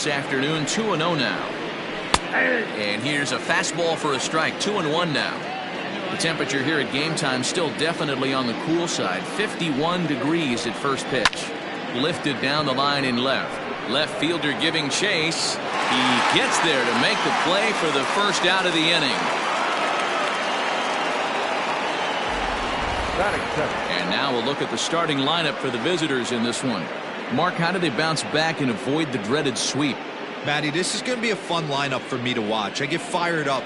this afternoon. 2-0 now. And here's a fastball for a strike. 2-1 now. The temperature here at game time still definitely on the cool side. 51 degrees at first pitch. Lifted down the line in left. Left fielder giving chase. He gets there to make the play for the first out of the inning. And now we'll look at the starting lineup for the visitors in this one. Mark, how do they bounce back and avoid the dreaded sweep? Matty, this is going to be a fun lineup for me to watch. I get fired up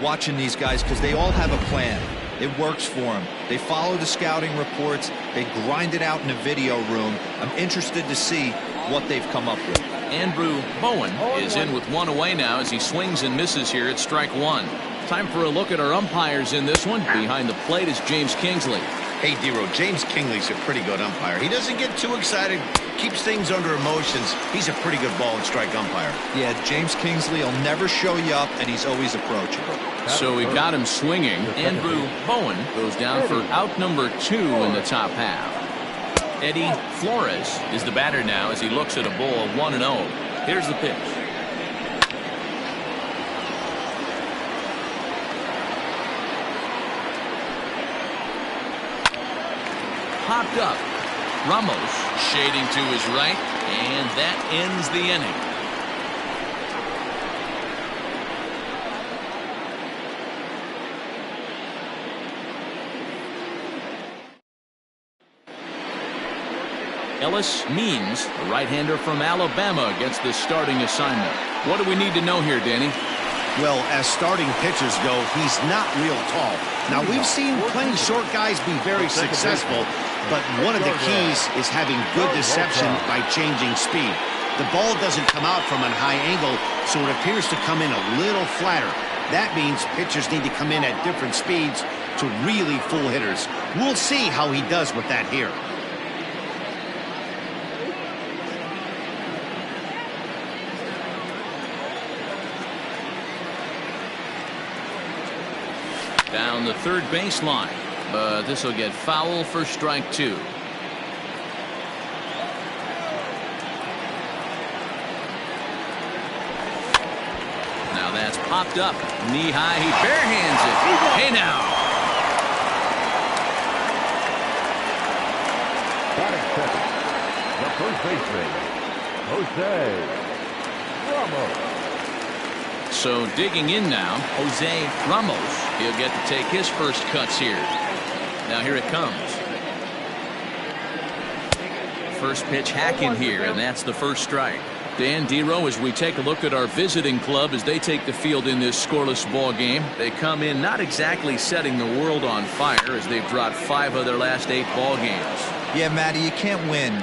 watching these guys because they all have a plan. It works for them. They follow the scouting reports. They grind it out in the video room. I'm interested to see what they've come up with. Andrew Bowen is in with one away now as he swings and misses here at strike one. Time for a look at our umpires in this one. Behind the plate is James Kingsley. Hey, Dero, James Kingsley's a pretty good umpire. He doesn't get too excited, keeps things under emotions. He's a pretty good ball and strike umpire. Yeah, James Kingsley will never show you up, and he's always approachable. So we got him swinging. Andrew Bowen goes down for out number 2 in the top half. Eddie Flores is the batter now as he looks at a ball of 1-0. Here's the pitch. Popped up. Ramos shading to his right, and that ends the inning. Ellis Means, the right-hander from Alabama, gets the starting assignment. What do we need to know here, Danny? Well, as starting pitchers go, he's not real tall. Now, we've seen plenty short guys be very successful, but one of the keys is having good deception by changing speed. The ball doesn't come out from a high angle, so it appears to come in a little flatter. That means pitchers need to come in at different speeds to really fool hitters. We'll see how he does with that here. Down the third baseline, but this will get foul for strike 2. Now that's popped up knee high. He barehands it. Hey now. Batting second, the first baseman, Jose Ramos. So digging in now, Jose Ramos. He'll get to take his first cuts here. Now here it comes. First pitch hacking here, and that's the first strike. Dan, Dero, as we take a look at our visiting club as they take the field in this scoreless ball game, they come in not exactly setting the world on fire as they've dropped 5 of their last 8 ball games. Yeah, Matty, you can't win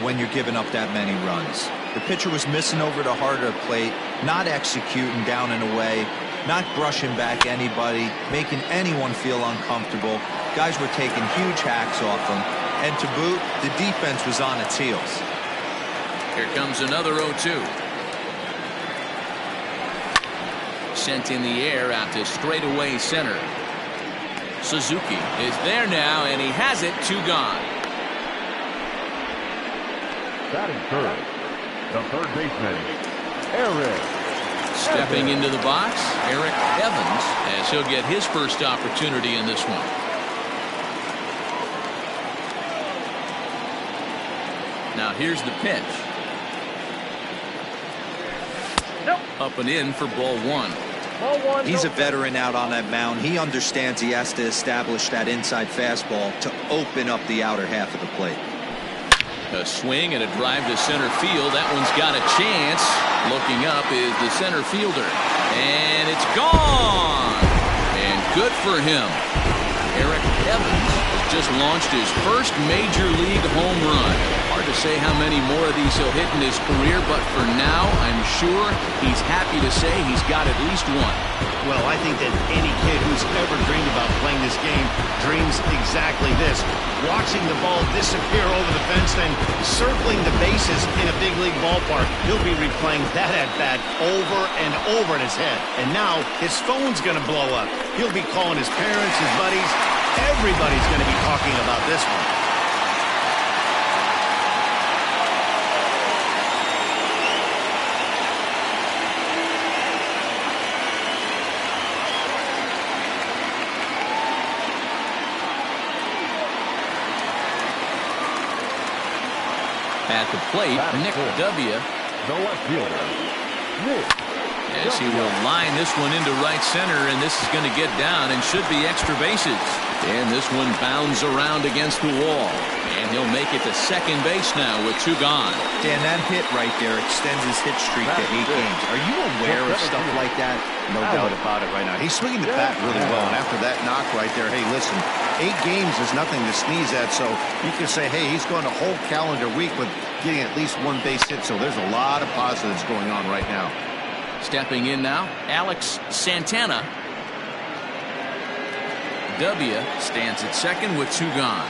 when you're giving up that many runs. The pitcher was missing over the heart of the plate, not executing down and away, not brushing back anybody, making anyone feel uncomfortable. Guys were taking huge hacks off them. And to boot, the defense was on its heels. Here comes another 0-2. Sent in the air out to straightaway center. Suzuki is there now, and he has it. 2 gone. Batting third, the third baseman, Eric. Stepping into the box, Eric Evans, as he'll get his first opportunity in this one. Now here's the pitch. Up and in for ball 1. He's a veteran out on that mound. He understands he has to establish that inside fastball to open up the outer half of the plate. A swing and a drive to center field. That one's got a chance. Looking up is the center fielder. And it's gone. And good for him. Eric Evans has just launched his first major league home run. Hard to say how many more of these he'll hit in his career, but for now, I'm sure he's happy to say he's got at least one. Well, I think that any kid who's ever dreamed about playing this game dreams exactly this. Watching the ball disappear over the fence, then circling the bases in a big league ballpark. He'll be replaying that at-bat over and over in his head. And now his phone's going to blow up. He'll be calling his parents, his buddies. Everybody's going to be talking about this one. At the plate, Nick W. The left fielder, Nick. As he will line this one into right center, and this is going to get down and should be extra bases. And this one bounds around against the wall. And he'll make it to second base now with 2 gone. Dan, that hit right there extends his hit streak to 8 games. Are you aware of stuff like that? No doubt about it right now. He's swinging the bat really well, and after that knock right there, hey, listen, 8 games is nothing to sneeze at, so you can say, hey, he's going a whole calendar week with getting at least 1 base hit, so there's a lot of positives going on right now. Stepping in now, Alex Santana. W stands at second with 2 gone.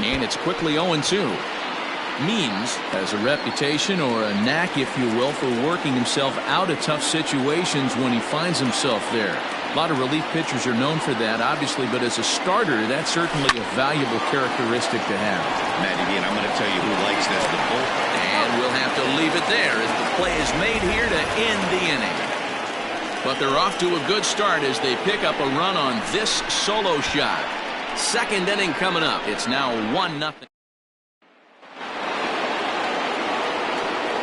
And it's quickly 0-2. Means has a reputation, or a knack, if you will, for working himself out of tough situations when he finds himself there. A lot of relief pitchers are known for that, obviously, but as a starter, that's certainly a valuable characteristic to have. Matty D, and I'm going to tell you who likes this, the bullpen. And we'll have to leave it there as the play is made here to end the inning. But they're off to a good start as they pick up a run on this solo shot. Second inning coming up. It's now 1-0.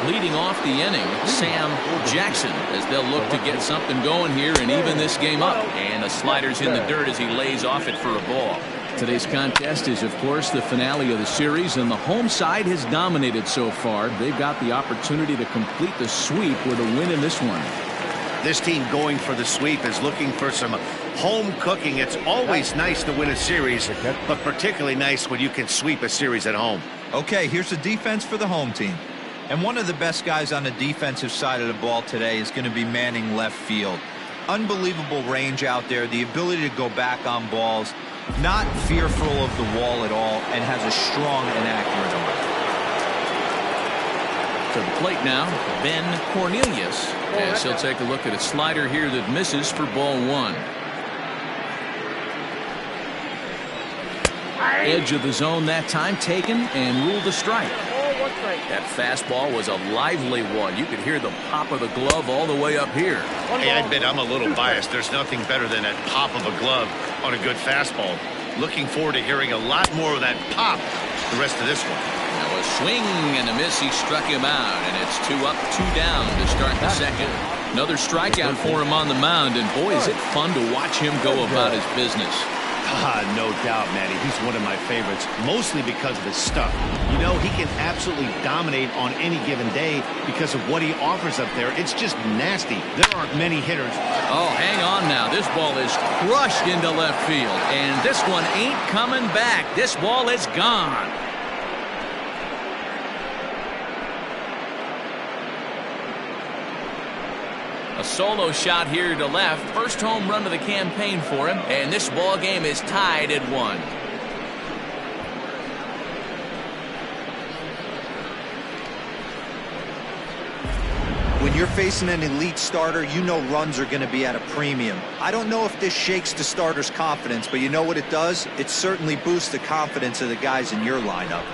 Leading off the inning, Sam Jackson, as they'll look to get something going here and even this game up. And the slider's in the dirt as he lays off it for a ball. Today's contest is, of course, the finale of the series, and the home side has dominated so far. They've got the opportunity to complete the sweep with a win in this one. This team going for the sweep is looking for some home cooking. It's always nice to win a series, but particularly nice when you can sweep a series at home. Okay, here's the defense for the home team. And one of the best guys on the defensive side of the ball today is going to be manning left field. Unbelievable range out there, the ability to go back on balls, not fearful of the wall at all, and has a strong and accurate arm. To the plate now, Ben Cornelius, as he'll take a look at a slider here that misses for ball 1. Edge of the zone that time taken and ruled a strike. That fastball was a lively one. You could hear the pop of the glove all the way up here. Hey, I admit I'm a little biased. There's nothing better than that pop of a glove on a good fastball. Looking forward to hearing a lot more of that pop the rest of this one. Now a swing and a miss. He struck him out, and it's 2 up, 2 down to start the second. Another strikeout for him on the mound, and boy, is it fun to watch him go about his business. No doubt, Matty. He's one of my favorites, mostly because of his stuff. You know, he can absolutely dominate on any given day because of what he offers up there. It's just nasty. There aren't many hitters. Oh, hang on now. This ball is crushed into left field, and this one ain't coming back. This ball is gone. A solo shot here to left. First home run of the campaign for him. And this ball game is tied at 1. When you're facing an elite starter, you know runs are going to be at a premium. I don't know if this shakes the starter's confidence, but you know what it does? It certainly boosts the confidence of the guys in your lineup.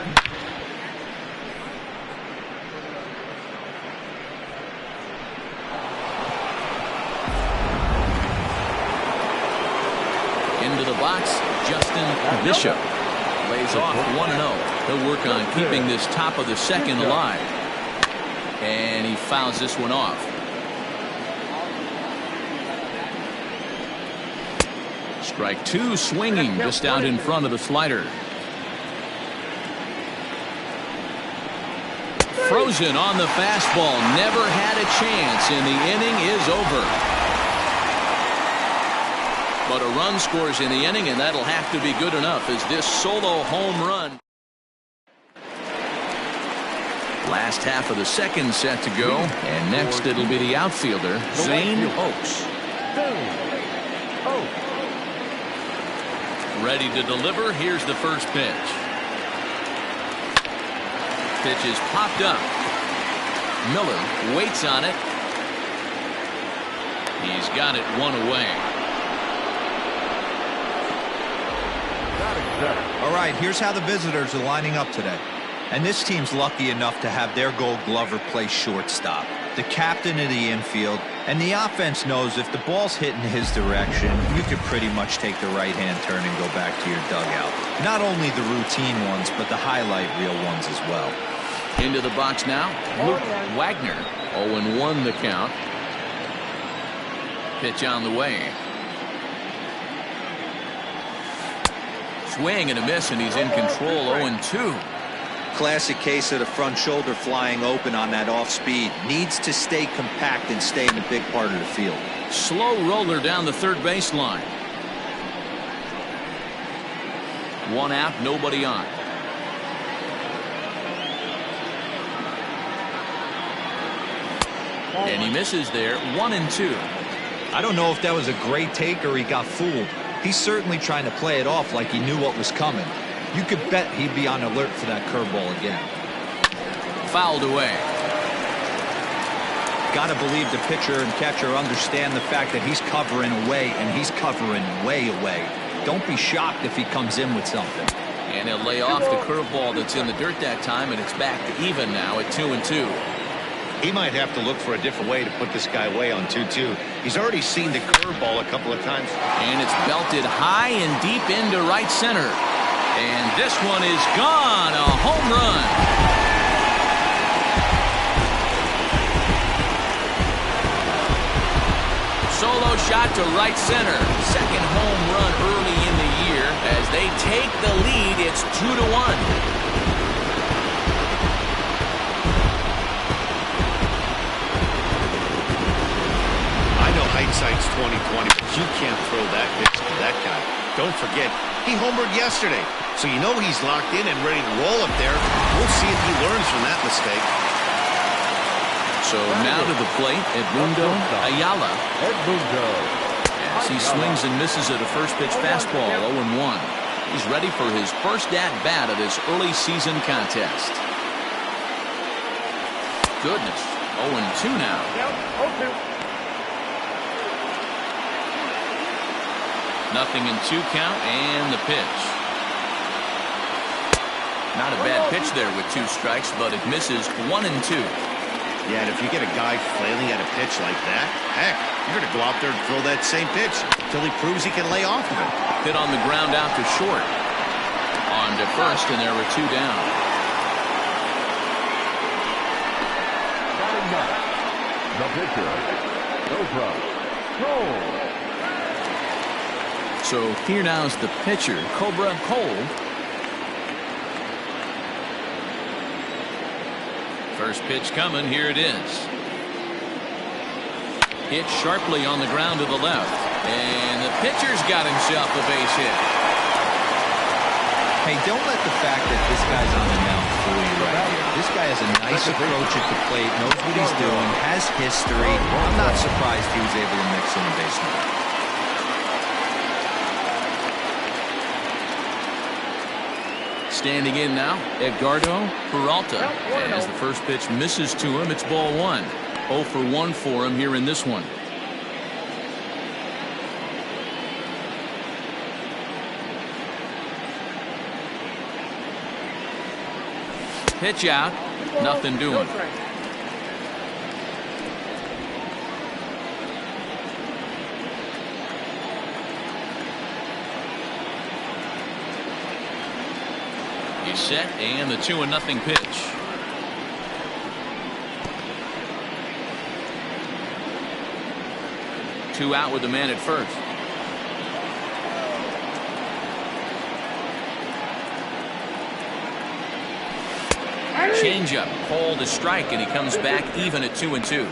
Into the box, Justin Bishop lays off 1-0. He'll work on keeping this top of the second alive. And he fouls this one off. Strike 2 swinging just out in front of the slider. Frozen on the fastball. Never had a chance, and the inning is over. But a run scores in the inning, and that'll have to be good enough as this solo home run. Last half of the second set to go, and next it'll be the outfielder, Zane Oaks. Ready to deliver. Here's the first pitch. Pitch is popped up. Miller waits on it. He's got it 1 away. All right, here's how the visitors are lining up today. And this team's lucky enough to have their Gold Glover play shortstop, the captain of the infield, And the offense knows if the ball's hitting his direction, you could pretty much take the right-hand turn and go back to your dugout. Not only the routine ones, but the highlight reel ones as well. Into the box now, Luke Wagner. 0-1 the count. Pitch on the way. Swing and a miss, and he's in control. 0-2. Classic case of the front shoulder flying open on that off speed. Needs to stay compact and stay in a big part of the field. Slow roller down the third baseline. One out, nobody on. And he misses there. 1-2. I don't know if that was a great take or he got fooled. He's certainly trying to play it off like he knew what was coming. You could bet he'd be on alert for that curveball again. Fouled away. Got to believe the pitcher and catcher understand the fact that he's covering away, and he's covering way away. Don't be shocked if he comes in with something. And he'll lay off the curveball that's in the dirt that time, and it's back to even now at 2-2. He might have to look for a different way to put this guy away on 2-2. He's already seen the curveball a couple of times. And it's belted high and deep into right center. And this one is gone. A home run. Solo shot to right center. Second home run early in the year. As they take the lead, it's 2-1. Hindsight's 20/20, but you can't throw that pitch to that guy. Don't forget, he homered yesterday, so you know he's locked in and ready to roll up there. We'll see if he learns from that mistake. So now to the plate, Edmundo Ayala. As he swings and misses at a first pitch fastball. 0-1. He's ready for his first at bat of this early season contest. Goodness. 0-2 now. Nothing in 2 count, and the pitch. Not a bad pitch there with 2 strikes, but it misses. 1-2. Yeah, and if you get a guy flailing at a pitch like that, heck, you're going to go out there and throw that same pitch until he proves he can lay off of it. Hit on the ground out to short. On to first, and there were 2 down. The pitcher, Cobra Cole. So here now is the pitcher, Cobra Cole. First pitch coming. Here it is. Hit sharply on the ground to the left. And the pitcher's got himself a base hit. Hey, don't let the fact that this guy's on the mound fool you right here. This guy has a nice approach at the plate, knows what he's doing, has history. I'm not surprised he was able to mix in a base hit. Standing in now, Edgardo Peralta. As the first pitch misses to him, it's ball 1. 0-for-1 for him here in this one. Pitch out, nothing doing. He's set, and the 2-0 pitch. Two out with the man at first. Changeup, called a strike, and he comes back even at 2-2.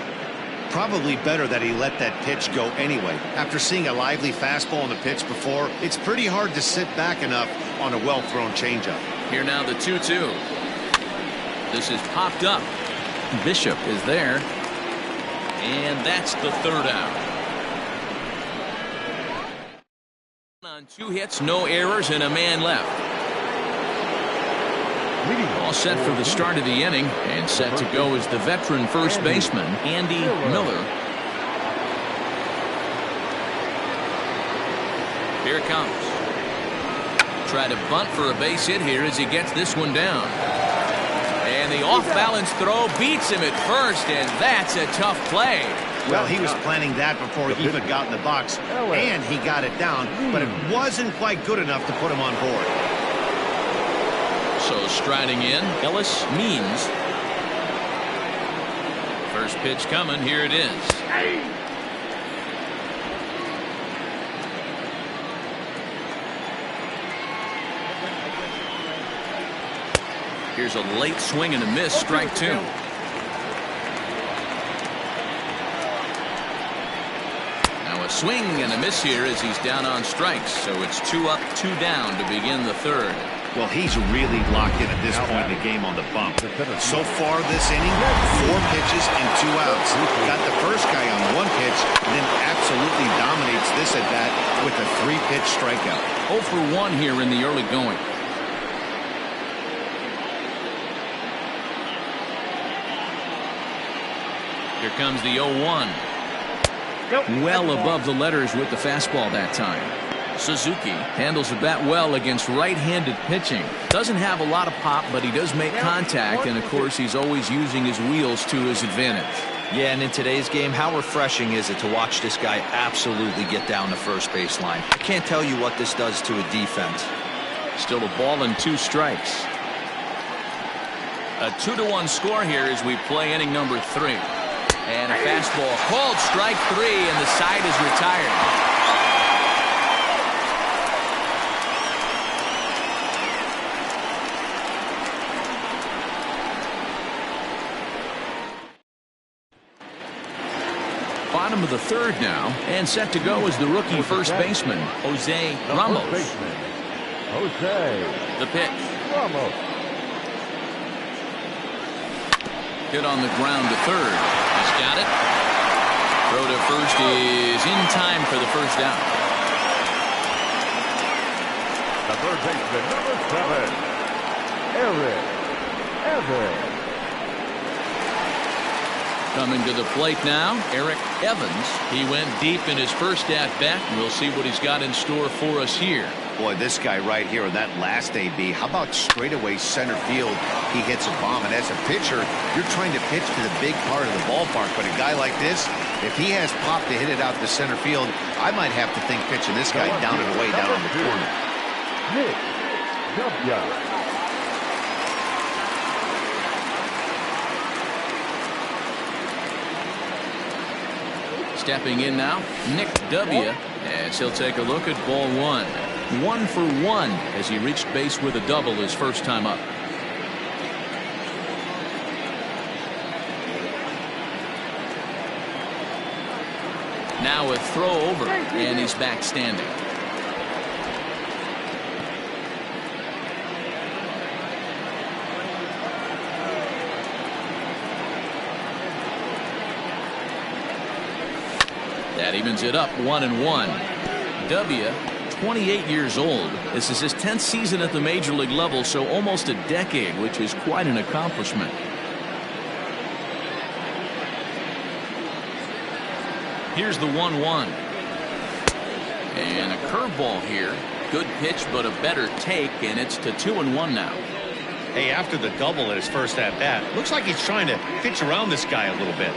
Probably better that he let that pitch go anyway. After seeing a lively fastball on the pitch before, it's pretty hard to sit back enough on a well-thrown changeup. Here now the 2-2. This is popped up. Bishop is there. And that's the third out. On 2 hits, no errors, and a man left. All set for the start of the inning, and set to go is the veteran first baseman, Andy Miller. Here it comes. Try to bunt for a base hit here as he gets this one down. And the off-balance throw beats him at first, and that's a tough play. Well, he was planning that before he even got in the box, and he got it down, but it wasn't quite good enough to put him on board. So striding in, Ellis Means. First pitch coming. Here it is. Here's a late swing and a miss. Strike two. Now a swing and a miss here as he's down on strikes. So it's 2 up, 2 down to begin the third. Well, he's really locked in at this point in the game on the bump. So far this inning, 4 pitches and 2 outs. Got the first guy on 1 pitch, and then absolutely dominates this at bat with a 3-pitch strikeout. 0 for 1 here in the early going. Here comes the 0-1. Well above the letters with the fastball that time. Suzuki handles the bat well against right-handed pitching. Doesn't have a lot of pop, but he does make contact, and of course he's always using his wheels to his advantage. Yeah, and in today's game, how refreshing is it to watch this guy absolutely get down the first baseline? I can't tell you what this does to a defense. Still a ball and 2 strikes. A 2-1 score here as we play inning number 3. And a fastball called strike 3, and the side is retired. Bottom of the third now, and set to go is the rookie first baseman, Jose Ramos. The pitch. Ramos. Hit on the ground to third. He's got it. Throw to first is in time for the first out. The third baseman, number 7, Eric Evans. Coming to the plate now, Eric Evans. He went deep in his first at-bat. We'll see what he's got in store for us here. Boy, this guy right here in that last AB, how about straightaway center field? He hits a bomb, and as a pitcher, you're trying to pitch to the big part of the ballpark, but a guy like this, if he has pop to hit it out to center field, I might have to think pitching this guy down and away down on the corner. Nick Dobja. Stepping in now, Nick W. as he'll take a look at ball 1. 1 for 1 as he reached base with a double his first time up. Now a throw over, and he's back standing. That evens it up 1-1. W, 28 years old. This is his 10th season at the major league level, so almost a decade, which is quite an accomplishment. Here's the 1-1. And a curveball here. Good pitch, but a better take, and it's to 2-1 now. Hey, after the double at his first at-bat, looks like he's trying to pitch around this guy a little bit.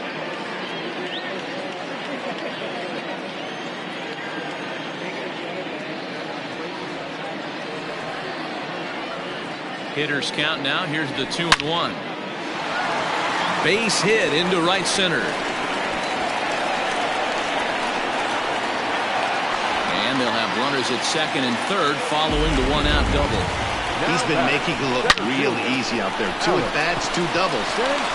Hitters count now. Here's the 2-1. Base hit into right center. And they'll have runners at second and third following the 1-out double. He's been making it look real easy out there. 2 at-bats, 2 doubles.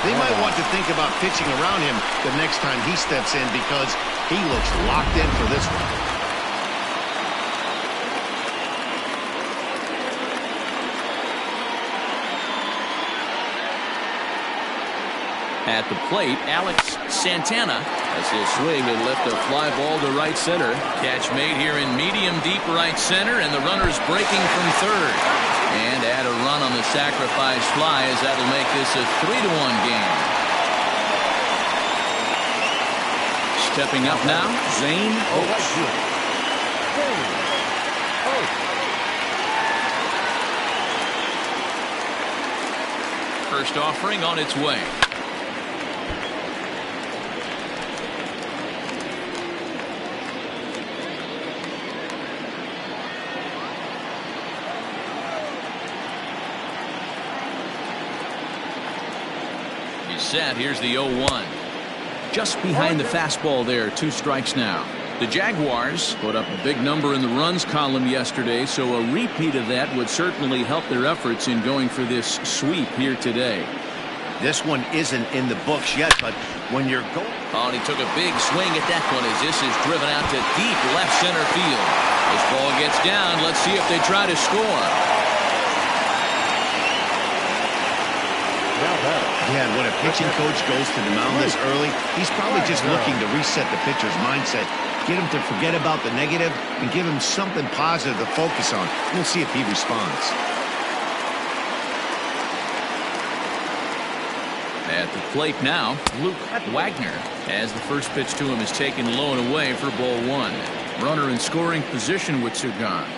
They might want to think about pitching around him the next time he steps in because he looks locked in for this one. At the plate, Alex Santana as he'll swing and lift a fly ball to right center. Catch made here in medium deep right center, and the runner's breaking from third. And add a run on the sacrifice fly as that'll make this a 3-1 game. Stepping up now, Zane Oaks. First offering on its way. set. Here's the 0-1. Just behind the fastball there. 2 strikes now. The Jaguars put up a big number in the runs column yesterday, so a repeat of that would certainly help their efforts in going for this sweep here today. This one isn't in the books yet, but when you're going... Oh, and he took a big swing at that one as this is driven out to deep left center field. This ball gets down. Let's see if they try to score. Yeah, and when a pitching coach goes to the mound this early, he's probably just looking to reset the pitcher's mindset, get him to forget about the negative, and give him something positive to focus on. We'll see if he responds. At the plate now, Luke Wagner, as the first pitch to him is taken low and away for ball 1. Runner in scoring position with 2 gone.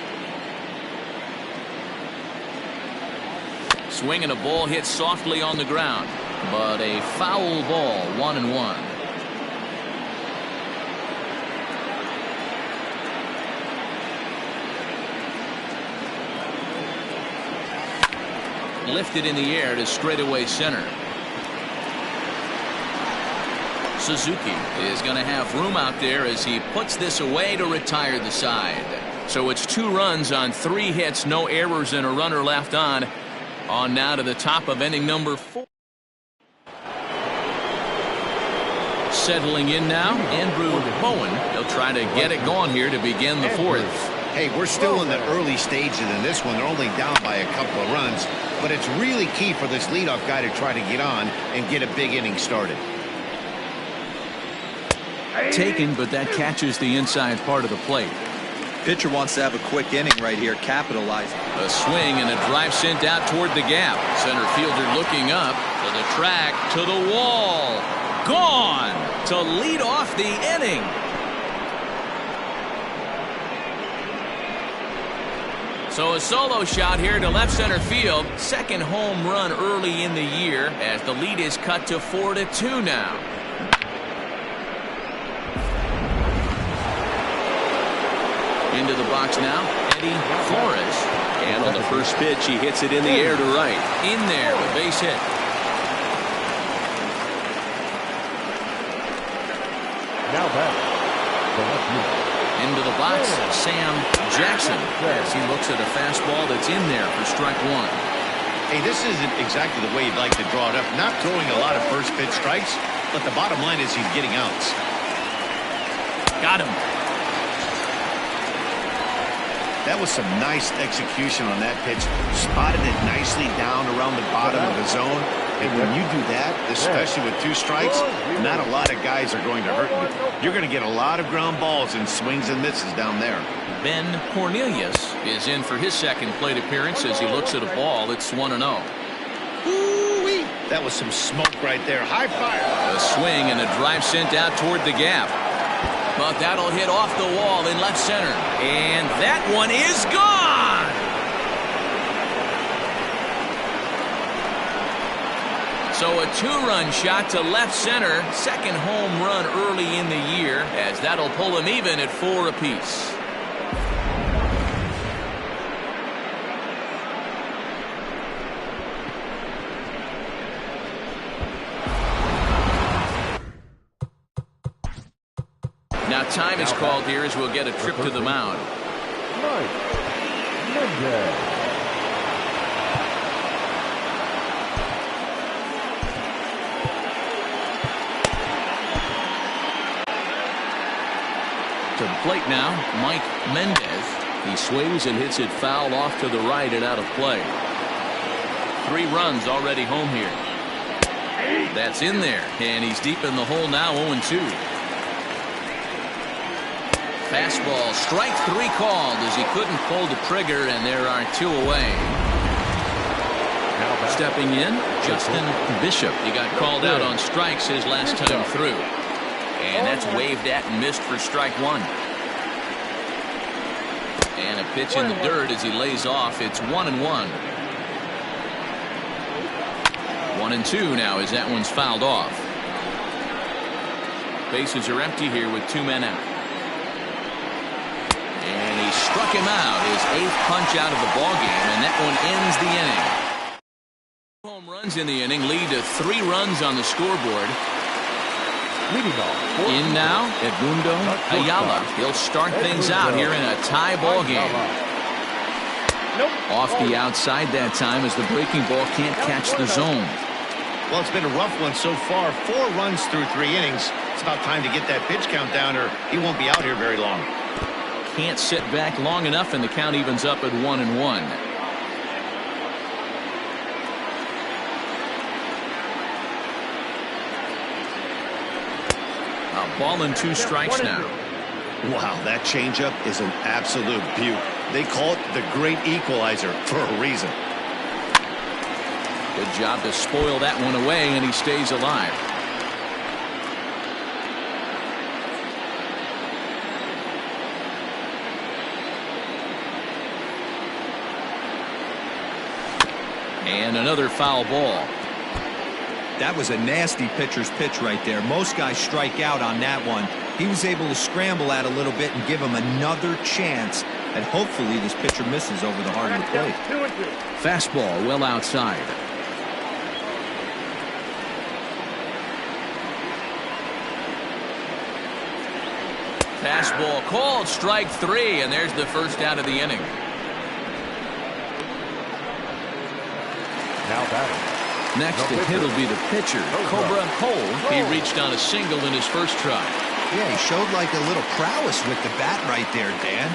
Swing and a ball hit softly on the ground, but a foul ball. 1-1. Lifted in the air to straightaway center. Suzuki is going to have room out there as he puts this away to retire the side. So it's 2 runs on 3 hits, no errors, and a runner left on. On now to the top of inning number 4. Settling in now, Andrew Bowen. He'll try to get it going here to begin the 4th. Hey, we're still in the early stages in this one. They're only down by a couple of runs, but it's really key for this leadoff guy to try to get on and get a big inning started. Taken, but that catches the inside part of the plate. Pitcher wants to have a quick inning right here, capitalize. A swing and a drive sent out toward the gap. Center fielder looking up to the track, to the wall. Gone to lead off the inning. So a solo shot here to left center field. Second home run early in the year as the lead is cut to 4-2 now. Into the box now, Eddie Flores. And on the first pitch, he hits it in the air to right. In there, a base hit. Now back. Into the box, Sam Jackson, as he looks at a fastball that's in there for strike 1. Hey, this isn't exactly the way you'd like to draw it up. Not throwing a lot of first pitch strikes, but the bottom line is he's getting outs. Got him. That was some nice execution on that pitch. Spotted it nicely down around the bottom of the zone. And when you do that, especially with 2 strikes, not a lot of guys are going to hurt you. You're going to get a lot of ground balls and swings and misses down there. Ben Cornelius is in for his second plate appearance as he looks at a ball that's 1-0. Ooh-wee. That was some smoke right there. High fire. A swing and a drive sent out toward the gap. But that'll hit off the wall in left center. And that one is gone! So a 2-run shot to left center. Second home run early in the year as that'll pull him even at 4 apiece. Now time is called here as we'll get a trip to the mound. Mike Mendez. To the plate now, Mike Mendez. He swings and hits it foul off to the right and out of play. 3 runs already home here. That's in there, and he's deep in the hole now, 0-2. Fastball, strike 3 called as he couldn't pull the trigger, and there are 2 away. Stepping in, Justin Bishop. He got called out on strikes his last time through. And that's waved at and missed for strike 1. And a pitch in the dirt as he lays off. It's 1-1. 1-2 now as that one's fouled off. Bases are empty here with 2 men out. And he struck him out, his 8th punch out of the ballgame, and that one ends the inning. Home run In the inning, lead to 3 runs on the scoreboard. Leading off. In now, Edmundo Ayala. He'll start things out here in a tie ball game. Off the outside that time as the breaking ball can't catch the zone. Well, it's been a rough one so far. 4 runs through 3 innings. It's about time to get that pitch count down or he won't be out here very long. Can't sit back long enough, and the count evens up at 1-1. A ball and 2 strikes now. Wow, that changeup is an absolute beaut. They call it the great equalizer for a reason. Good job to spoil that one away, and he stays alive. And another foul ball. That was a nasty pitcher's pitch right there. Most guys strike out on that one. He was able to scramble at a little bit and give him another chance. And hopefully this pitcher misses over the heart of the plate. Fastball well outside. Fastball called, strike 3, and there's the first out of the inning. Now batting. Next to hit will be the pitcher, Cobra Cole. He reached on a single in his first try. Yeah, he showed like a little prowess with the bat right there, Dan.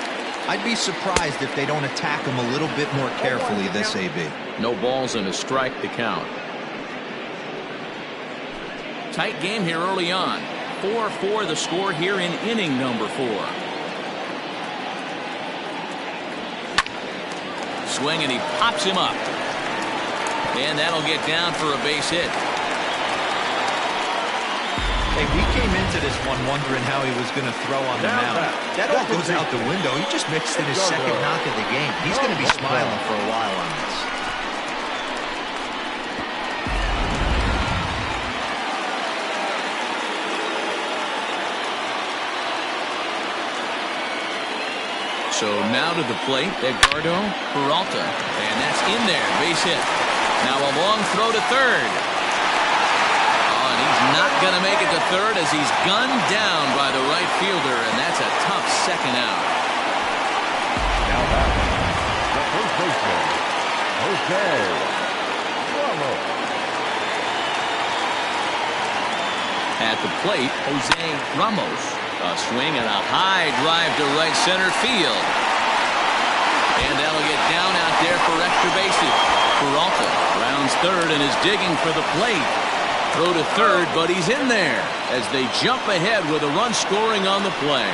I'd be surprised if they don't attack him a little bit more carefully this AB. No balls and a strike to count. Tight game here early on. 4-4 the score here in inning number 4. Swing, and he pops him up. And that'll get down for a base hit. Hey, we came into this one wondering how he was going to throw on the mound. That all goes out the window. He just mixed in his second knock of the game. He's going to be smiling for a while on this. So now to the plate, Edgardo Peralta. And that's in there, base hit. Now a long throw to third. Oh, and he's not going to make it to third as he's gunned down by the right fielder, and that's a tough second out. Now batting. The first baseman, Jose Ramos. At the plate, Jose Ramos. A swing and a high drive to right center field. And that'll get down out there for extra bases. Peralta rounds third and is digging for the plate. Throw to third, but he's in there as they jump ahead with a run scoring on the play.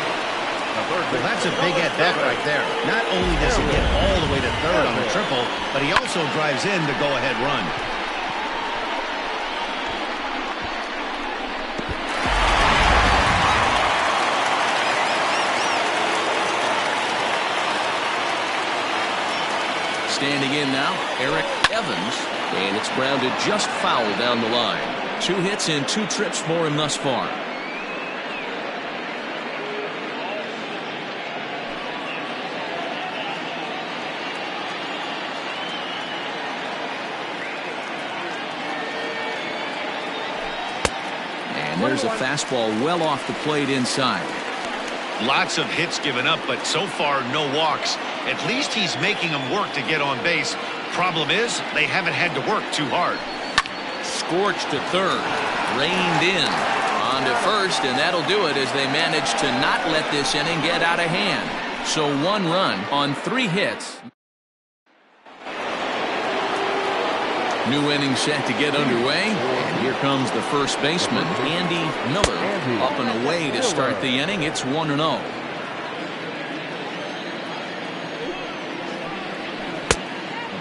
Well, that's a big at-bat right there. Not only does he get all the way to third on the triple, but he also drives in the go-ahead run. Standing in now, Eric Evans, and it's grounded just foul down the line. 2 hits and 2 trips for him thus far. And there's a fastball well off the plate inside. Lots of hits given up, but so far no walks. At least he's making them work to get on base. Problem is, they haven't had to work too hard. Scorched to third, reined in, on to first, and that'll do it as they manage to not let this inning get out of hand. So 1 run on 3 hits. New inning set to get underway, and here comes the first baseman, Andy Miller, up and away to start the inning. It's 1-0.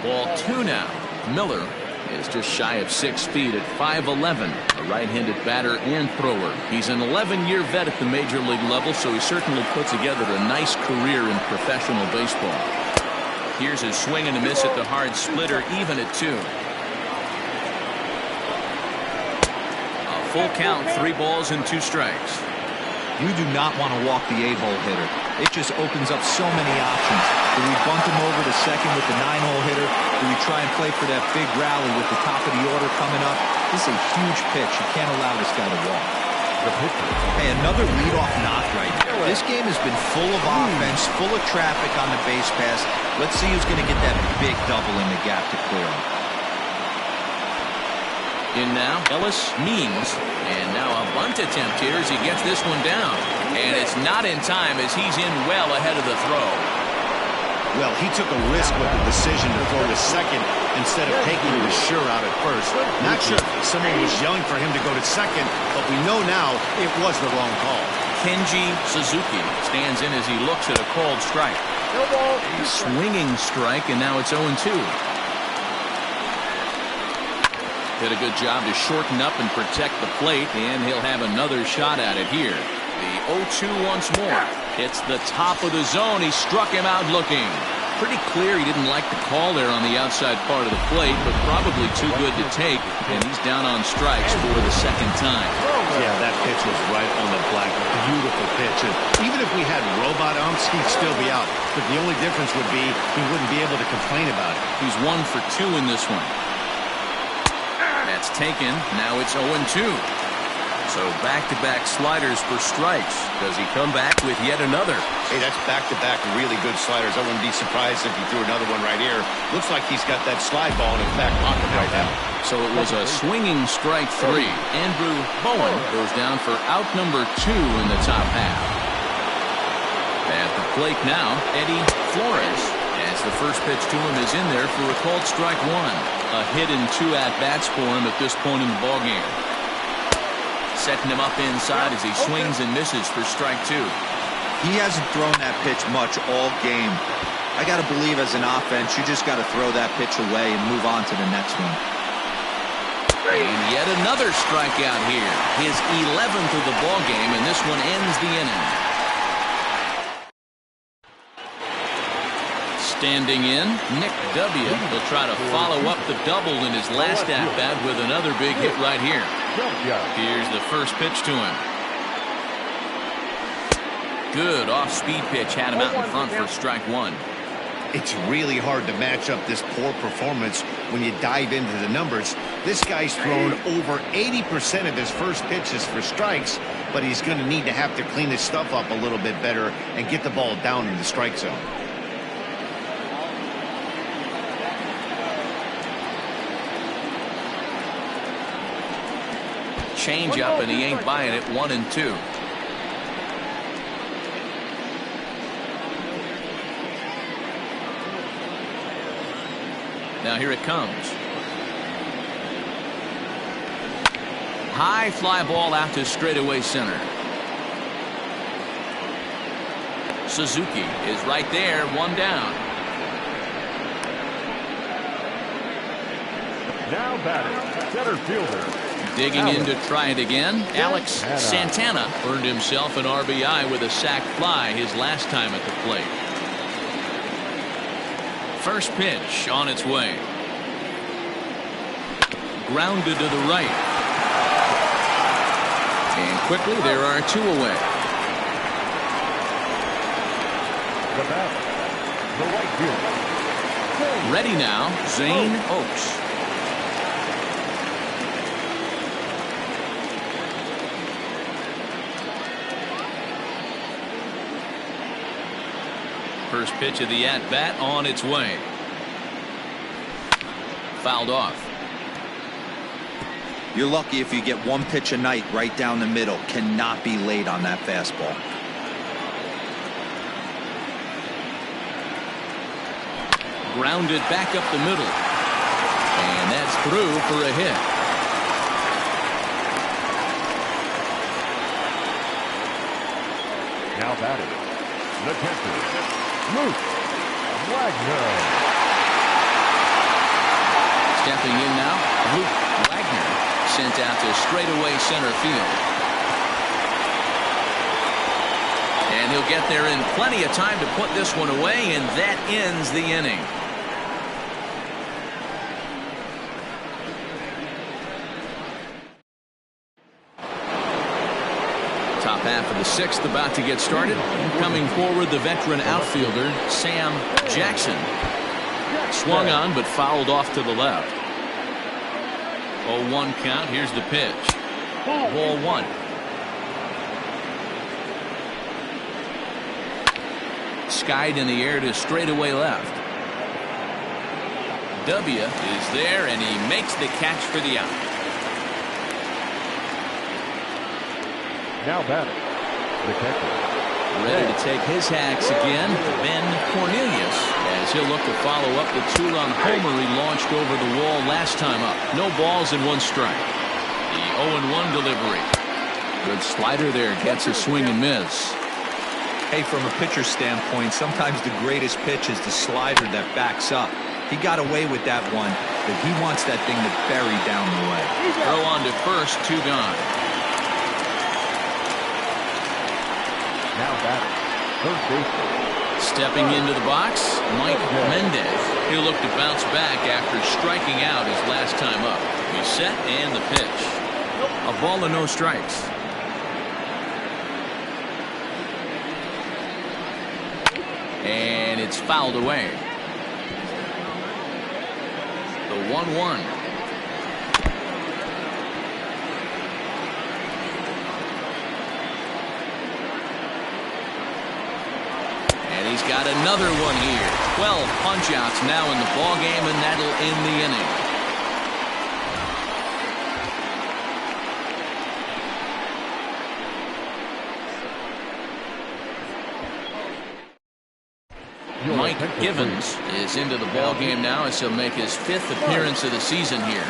Ball 2 now. Miller is just shy of 6 feet at 5'11", a right-handed batter and thrower. He's an 11-year vet at the major league level, so he certainly put together a nice career in professional baseball. Here's a swing and a miss at the hard splitter, even at 2. Full count, 3 balls and 2 strikes. You do not want to walk the 8-hole hitter. It just opens up so many options. Do we bunt him over to second with the 9-hole hitter? Do we try and play for that big rally with the top of the order coming up. This is a huge pitch. You can't allow this guy to walk. Hey, another leadoff knock right here. This game has been full of offense, full of traffic on the base pass. Let's see who's going to get that big double in the gap to clear him. In now, Ellis Means. And now a bunt attempt here as he gets this one down. And it's not in time as he's in well ahead of the throw. Well, he took a risk with the decision to throw to second instead of taking the sure out at first. Not sure someone was yelling for him to go to second, but we know now it was the wrong call. Kenji Suzuki stands in as he looks at a called strike. A swinging strike, and now it's 0-2. Did a good job to shorten up and protect the plate, and he'll have another shot at it here. The 0-2 once more. Hits the top of the zone. He struck him out looking. Pretty clear he didn't like the call there on the outside part of the plate, but probably too good to take, and he's down on strikes for the second time. Yeah, that pitch was right on the black. Beautiful pitch. And even if we had robot umps, he'd still be out. But the only difference would be he wouldn't be able to complain about it. He's 1 for 2 in this one. That's taken. Now it's 0-2. So back-to-back sliders for strikes. Does he come back with yet another? Hey, that's back-to-back really good sliders. I wouldn't be surprised if he threw another one right here. Looks like he's got that slide ball in his back pocket right now. So it was a swinging strike 3. Andrew Bowen goes down for out number 2 in the top half. At the plate now, Eddie Flores, as the first pitch to him is in there for a called strike 1. A hit in 2 at-bats for him at this point in the ballgame. Setting him up inside as he swings and misses for strike 2. He hasn't thrown that pitch much all game. I got to believe as an offense, you just got to throw that pitch away and move on to the next one. And yet another strikeout here. His 11th of the ballgame, and this one ends the inning. Standing in, Nick W. will try to follow up the double in his last at-bat with another big hit right here. Here's the first pitch to him. Good off-speed pitch, had him out in front for strike 1. It's really hard to match up this poor performance when you dive into the numbers. This guy's thrown over 80% of his first pitches for strikes, but he's going to need to have to clean his stuff up a little bit better and get the ball down in the strike zone. Change up, and he ain't buying it. 1-2. Now here it comes. High fly ball out to straightaway center. Suzuki is right there, 1 down. Now batting, center fielder. Digging in to try it again. Alex Santana earned himself an RBI with a sac fly his last time at the plate. First pitch on its way. Grounded to the right. And quickly there are 2 away. The batter, the right fielder. Ready now, Zane Oaks. First pitch of the at-bat on its way. Fouled off. You're lucky if you get 1 pitch a night right down the middle. Cannot be late on that fastball. Grounded back up the middle. And that's through for a hit. Now batting, the catcher, Luke Wagner. Stepping in now, Luke Wagner, sent out to straightaway center field. And he'll get there in plenty of time to put this one away, and that ends the inning. Top half of the 6th about to get started. Coming forward, the veteran outfielder, Sam Jackson. Swung on but fouled off to the left. 0-1 count. Here's the pitch. Ball one. Skied in the air to straightaway left. W is there, and he makes the catch for the out. Now batting, the catcher. Ready to take his hacks again, Ben Cornelius, as he'll look to follow up the two-run homer he launched over the wall last time up. No balls and one strike. The 0-1 delivery. Good slider there, gets a swing and miss. Hey, from a pitcher's standpoint, sometimes the greatest pitch is the slider that backs up. He got away with that one, but he wants that thing to bury down the way. Throw on to first, 2 gone. Now batting, third baseman. Stepping into the box, Mike Mendez. He'll look to bounce back after striking out his last time up. He's set and the pitch. A ball and no strikes. And it's fouled away. The 1-1. And he's got another one here. 12 punch-outs now in the ballgame, and that'll end the inning. Mike Givens is into the ball game now as he'll make his 5th appearance of the season here.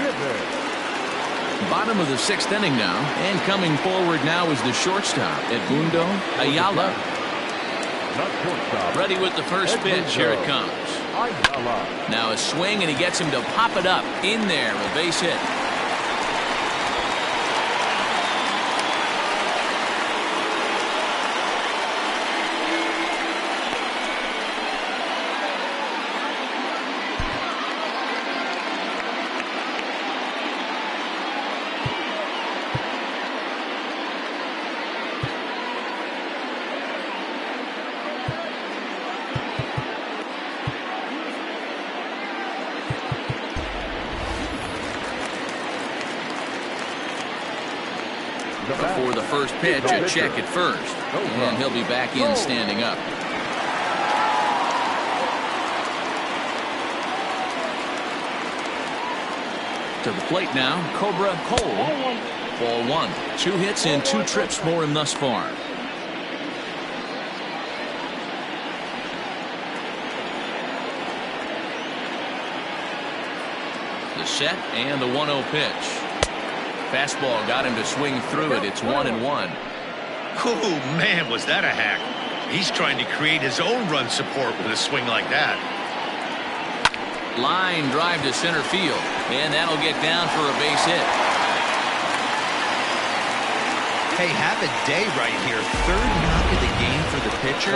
Bottom of the 6th inning now, and coming forward now is the shortstop, Edmundo Ayala. Ready with the first pitch. Here it comes. Now a swing, and he gets him to pop it up in there, a base hit. For the first pitch, a check at first. And he'll be back in standing up. To the plate now, Cobra Cole. Ball one. 2 hits and 2 trips for him thus far. The set and the 1-0 pitch. Fastball got him to swing through it. It's 1-1. Oh, man, was that a hack. He's trying to create his own run support with a swing like that. Line drive to center field, and that'll get down for a base hit. Hey, have a day right here. 3rd knock of the game for the pitcher.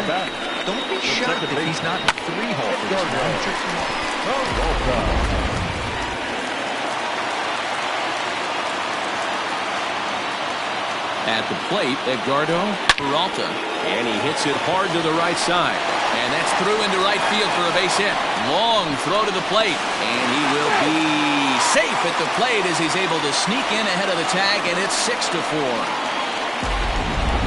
Don't be shocked if he's not in the 3-hole for this one. At the plate, Edgardo Peralta, and he hits it hard to the right side, and that's through into right field for a base hit. Long throw to the plate, and he will be safe at the plate as he's able to sneak in ahead of the tag, and it's 6-4.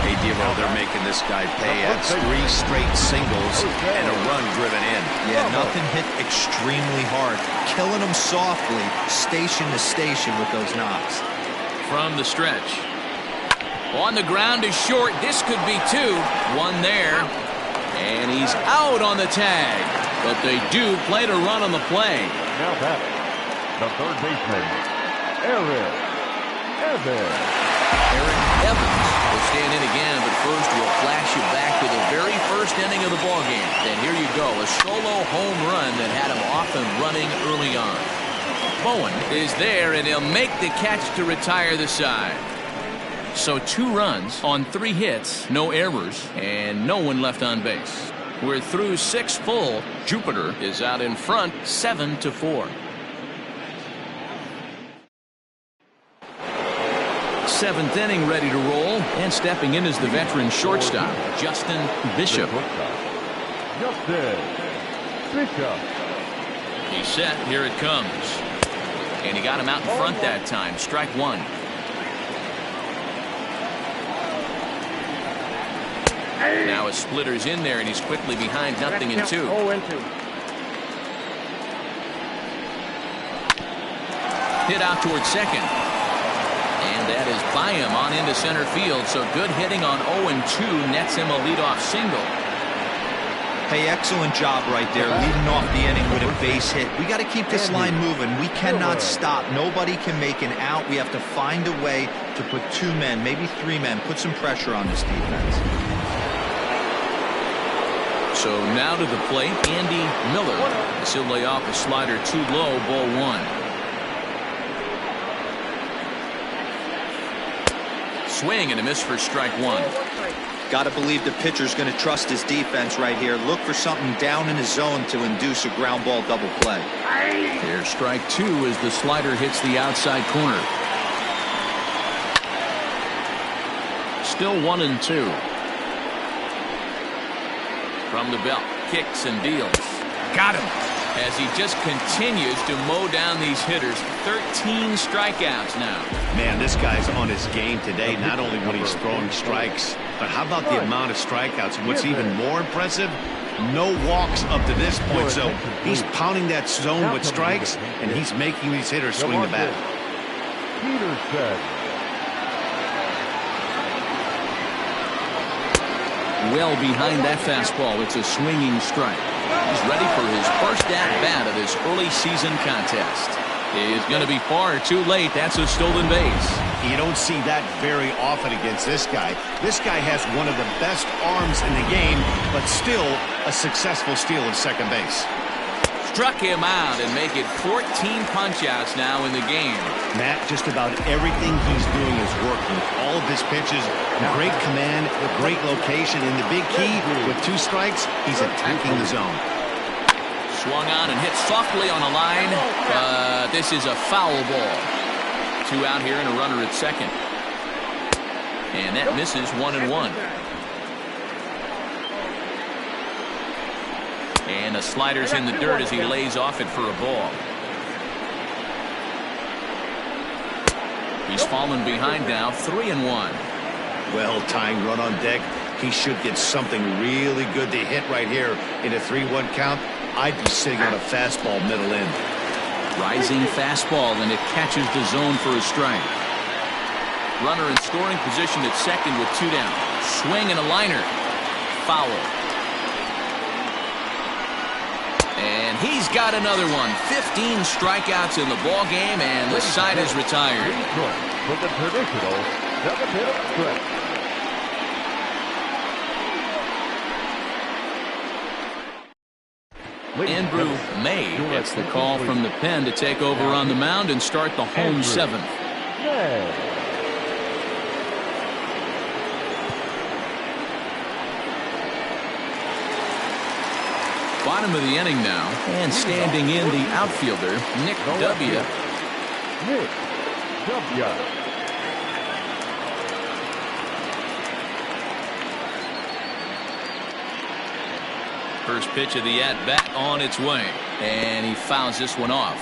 Hey, Dero, they're making this guy pay. That's 3 straight singles and a run driven in. Yeah, nothing hit extremely hard. Killing him softly, station to station with those knocks. From the stretch. On the ground is short. This could be 2. 1 there. And he's out on the tag. But they do play to run on the play. Now batting, the third baseman, Eric Evans. Eric Evans will stand in again, but first we'll flash you back to the very first inning of the ballgame. And here you go, a solo home run that had him off and running early on. Bowen is there, and he'll make the catch to retire the side. So 2 runs on 3 hits, no errors, and no one left on base. We're through 6 full. Jupiter is out in front, 7-4. 7th inning ready to roll, and stepping in is the veteran shortstop, Justin Bishop. Justin Bishop. He's set. Here it comes. And he got him out in front that time. Strike one. Now a splitter's in there, and he's quickly behind 0-2. Hit out towards second. And that is by him on into center field. So good hitting on 0-2 nets him a leadoff single. Hey, excellent job right there, leading off the inning with a base hit. We got to keep this line moving. We cannot stop. Nobody can make an out. We have to find a way to put 2 men, maybe 3 men, put some pressure on this defense. So now to the plate, Andy Miller. As he'll lay off a slider too low, ball 1. Swing and a miss for strike 1. Got to believe the pitcher's going to trust his defense right here. Look for something down in his zone to induce a ground ball double play. Here's strike 2 as the slider hits the outside corner. Still 1-2. From the belt, kicks and deals. Got him. As he just continues to mow down these hitters. 13 strikeouts now. Man, this guy's on his game today, not only when he's throwing strikes, but how about the amount of strikeouts? What's even more impressive, no walks up to this point. So he's pounding that zone with strikes, and he's making these hitters swing the bat. Well behind that fastball. It's a swinging strike. He's ready for his first at-bat of this early season contest. He's going to be far too late. That's a stolen base. You don't see that very often against this guy. This guy has one of the best arms in the game, but still a successful steal of second base. Struck him out and make it 14 punch-outs now in the game. Matt, just about everything he's doing is working. All of his pitches, great command, great location, and the big key, with 2 strikes, he's attacking the zone. Swung on and hit softly on a line, but this is a foul ball. 2 out here and a runner at second. And that misses 1-1. And the slider's in the dirt as he lays off it for a ball. He's fallen behind now, 3-1. Well, tying run on deck. He should get something really good to hit right here in a 3-1 count. I'd be sitting on a fastball middle in. Rising fastball, and it catches the zone for a strike. Runner in scoring position at second with 2 down. Swing and a liner. Foul. And he's got another one. 15 strikeouts in the ball game, and the side is retired. With the traditional 7-hit stretch. Andrew May gets the call from the pen to take over on the mound and start the home 7th. Bottom of the inning now, and standing in the outfielder, Nick W. Nick W. First pitch of the at-bat on its way, and he fouls this one off.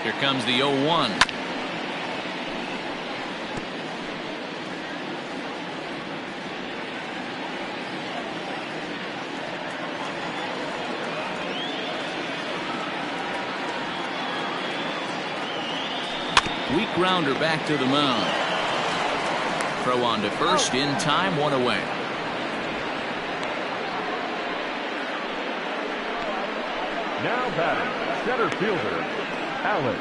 Here comes the 0-1. Weak grounder back to the mound. Throw on to first in time, 1 away. Now batting, center fielder, Alex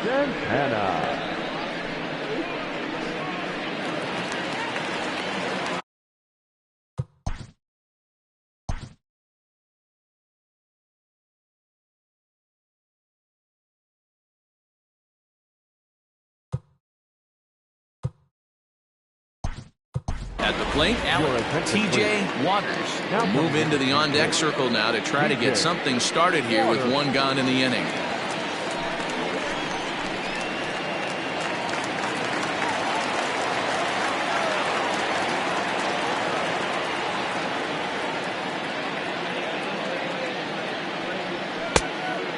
Santana. At the plate, T.J. Waters will move into the on-deck circle now to try to get something started here with 1 gone in the inning.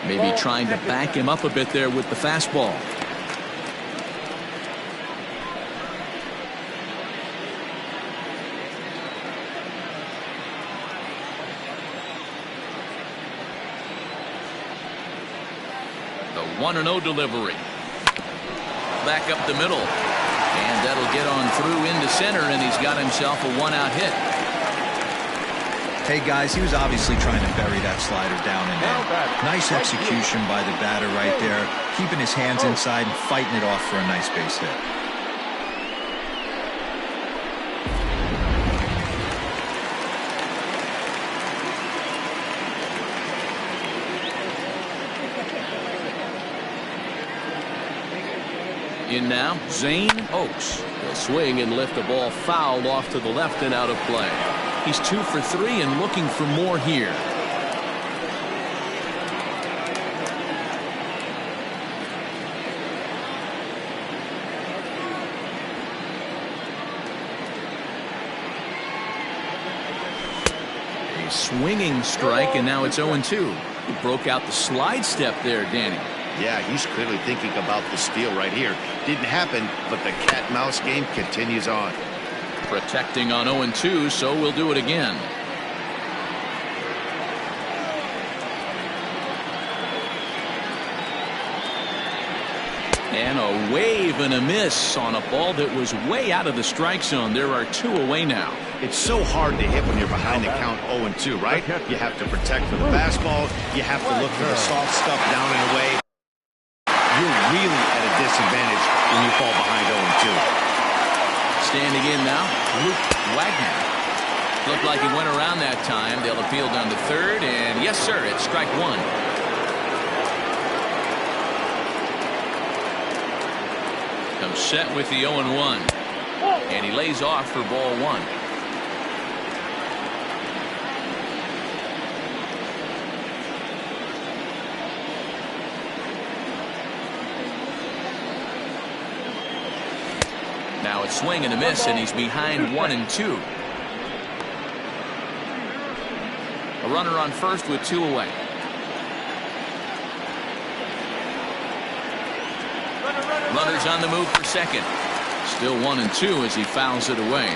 Maybe trying to back him up a bit there with the fastball. The 1-0 delivery. Back up the middle. And that'll get on through into center, and he's got himself a 1-out hit. Hey, guys, he was obviously trying to bury that slider down and in. Nice execution by the batter right there, keeping his hands inside and fighting it off for a nice base hit. In now, Zane Oaks. He'll swing and lift the ball foul off to the left and out of play. He's 2 for 3 and looking for more here. A swinging strike, and now it's 0-2. He broke out the slide step there, Danny. Yeah, he's clearly thinking about the steal right here. Didn't happen, but the cat-mouse game continues on. Protecting on 0-2, so we'll do it again. And a wave and a miss on a ball that was way out of the strike zone. There are 2 away now. It's so hard to hit when you're behind the count 0-2, right? You have to protect for the fastball. You have to look for the soft stuff down and away. You're really at a disadvantage when you fall behind 0-2. Standing in now, Luke Wagner. Looked like he went around that time. They'll appeal down to third, and yes, sir, it's strike 1. Comes set with the 0-1, and he lays off for ball 1. Now it's swing and a miss, and he's behind 1-2. A runner on first with 2 away. Runners on the move for second. Still 1-2 as he fouls it away.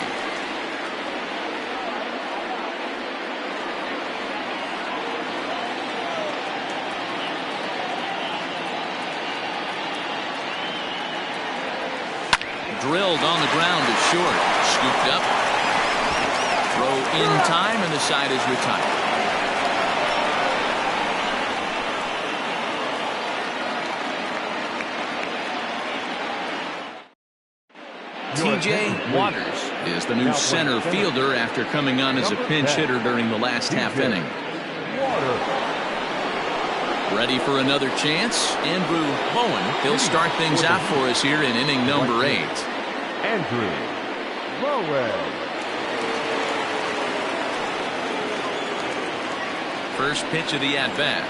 Drilled on the ground to short. Scooped up. Throw in time, and the side is retired. TJ Waters is the new center fielder after coming on as a pinch hitter during the last half inning. Ready for another chance? Andrew Bowen. He'll start things out for us here in inning number 8. Andrew Bowen. First pitch of the at-bat.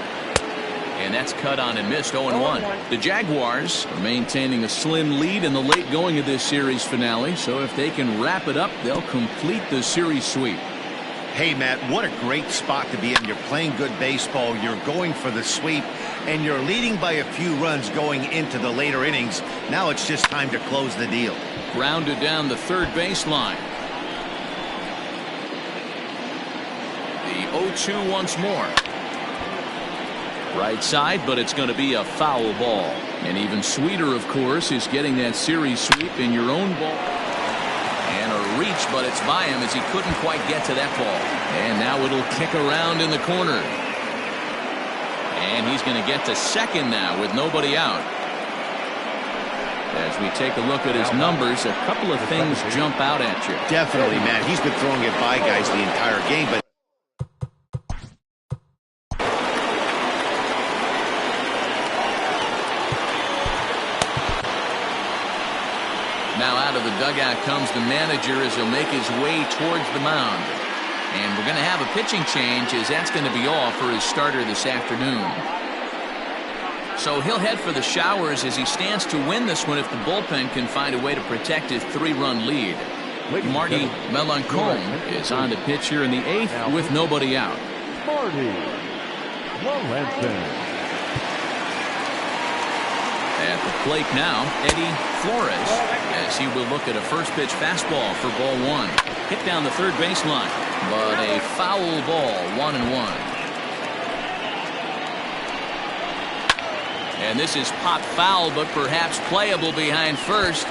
And that's cut on and missed. 0-1. The Jaguars are maintaining a slim lead in the late going of this series finale. So if they can wrap it up, they'll complete the series sweep. Hey, Matt, what a great spot to be in. You're playing good baseball. You're going for the sweep, and you're leading by a few runs going into the later innings. Now it's just time to close the deal. Grounded down the third baseline. The 0-2 once more. Right side, but it's going to be a foul ball. And even sweeter, of course, is getting that series sweep in your own ball. And a reach, but it's by him as he couldn't quite get to that ball. And now it'll kick around in the corner. And he's going to get to second now with nobody out. As we take a look at his numbers, a couple of things jump out at you. Definitely, Matt. He's been throwing it by guys the entire game, but now out of the dugout comes the manager as he'll make his way towards the mound. And we're going to have a pitching change as that's going to be all for his starter this afternoon. So he'll head for the showers as he stands to win this one if the bullpen can find a way to protect his 3-run lead. Marty Melancon is on to pitch here in the 8th with nobody out. Marty Melancon. At the plate now, Eddie Flores, as he will look at a first pitch fastball for ball one. Hit down the third baseline, but a foul ball, 1-1. And this is popped foul, but perhaps playable behind first.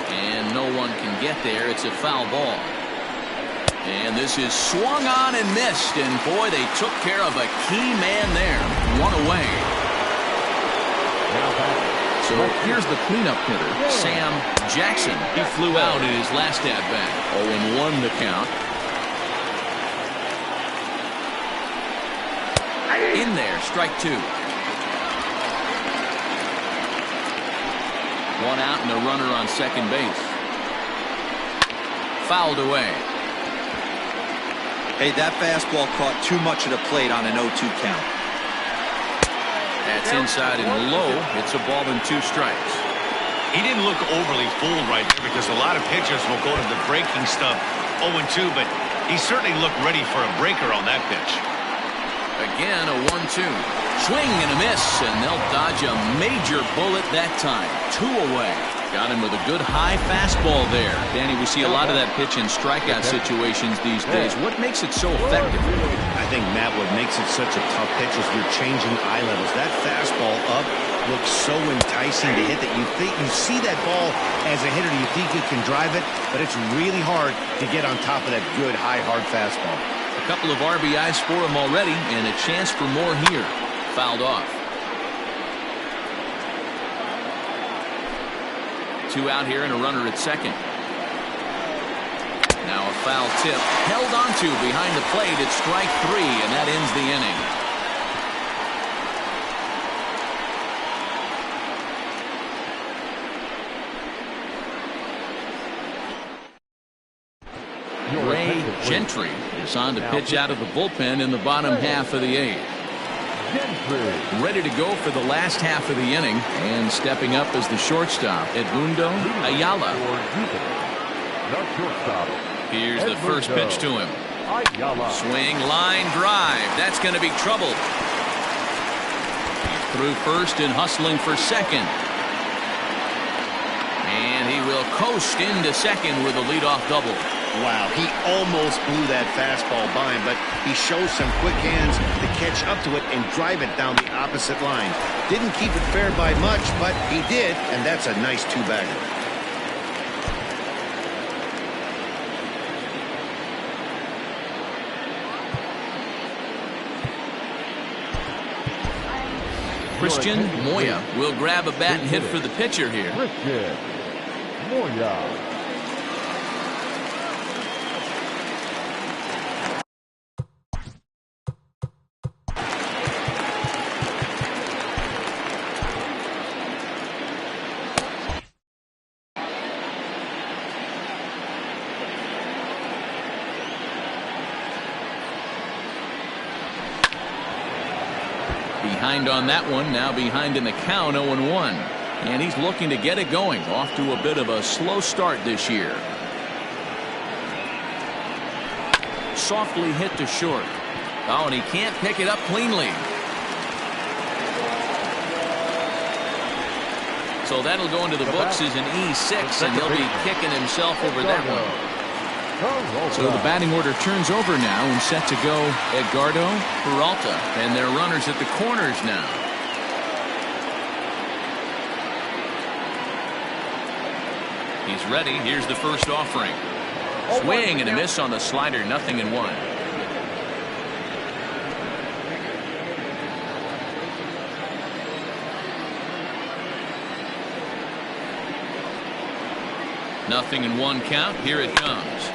And no one can get there. It's a foul ball. And this is swung on and missed. And boy, they took care of a key man there. One away. So here's the cleanup hitter, Sam Jackson. He flew out in his last at-bat. 0-1 the count. In there, strike two. One out and a runner on second base. Fouled away. Hey, that fastball caught too much of the plate on an 0-2 count. That's inside and low. It's a ball and 2 strikes. He didn't look overly fooled right there because a lot of pitchers will go to the breaking stuff 0-2, but he certainly looked ready for a breaker on that pitch. Again, a 1-2. Swing and a miss, and they'll dodge a major bullet that time. 2 away. Got him with a good high fastball there. Danny, we see a lot of that pitch in strikeout situations these days. What makes it so effective? I think, Matt, what makes it such a tough pitch is you're changing eye levels. That fastball up looks so enticing to hit that you think you see that ball as a hitter, you think you can drive it, but it's really hard to get on top of that good high hard fastball. A couple of RBIs for him already, and a chance for more here. Fouled off. 2 out here and a runner at second. Now a foul tip held onto behind the plate. It's strike 3, and that ends the inning. Ray Gentry is on to pitch out of the bullpen in the bottom half of the 8th. Ready to go for the last half of the inning, and stepping up as the shortstop, Edmundo Ayala. Here's the first pitch to him. Swing, line drive. That's going to be trouble. He's through first and hustling for second. And he will coast into second with a leadoff double. Wow, he almost blew that fastball by him, but he shows some quick hands to catch up to it and drive it down the opposite line. Didn't keep it fair by much, but he did, and that's a nice 2-bagger. Christian Moya will grab a bat and hit for the pitcher here. Christian Moya. Behind on that one, now behind in the count, 0-1. And he's looking to get it going. Off to a bit of a slow start this year. Softly hit to short. Oh, and he can't pick it up cleanly. So that'll go into the books as an E6, and he'll be kicking himself over that one. So the batting order turns over now, and set to go Edgardo Peralta, and their runners at the corners now. He's ready. Here's the first offering. Swing and a miss on the slider. 0-1. Nothing in 1 count. Here it comes.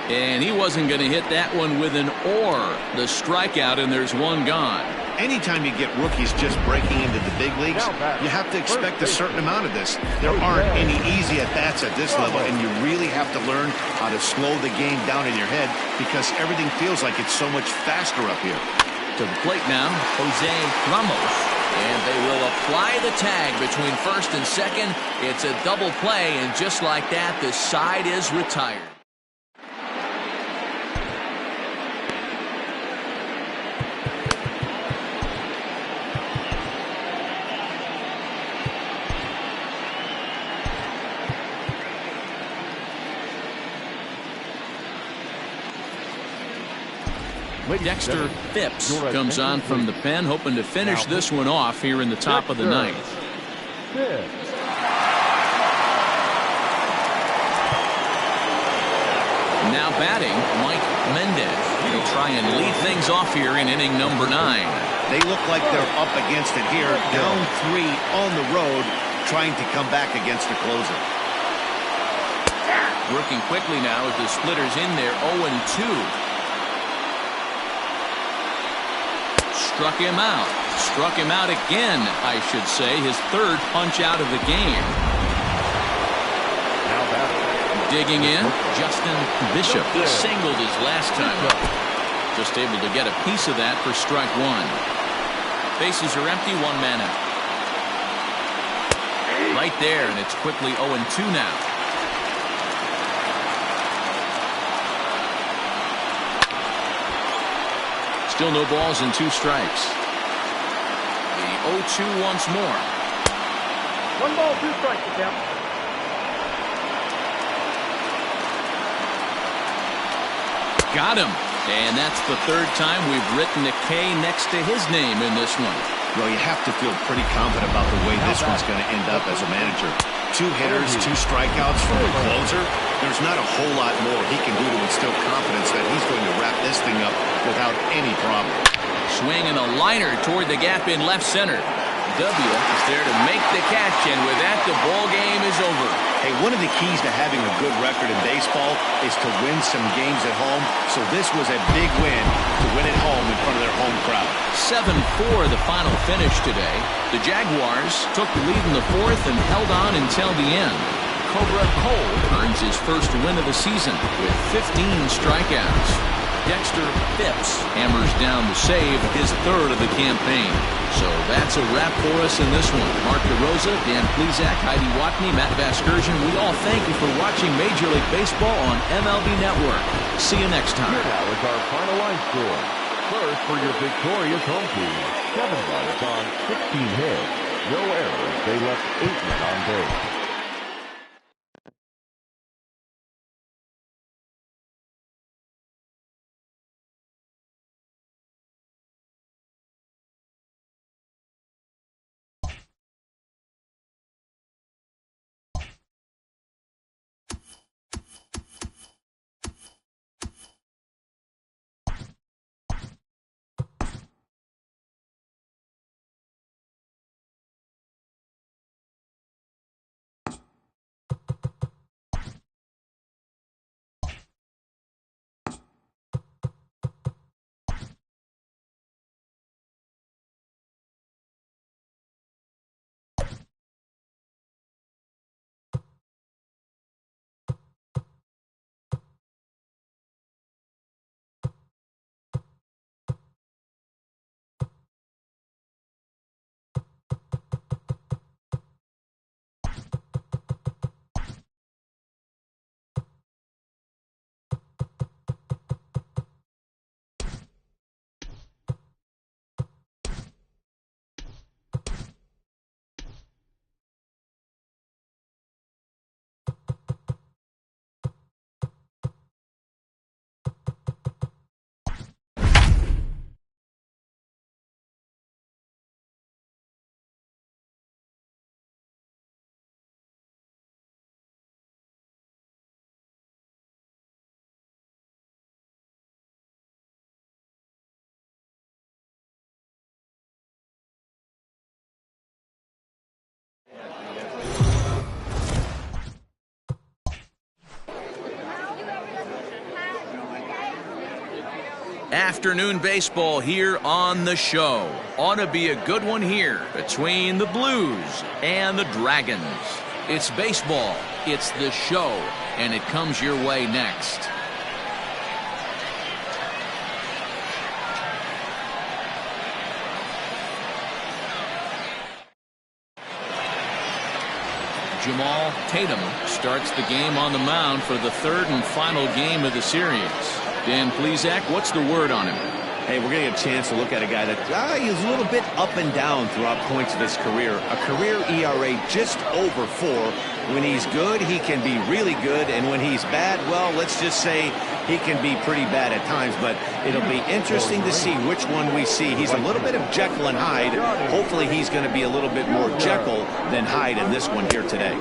And he wasn't going to hit that one with an or. The strikeout, and there's one gone. Anytime you get rookies just breaking into the big leagues, you have to expect a certain amount of this. There aren't any easy at-bats at this level, and you really have to learn how to slow the game down in your head because everything feels like it's so much faster up here. To the plate now, Jose Ramos. And they will apply the tag between first and second. It's a double play, and just like that, the side is retired. Dexter Phipps comes on from the pen, hoping to finish this one off here in the top of the ninth. Now batting, Mike Mendez. He'll try and lead things off here in inning number 9. They look like they're up against it here, down 3 on the road, trying to come back against the closer. Working quickly now as the splitter's in there, 0-2. Struck him out. Struck him out again, I should say. His third punch out of the game. Now batting. Digging in, Justin Bishop. He singled his last time up. Just able to get a piece of that for strike 1. Bases are empty, 1 man out. Right there, and it's quickly 0-2 now. Still no balls and 2 strikes. The 0-2 once more. 1 ball, 2 strikes, count. Got him. And that's the 3rd time we've written a K next to his name in this one. Well, you have to feel pretty confident about the way this one's going to end up as a manager. 2 hitters, 2 strikeouts from a closer. There's not a whole lot more he can do to instill confidence that he's going to wrap this thing up without any problem. Swing and a liner toward the gap in left center. W is there to make the catch, and with that, the ball game is over. Hey, one of the keys to having a good record in baseball is to win some games at home, so this was a big win to win at home in front of their home crowd. 7-4 the final finish today. The Jaguars took the lead in the 4th and held on until the end. Cobra Cole earns his first win of the season with 15 strikeouts. Dexter Phipps hammers down the save, his 3rd of the campaign. So that's a wrap for us in this one. Mark DeRosa, Dan Plesac, Heidi Watney, Matt Vasgersian, we all thank you for watching Major League Baseball on MLB Network. See you next time. Here now is our final line score. First for your victorious home team, 7 runs on 16 hits. No errors. They left 8 men on base. Afternoon baseball here on the show. Ought to be a good one here between the Blues and the Dragons. It's baseball, it's the show, and it comes your way next. Jamal Tatum starts the game on the mound for the third and final game of the series. Dan Plesac, what's the word on him? Hey, we're getting a chance to look at a guy that he's a little bit up and down throughout points of his career. A career ERA just over 4. When he's good, he can be really good, and when he's bad, well, let's just say he can be pretty bad at times, but it'll be interesting to see which one we see. He's a little bit of Jekyll and Hyde. Hopefully he's going to be a little bit more Jekyll than Hyde in this one here today.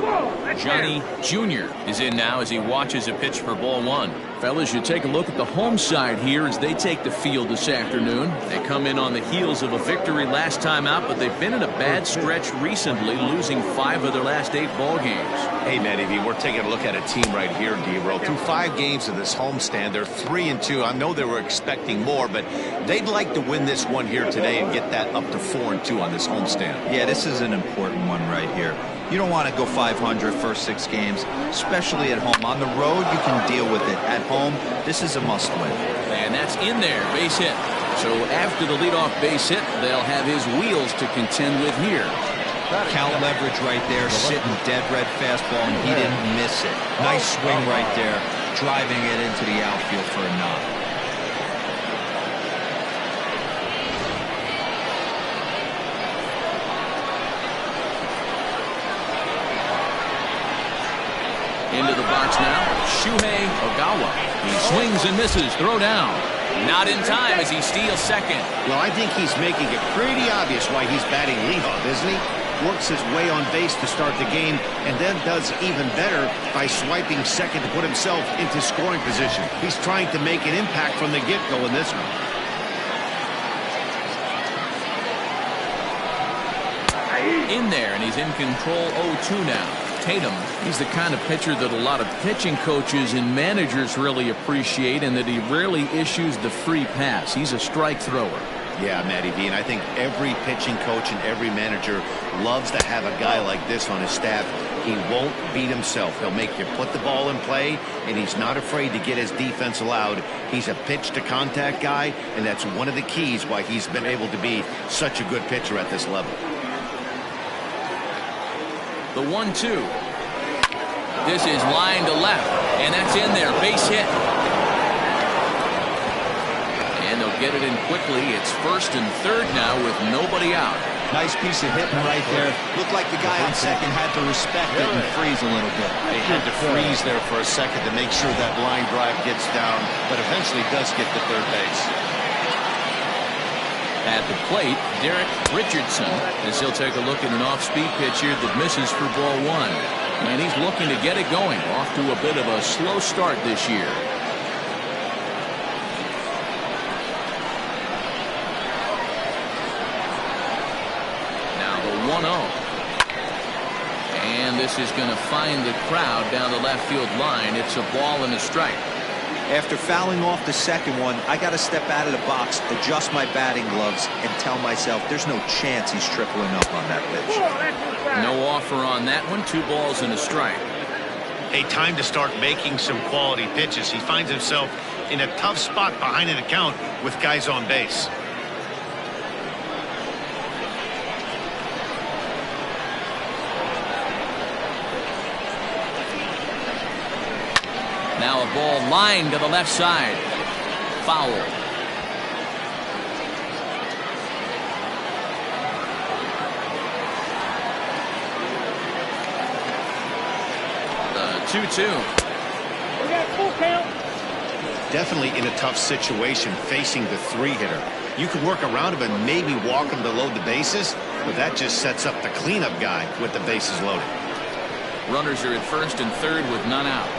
Johnny Jr. is in now as he watches a pitch for ball 1. Fellas, you take a look at the home side here as they take the field this afternoon. They come in on the heels of a victory last time out, but they've been in a bad stretch recently, losing 5 of their last 8 ball games. Hey, Matty V, we're taking a look at a team right here, D-Roll. Through 5 games of this homestand, they're 3-2. I know they were expecting more, but they'd like to win this one here today and get that up to 4-2 on this homestand. Yeah, this is an important one right here. You don't want to go 500 first 6 games, especially at home. On the road, you can deal with it. At home, this is a must-win. And that's in there, base hit. So after the leadoff base hit, they'll have his wheels to contend with here. Count leverage right there, sitting dead red fastball, and he didn't miss it. Nice swing right there, driving it into the outfield for a knock. Into the box now, Shuhei Ogawa. He swings and misses, throw down. Not in time as he steals second. Well, I think he's making it pretty obvious why he's batting leadoff, isn't he? Works his way on base to start the game, and then does even better by swiping second to put himself into scoring position. He's trying to make an impact from the get-go in this one. In there, and he's in control 0-2 now. Tatum, he's the kind of pitcher that a lot of pitching coaches and managers really appreciate, and that he rarely issues the free pass. He's a strike thrower. Yeah, Matty V, and I think every pitching coach and every manager loves to have a guy like this on his staff. He won't beat himself. He'll make you put the ball in play, and he's not afraid to get his defense allowed. He's a pitch-to-contact guy, and that's one of the keys why he's been able to be such a good pitcher at this level. The 1-2. This is line to left, and that's in there. Base hit. And they'll get it in quickly. It's first and third now with nobody out. Nice piece of hitting right there. Looked like the guy on second had to respect it and freeze a little bit. They had to freeze there for a second to make sure that line drive gets down, but eventually does get to third base. At the plate, Derek Richardson, as he'll take a look at an off-speed pitch here that misses for ball 1. And he's looking to get it going. Off to a bit of a slow start this year. Now the 1-0. And this is going to find the crowd down the left field line. It's a ball and a strike. After fouling off the second one, I got to step out of the box, adjust my batting gloves, and tell myself there's no chance he's tripling up on that pitch. No offer on that one. 2 balls and a strike. Hey, time to start making some quality pitches. He finds himself in a tough spot behind an account with guys on base. Now a ball lined to the left side. Foul. The 2-2. We got full count. Definitely in a tough situation facing the 3-hitter. You could work around him and maybe walk him to load the bases, but that just sets up the cleanup guy with the bases loaded. Runners are at first and third with none out.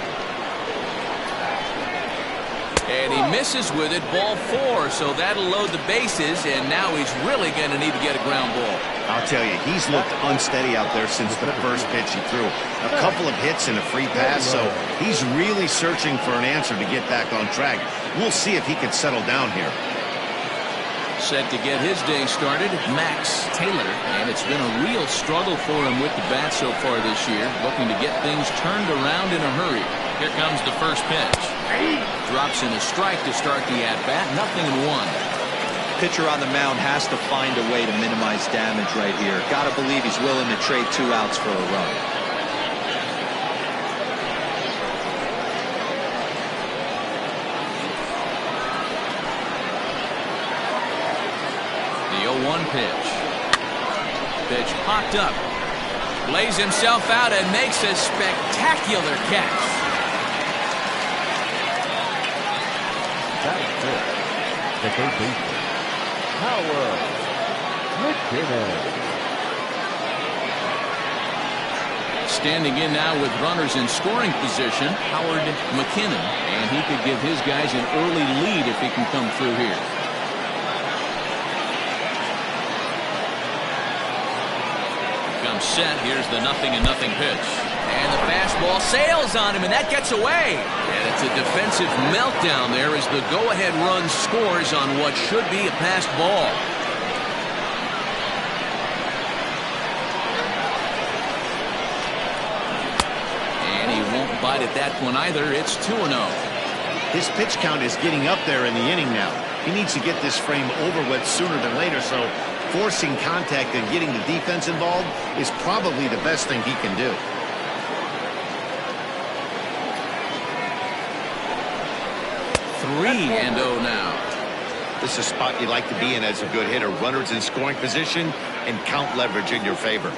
And he misses with it, ball 4, so that'll load the bases, and now he's really going to need to get a ground ball. I'll tell you, he's looked unsteady out there since the first pitch he threw. A couple of hits and a free pass, so he's really searching for an answer to get back on track. We'll see if he can settle down here. Set to get his day started, Max Taylor, and it's been a real struggle for him with the bat so far this year, looking to get things turned around in a hurry. Here comes the first pitch. Drops in a strike to start the at-bat, 0-1. Pitcher on the mound has to find a way to minimize damage right here. Got to believe he's willing to trade 2 outs for a run. 0-1 pitch. Pitch popped up. Lays himself out and makes a spectacular catch. That is it. The third baseman, Howard McKinnon. Standing in now with runners in scoring position, Howard McKinnon, and he could give his guys an early lead if he can come through here. Comes set. Here's the 0-0 pitch. And the fastball sails on him, and that gets away. And it's a defensive meltdown there as the go-ahead run scores on what should be a passed ball. And he won't bite at that one either. It's 2-0. His pitch count is getting up there in the inning now. He needs to get this frame over with sooner than later, so forcing contact and getting the defense involved is probably the best thing he can do. Three and 0 now. This is a spot you like to be in as a good hitter. Runners in scoring position and count leverage in your favor.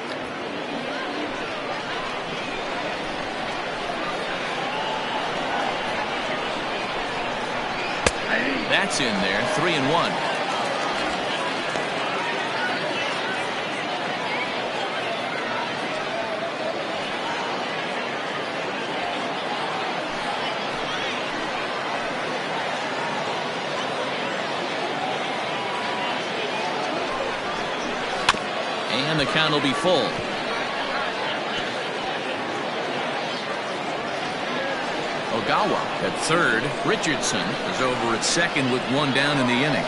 That's in there. 3-1. And the count will be full. Ogawa at third. Richardson is over at second with one down in the inning.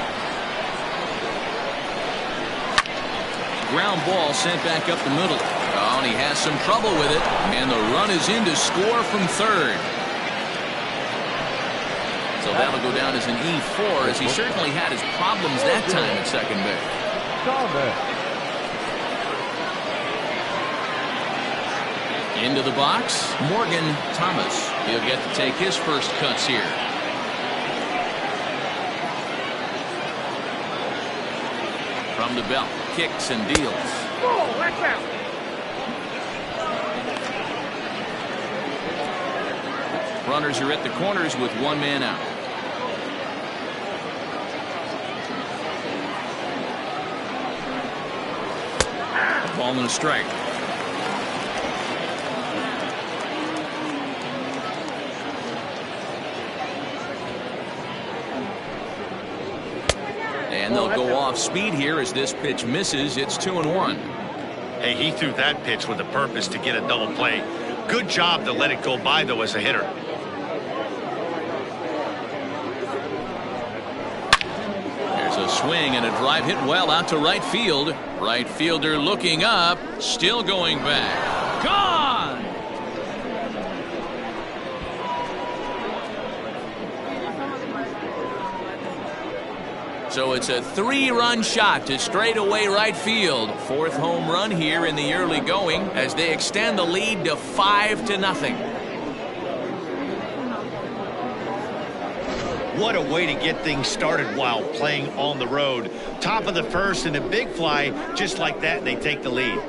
Ground ball sent back up the middle. Oh, and he has some trouble with it. And the run is in to score from third. So that'll go down as an E4, as he certainly had his problems that time at second base. Into the box, Morgan Thomas. He'll get to take his first cuts here. From the belt, kicks and deals. Oh, watch out. Runners are at the corners with one man out. A ball and a strike. And they'll go off speed here as this pitch misses. It's 2-1. Hey, he threw that pitch with a purpose to get a double play. Good job to let it go by, though, as a hitter. There's a swing and a drive hit well out to right field. Right fielder looking up, still going back. Gone! So it's a 3-run shot to straightaway right field. Fourth home run here in the early going as they extend the lead to 5-0. What a way to get things started while playing on the road. Top of the first and a big fly just like that, and they take the lead.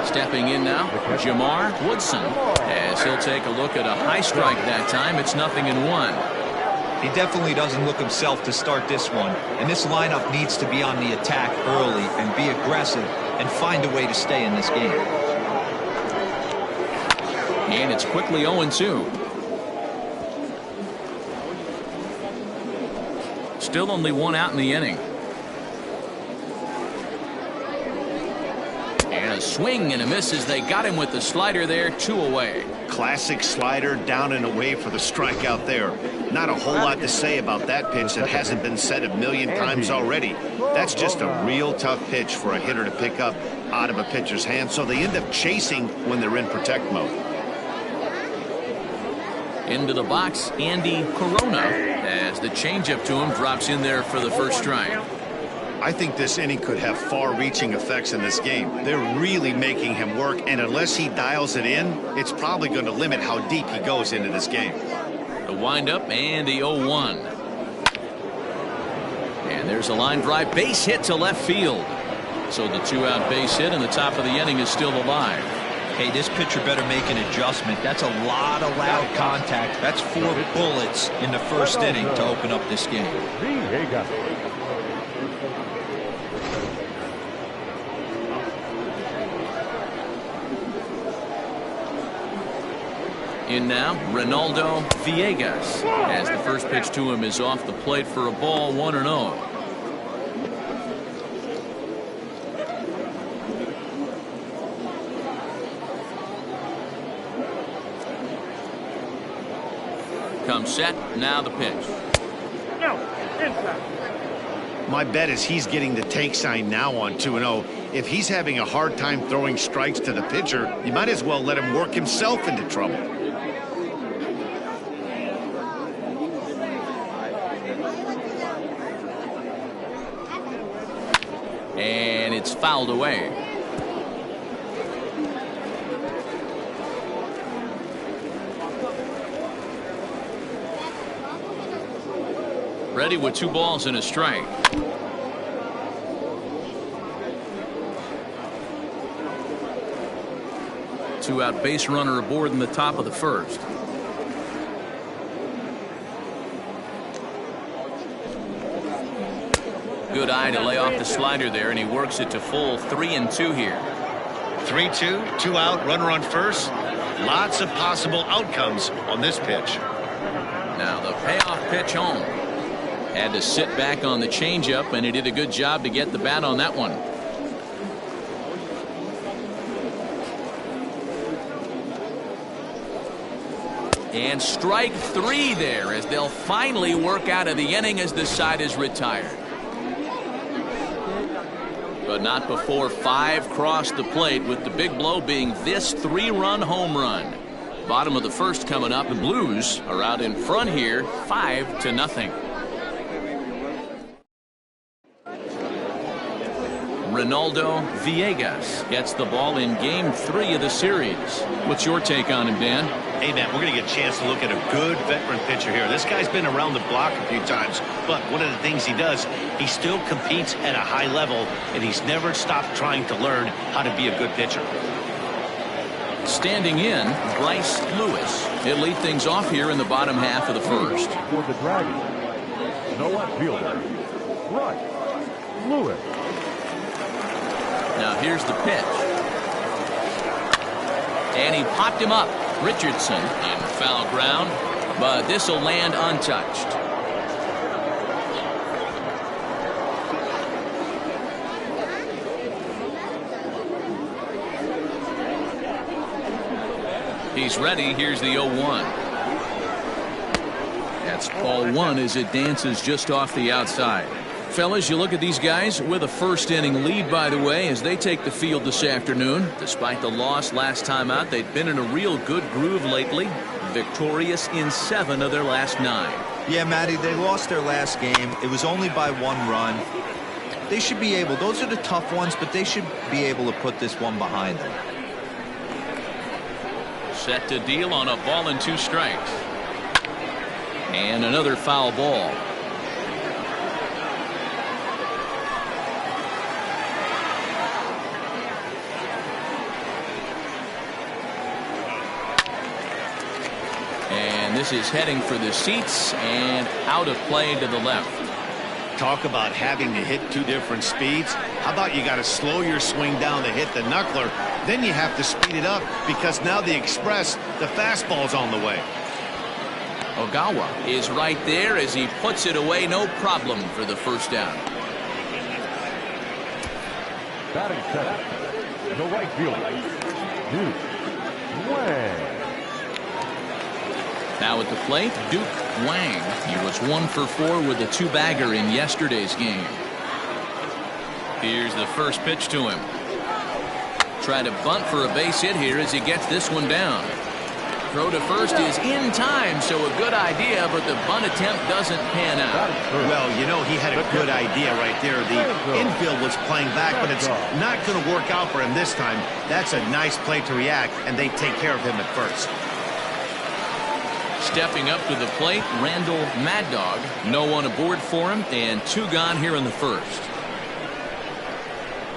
Stepping in now, Jamar Woodson, as he'll take a look at a high strike that time. It's 0-1. He definitely doesn't look himself to start this one, and this lineup needs to be on the attack early and be aggressive and find a way to stay in this game. And it's quickly 0-2. Still only one out in the inning. And a swing and a miss as they got him with the slider there. 2 away. Classic slider, down and away for the strikeout there. Not a whole lot to say about that pitch that hasn't been said a million times already. That's just a real tough pitch for a hitter to pick up out of a pitcher's hand, so they end up chasing when they're in protect mode. Into the box, Andy Corona, as the changeup to him drops in there for the first strike. I I think this inning could have far-reaching effects in this game. They're really making him work, and unless he dials it in, it's probably going to limit how deep he goes into this game. The windup and the 0-1. And there's a line drive base hit to left field. So the 2-out base hit and the top of the inning is still alive. Hey, this pitcher better make an adjustment. That's a lot of loud contact. That's 4 bullets in the first inning to open up this game. In now, Ronaldo Villegas, as the first pitch to him is off the plate for a ball, 1-0. Comes set, now the pitch. No, inside. My bet is he's getting the take sign now on 2-0. If he's having a hard time throwing strikes to the pitcher, you might as well let him work himself into trouble. And it's fouled away. Ready with 2 balls and a strike. Two-out base runner aboard in the top of the first. Good eye to lay off the slider there, and he works it to full 3-2 here. 3-2, 2-out, runner on first. Lots of possible outcomes on this pitch. Now the payoff pitch home. Had to sit back on the changeup, and he did a good job to get the bat on that one. And strike 3 there as they'll finally work out of the inning as the side is retired. But not before 5 crossed the plate, with the big blow being this 3-run home run. Bottom of the first coming up. The Blues are out in front here, 5-0. Ronaldo Villegas gets the ball in game 3 of the series. What's your take on him, Dan? Hey, man, we're going to get a chance to look at a good veteran pitcher here. This guy's been around the block a few times, but one of the things he does, he still competes at a high level, and he's never stopped trying to learn how to be a good pitcher. Standing in, Bryce Lewis. He'll lead things off here in the bottom half of the first. For the Dragons, no left fielder, Bryce Lewis. Now here's the pitch. And he popped him up. Richardson in foul ground, but this will land untouched. He's ready. Here's the 0-1. That's ball 1 as it dances just off the outside. Fellas, you look at these guys with a first inning lead, by the way, as they take the field this afternoon. Despite the loss last time out, they've been in a real good groove lately. Victorious in 7 of their last 9. Yeah, Matty, they lost their last game. It was only by 1 run. They should be able, those are the tough ones, but they should be able to put this one behind them. Set to deal on a ball and 2 strikes. And another foul ball. This is heading for the seats and out of play to the left. Talk about having to hit 2 different speeds. How about you got to slow your swing down to hit the knuckler, then you have to speed it up because now the express, the fastball's on the way. Ogawa is right there as he puts it away, no problem for the first down. Batting center, the right fielder, Duke Wang. Now at the plate, Duke Wang. He was 1 for 4 with a 2-bagger in yesterday's game. Here's the first pitch to him. Try to bunt for a base hit here as he gets this one down. Throw to first is in time, so a good idea, but the bunt attempt doesn't pan out. Well, you know, he had a good idea right there. The infield was playing back, but it's not going to work out for him this time. That's a nice play to react, and they take care of him at first. Stepping up to the plate, Randall Mad Dog. No one aboard for him, and 2 gone here in the first.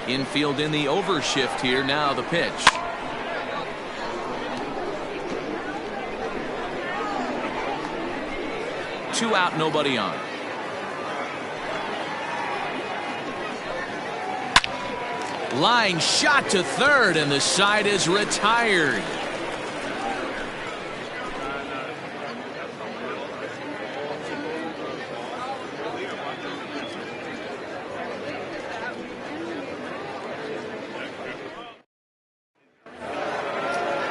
Infield in the overshift here. Now the pitch. Two out, nobody on. Line shot to third, and the side is retired.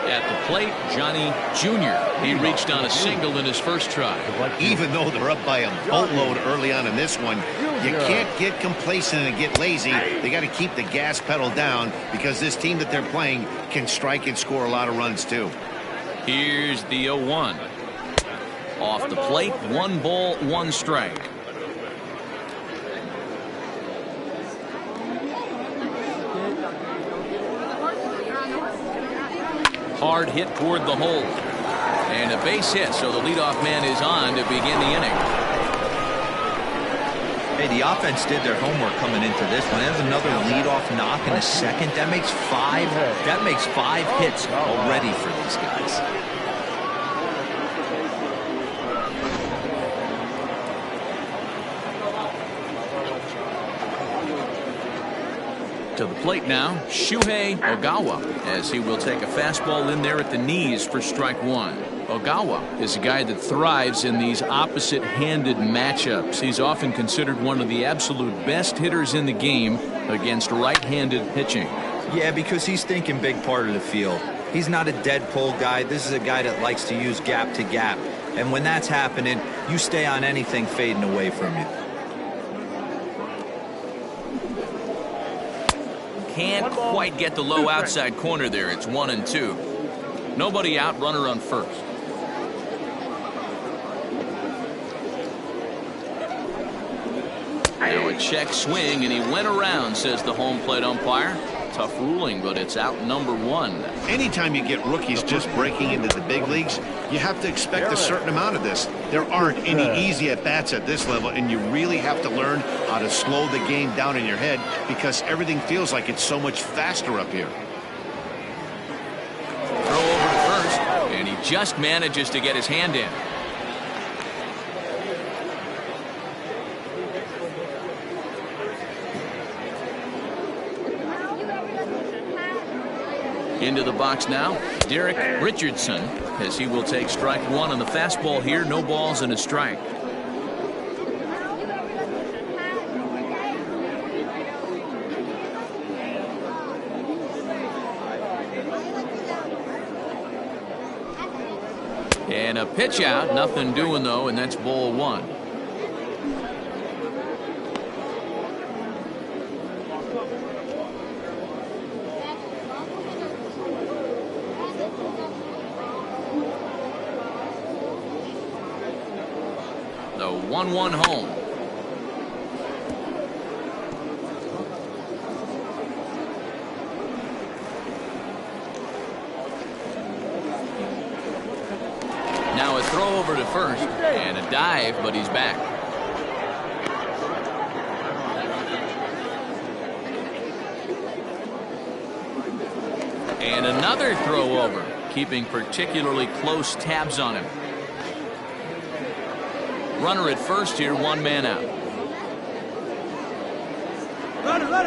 At the plate, Johnny Jr. He reached on a single in his first try. Even though they're up by a boatload early on in this one, you can't get complacent and get lazy. They got to keep the gas pedal down because this team that they're playing can strike and score a lot of runs too. Here's the 0-1. Off the plate, 1 ball, 1 strike. Hard hit toward the hole. And a base hit, so the leadoff man is on to begin the inning. Hey, the offense did their homework coming into this one. There's another leadoff knock in the second. That makes 5 hits already for these guys. To the plate now, Shuhei Ogawa, as he will take a fastball in there at the knees for strike 1. Ogawa is a guy that thrives in these opposite-handed matchups. He's often considered one of the absolute best hitters in the game against right-handed pitching. Yeah, because he's thinking big part of the field. He's not a dead pull guy. This is a guy that likes to use gap to gap. And when that's happening, you stay on anything fading away from you. Can't quite get the low outside corner there. It's 1-2. Nobody out, runner on first. Now a check swing, and he went around, says the home plate umpire. Tough ruling, but it's out number 1. Anytime you get rookies just breaking into the big leagues, you have to expect a certain amount of this. There aren't any easy at-bats at this level, and you really have to learn how to slow the game down in your head because everything feels like it's so much faster up here. Throw over to first, and he just manages to get his hand in. Into the box now, Derek Richardson, as he will take strike 1 on the fastball here. No balls and a strike. And a pitch out, nothing doing though, and that's ball 1. The 1-1 home. Now a throw over to first and a dive, but he's back. And another throw over, keeping particularly close tabs on him. Runner at first here, 1 man out.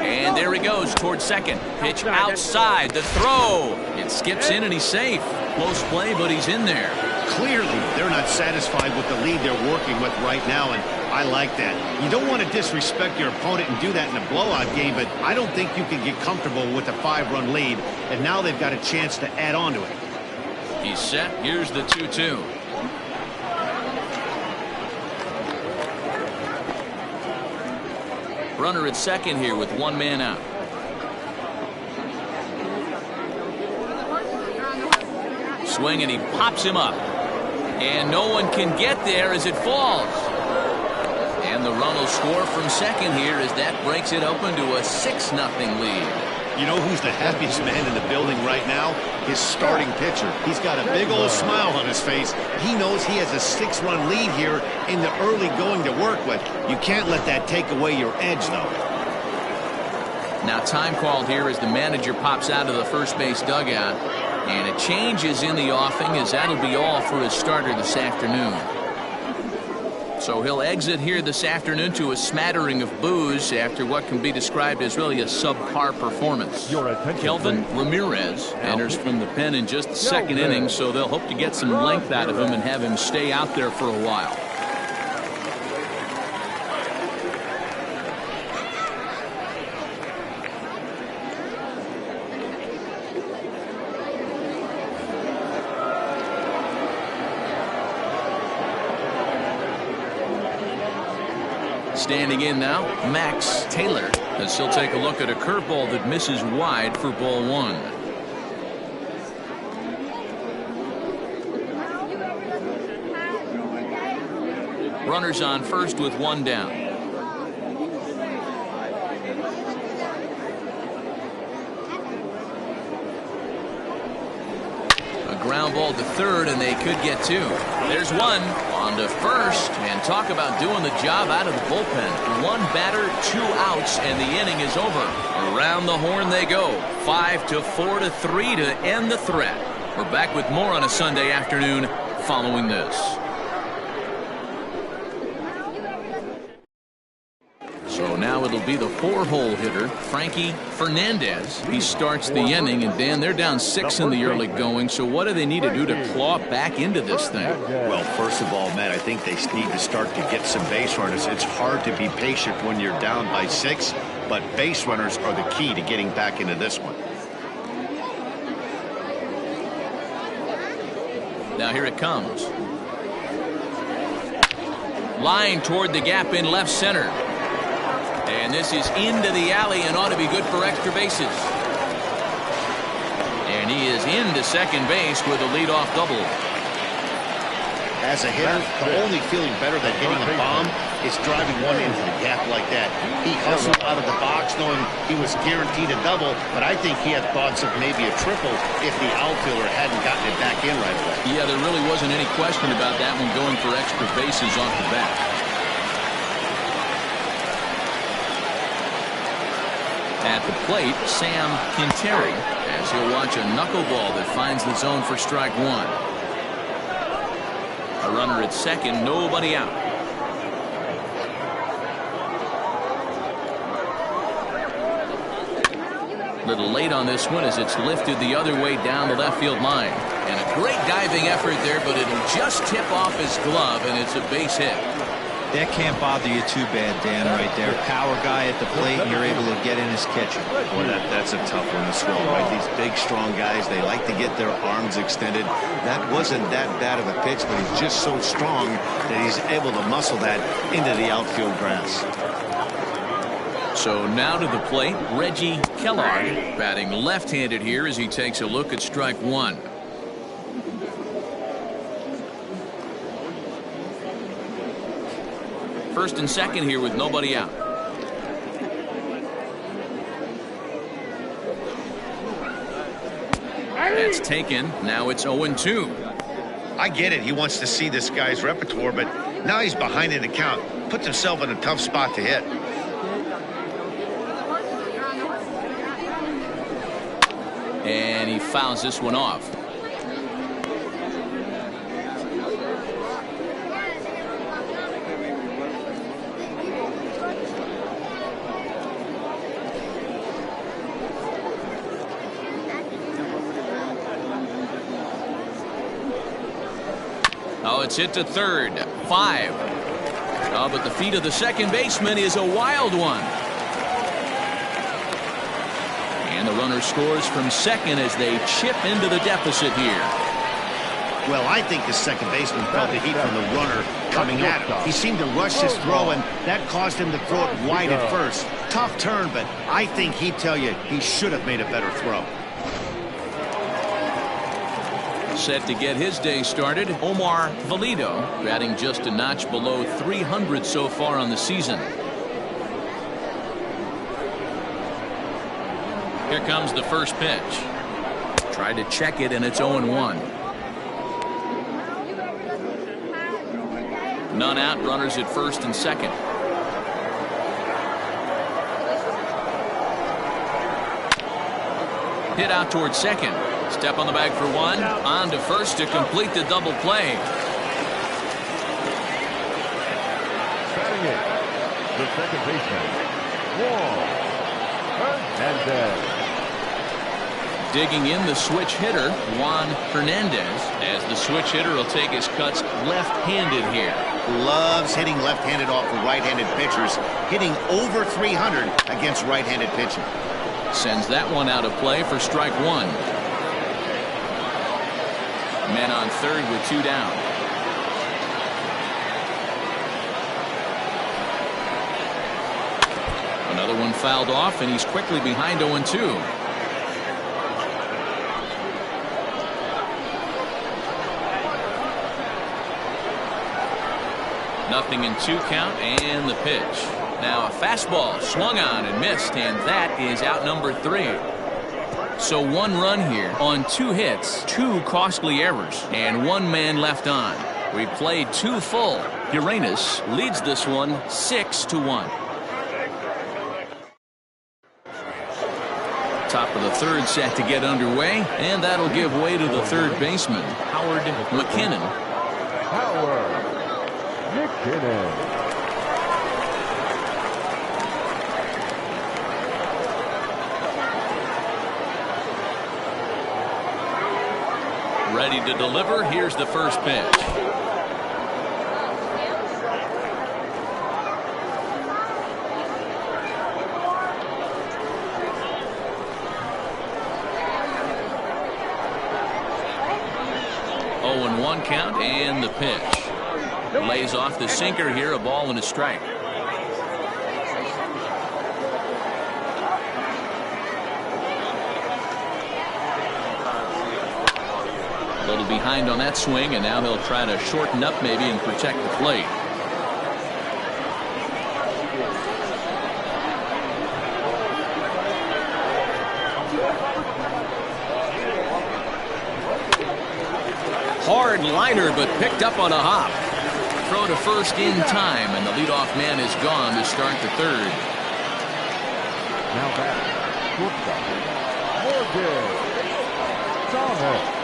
And there he goes towards second. Pitch outside, the throw. It skips in and he's safe. Close play, but he's in there. Clearly, they're not satisfied with the lead they're working with right now, and I like that. You don't want to disrespect your opponent and do that in a blowout game, but I don't think you can get comfortable with a 5-run lead, and now they've got a chance to add on to it. He's set. Here's the 2-2. Runner at second here with 1 man out. Swing, and he pops him up. And no one can get there as it falls. And the run will score from second here as that breaks it open to a 6-0 lead. You know who's the happiest man in the building right now? His starting pitcher. He's got a big old smile on his face. He knows he has a 6-run lead here in the early going to work with. You can't let that take away your edge, though. Now time called here as the manager pops out of the first base dugout. And a change is in the offing as that'll be all for his starter this afternoon. So he'll exit here this afternoon to a smattering of boos after what can be described as really a subpar performance. Kelvin Ramirez enters from the pen in just the second inning, so they'll hope to get some length out of him and have him stay out there for a while. Standing in now, Max Taylor, as he'll take a look at a curveball that misses wide for ball 1. Runners on first with 1 down. A ground ball to third, and they could get 2. There's 1 on to first, and talk about doing the job out of the bullpen. 1 batter, 2 outs, and the inning is over. Around the horn they go. 5-4 to 3 to end the threat. We're back with more on a Sunday afternoon following this. So now it'll be the 4-hole hitter, Frankie Fernandez. He starts the inning, and Dan, they're down 6 in the early going, so what do they need to do to claw back into this thing? Well, first of all, Matt, I think they need to start to get some base runners. It's hard to be patient when you're down by 6, but base runners are the key to getting back into this one. Now here it comes. Line toward the gap in left center. And this is into the alley and ought to be good for extra bases. And he is into second base with a leadoff double. As a hitter, the only feeling better than hitting a bomb is driving one into the gap like that. He hustled out of the box knowing he was guaranteed a double, but I think he had thoughts of maybe a triple if the outfielder hadn't gotten it back in right away. Yeah, there really wasn't any question about that one going for extra bases off the bat. At the plate, Sam Quinteri, as he'll watch a knuckleball that finds the zone for strike 1. A runner at second, nobody out. Little late on this one as it's lifted the other way down the left field line. And a great diving effort there, but it'll just tip off his glove, and it's a base hit. That can't bother you too bad, Dan, right there. Power guy at the plate, and you're able to get in his kitchen. Boy, that's a tough one to swallow, right? These big, strong guys, they like to get their arms extended. That wasn't that bad of a pitch, but he's just so strong that he's able to muscle that into the outfield grass. So now to the plate, Reggie Kellogg, batting left-handed here as he takes a look at strike 1. First and second here with nobody out. That's taken. Now it's 0-2. I get it. He wants to see this guy's repertoire, but now he's behind in the count. Puts himself in a tough spot to hit. And he fouls this one off. Oh, it's hit to third. 5. Oh, but the feet of the second baseman is a wild one. And the runner scores from second as they chip into the deficit here. Well, I think the second baseman felt the heat from the runner coming at him. He seemed to rush his throw, and that caused him to throw it wide at first. Tough turn, but I think he'd tell you he should have made a better throw. set to get his day started. Omar Valido batting just a notch below 300 so far on the season. Here comes the first pitch. Tried to check it, and it's 0-1. None out, runners at first and second. Hit out towards second. Step on the bag for one. On to first to complete the double play. Batting it, the second baseman, Juan Hernandez. Digging in the switch hitter, Juan Hernandez, as the switch hitter will take his cuts left-handed here. Loves hitting left-handed off of right-handed pitchers, hitting over 300 against right-handed pitching. Sends that one out of play for strike one. Men on third with two down. Another one fouled off, and he's quickly behind 0-2. Nothing in 2 count, and the pitch. Now a fastball swung on and missed, and that is out number 3. So 1 run here on 2 hits, 2 costly errors, and 1 man left on. We played 2 full. Uranus leads this one 6-1. Top of the third set to get underway, and that'll give way to the third baseman, Howard McKinnon. Howard McKinnon. Ready to deliver. Here's the first pitch. Oh, and 1 count, and the pitch. Lays off the sinker here, a ball and a strike. A little behind on that swing, and now he'll try to shorten up maybe and protect the plate. Hard liner, but picked up on a hop. Throw to first in time, and the leadoff man is gone to start the third. Now back, shortstop, Morgan Thomas.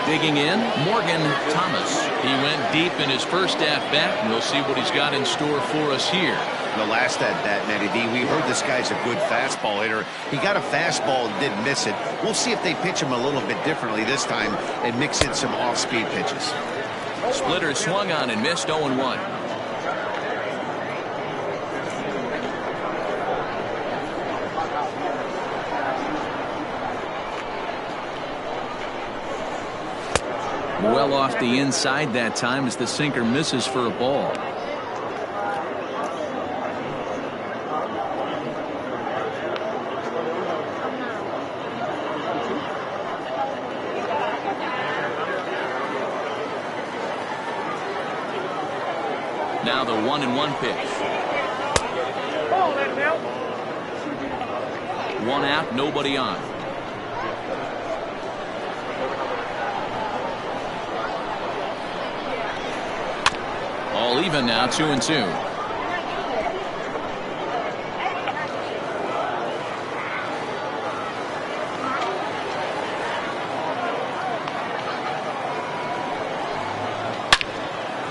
Digging in, Morgan Thomas. He went deep in his first at-bat, and we'll see what he's got in store for us here. The last at-bat, Matty D, we heard this guy's a good fastball hitter. He got a fastball and didn't miss it. We'll see if they pitch him a little bit differently this time and mix in some off-speed pitches. Splitter swung on and missed 0-1. Well off the inside that time as the sinker misses for a ball. Now the 1-1 pitch. 1 out, nobody on. All even now, 2-2.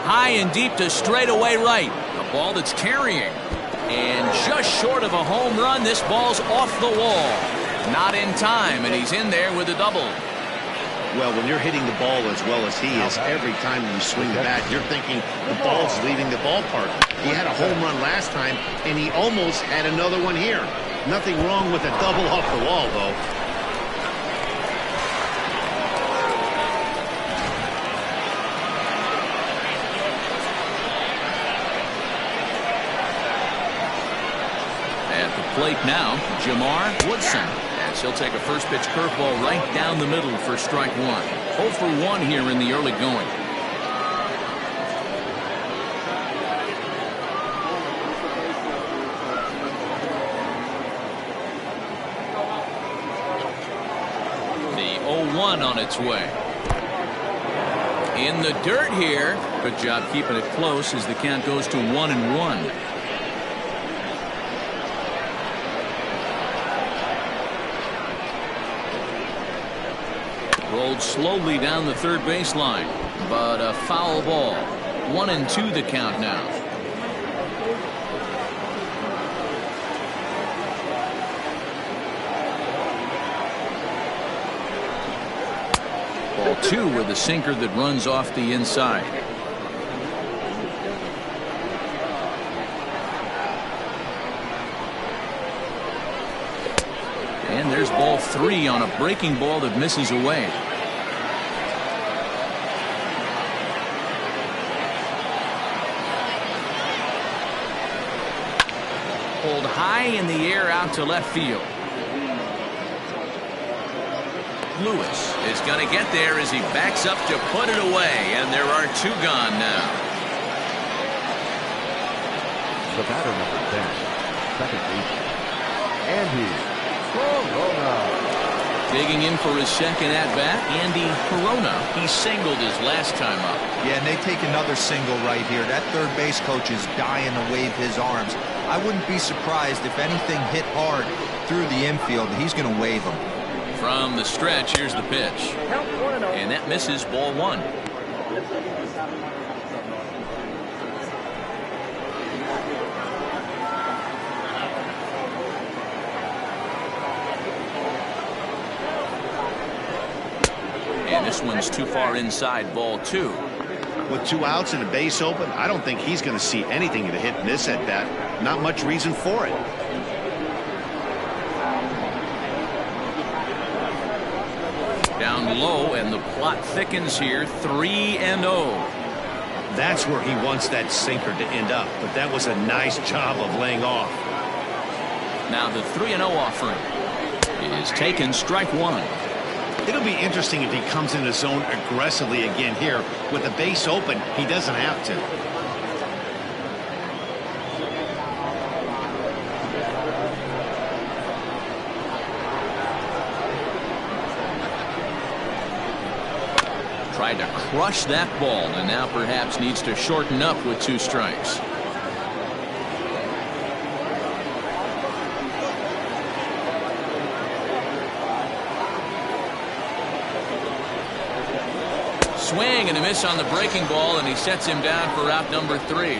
High and deep to straightaway right. A ball that's carrying. And just short of a home run, this ball's off the wall. Not in time, and he's in there with a double. Well, when you're hitting the ball as well as he is, every time you swing the bat, you're thinking the ball's leaving the ballpark. He had a home run last time, and he almost had another one here. Nothing wrong with a double off the wall, though. At the plate now, Jamar Woodson. Lewis. He'll take a first pitch curveball right down the middle for strike one. 0 for 1 here in the early going. The 0-1 on its way. In the dirt here. Good job keeping it close as the count goes to 1-1. Rolled slowly down the third baseline, but a foul ball. 1-2 the count now. Ball 2 with a sinker that runs off the inside. And there's ball 3 on a breaking ball that misses away. Pulled high in the air out to left field. Lewis is going to get there as he backs up to put it away, and there are 2 gone now. The batter number 10, second base, Andy Corona. Digging in for his second at-bat, Andy Corona. He singled his last time up. Yeah, and they take another single right here. That third base coach is dying to wave his arms. I wouldn't be surprised if anything hit hard through the infield. He's going to wave them. From the stretch, here's the pitch. And that misses, ball 1. And this one's too far inside, ball 2. With 2 outs and a base open, I don't think he's going to see anything to hit in this at bat. Not much reason for it. Down low, and the plot thickens here. 3-0. That's where he wants that sinker to end up, but that was a nice job of laying off. Now the 3-0 offering is taken, strike 1. It'll be interesting if he comes in the zone aggressively again here. With the base open, he doesn't have to. Tried to crush that ball, and now perhaps needs to shorten up with 2 strikes. Swing and a miss on the breaking ball, and he sets him down for out number 3.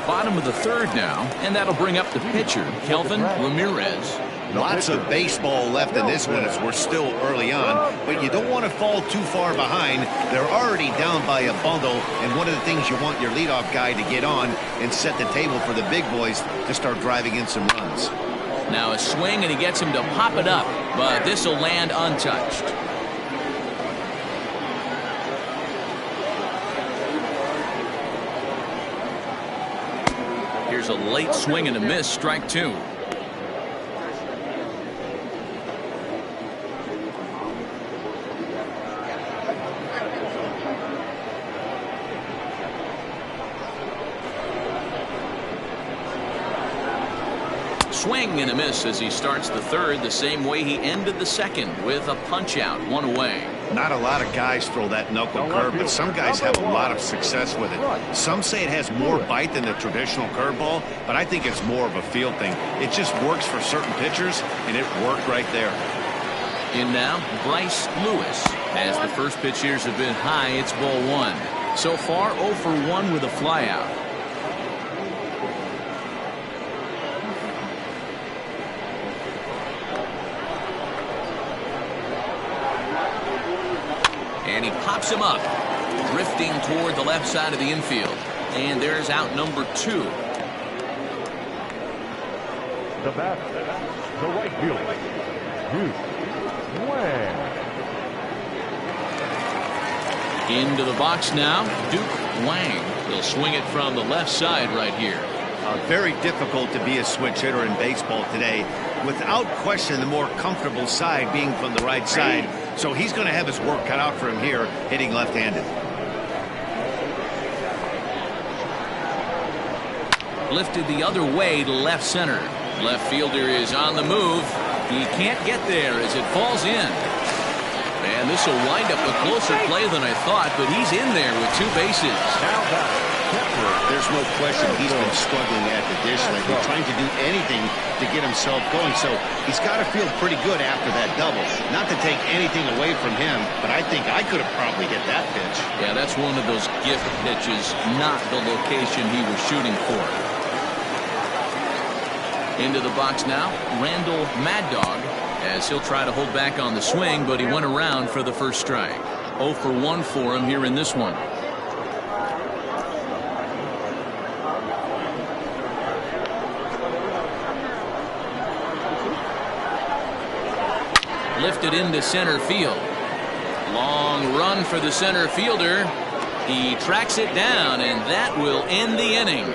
Bottom of the third now, and that'll bring up the pitcher, Kelvin Ramirez. Lots of baseball left in this one as we're still early on, but you don't want to fall too far behind. They're already down by a bundle, and one of the things you want your leadoff guy to get on and set the table for the big boys to start driving in some runs. Now a swing, and he gets him to pop it up, but this will land untouched. Here's a late swing and a miss, strike 2. Swing and a miss as he starts the third the same way he ended the second, with a punch out, 1 away. Not a lot of guys throw that knuckle curve, but some guys have a lot of success with it. Some say it has more bite than the traditional curveball, but I think it's more of a feel thing. It just works for certain pitchers, and it worked right there. In now, Bryce Lewis. As the first pitch years have been high, it's ball 1. So far, 0 for 1 with a flyout. And he pops him up, drifting toward the left side of the infield. And there's out number 2. the bat, the right fielder, Duke Wang. Into the box now, Duke Wang. He'll swing it from the left side right here. Very difficult to be a switch hitter in baseball today. Without question, the more comfortable side being from the right side. So he's going to have his work cut out for him here, hitting left-handed. Lifted the other way to left center. Left fielder is on the move. He can't get there as it falls in. And this will wind up a closer play than I thought, but he's in there with 2 bases. Now back. There's no question he's been struggling at the dish lately, trying to do anything to get himself going. So he's got to feel pretty good after that double. Not to take anything away from him, but I think I could have probably hit that pitch. Yeah, that's one of those gift pitches, not the location he was shooting for. Into the box now, Randall Mad Dog, as he'll try to hold back on the swing, but he went around for the first strike. 0 for 1 for him here in this one. Lifted into center field. Long run for the center fielder. He tracks it down, and that will end the inning.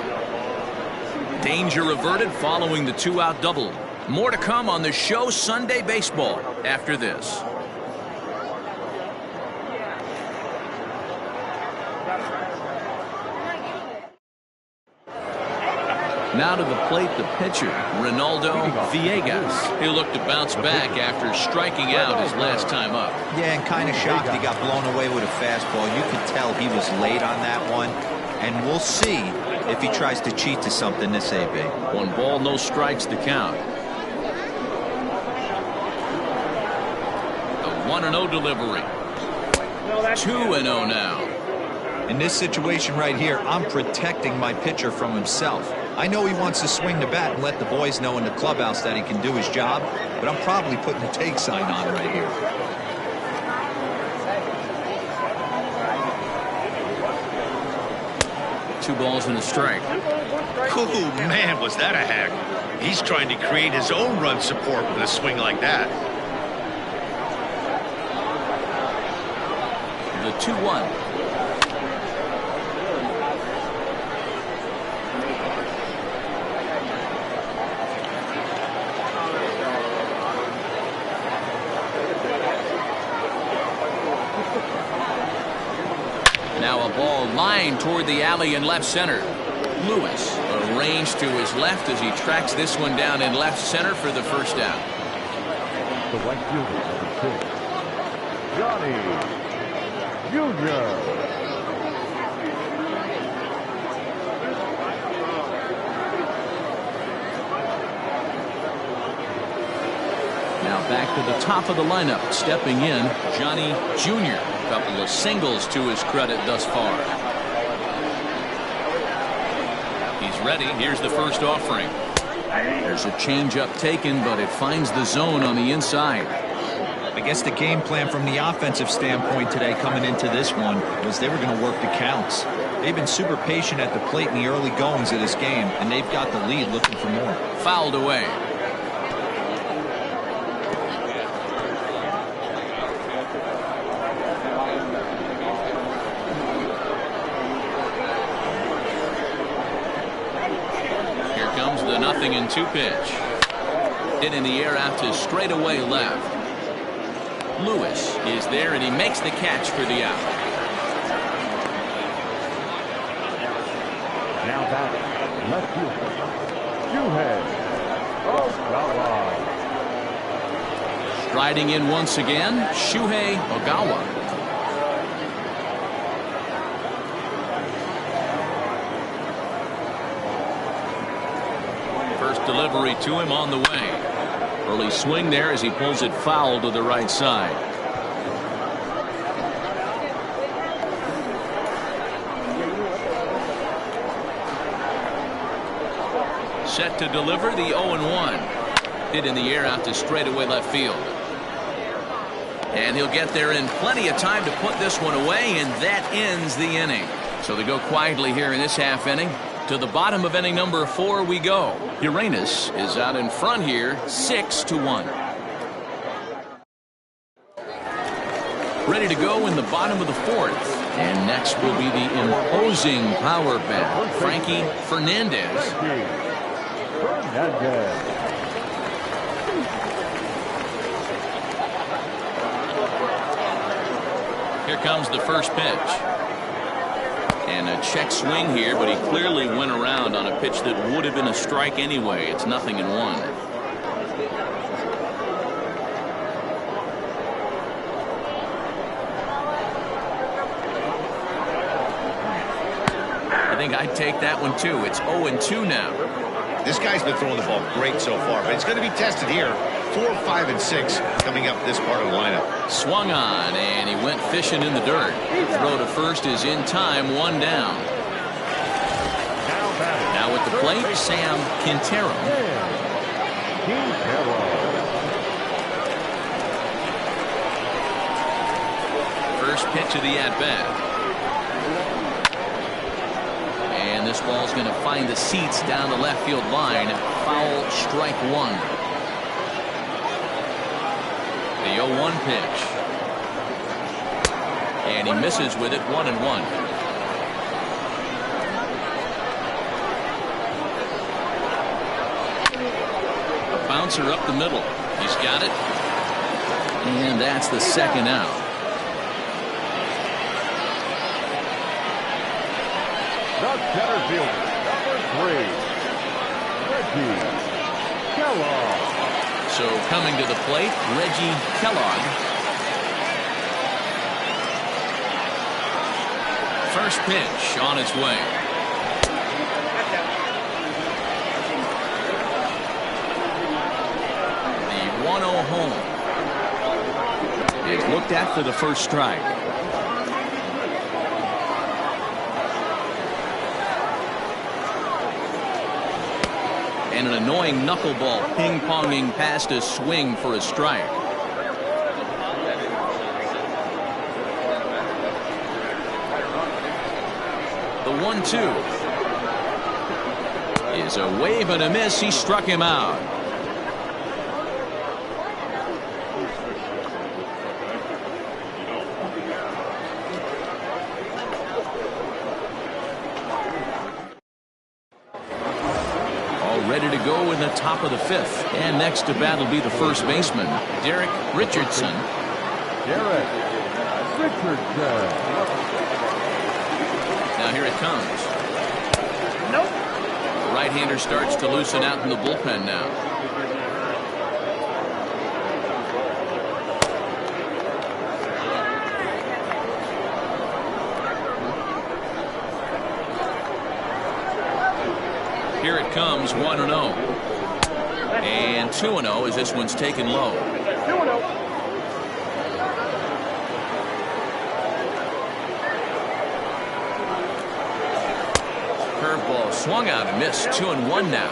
Danger averted following the 2-out double. More to come on the show Sunday Baseball after this. Now to the plate, the pitcher, Ronaldo Villegas. He'll look to bounce back after striking out his last time up. Yeah, and kind of shocked he got blown away with a fastball. You could tell he was late on that one. And we'll see if he tries to cheat to something this AB. 1 ball, no strikes to count. A 1-0 delivery. 2-0 now. In this situation right here, I'm protecting my pitcher from himself. I know he wants to swing the bat and let the boys know in the clubhouse that he can do his job, but I'm probably putting the take sign on right here. Two balls and a strike. Oh, man, was that a hack. He's trying to create his own run support with a swing like that. The 2-1. Now a ball lined toward the alley in left center. Lewis arranged to his left as he tracks this one down in left center for the first out. The right fielder, number 6, Johnny Jr. Now back to the top of the lineup, stepping in, Johnny Jr. A couple of singles to his credit thus far. He's ready. Here's the first offering. There's a changeup taken, but it finds the zone on the inside. I guess the game plan from the offensive standpoint today coming into this one was they were going to work the counts. They've been super patient at the plate in the early goings of this game, and they've got the lead looking for more. Fouled away. The 0-2 pitch. Hit in the air out to straightaway left. Lewis is there, and he makes the catch for the out. Now back, left fielder, Shuhei Ogawa. Striding in once again, Shuhei Ogawa. First delivery to him on the way. Early swing there as he pulls it foul to the right side. Set to deliver the 0-1. Hit in the air out to straightaway left field. And he'll get there in plenty of time to put this one away, and that ends the inning. So they go quietly here in this half inning. To the bottom of inning number 4 we go. Uranus is out in front here, 6-1. Ready to go in the bottom of the 4th. And next will be the imposing power bat, Frankie Fernandez. Here comes the first pitch. And a check swing here, but he clearly went around on a pitch that would have been a strike anyway. It's 0-1. I think I'd take that one too. It's 0-2 now. This guy's been throwing the ball great so far, but it's going to be tested here. 4, 5, and 6 coming up this part of the lineup. Swung on, and he went fishing in the dirt. Throw to first is in time, 1 down. Now at the plate, Sam Quintero. First pitch of the at-bat. And this ball's going to find the seats down the left field line. Foul, strike 1. The 0-1 pitch. And he misses with it, 1-1. A bouncer up the middle. He's got it. And that's the second out. The center fielder, number 3, Reggie Kellogg. So coming to the plate, Reggie Kellogg. First pitch on its way. The 1-0 home is looked at for the first strike. And an annoying knuckleball ping-ponging past a swing for a strike. The 1-2 is a wave and a miss. He struck him out. Ready to go in the top of the 5th. And next to bat will be the first baseman, Derek Richardson. Derek Richardson. Now here it comes. Nope. The right-hander starts to loosen out in the bullpen now. Here it comes, 1-0. And 2-0 as this one's taken low. 2-0. Curveball swung out and missed. 2-1 now.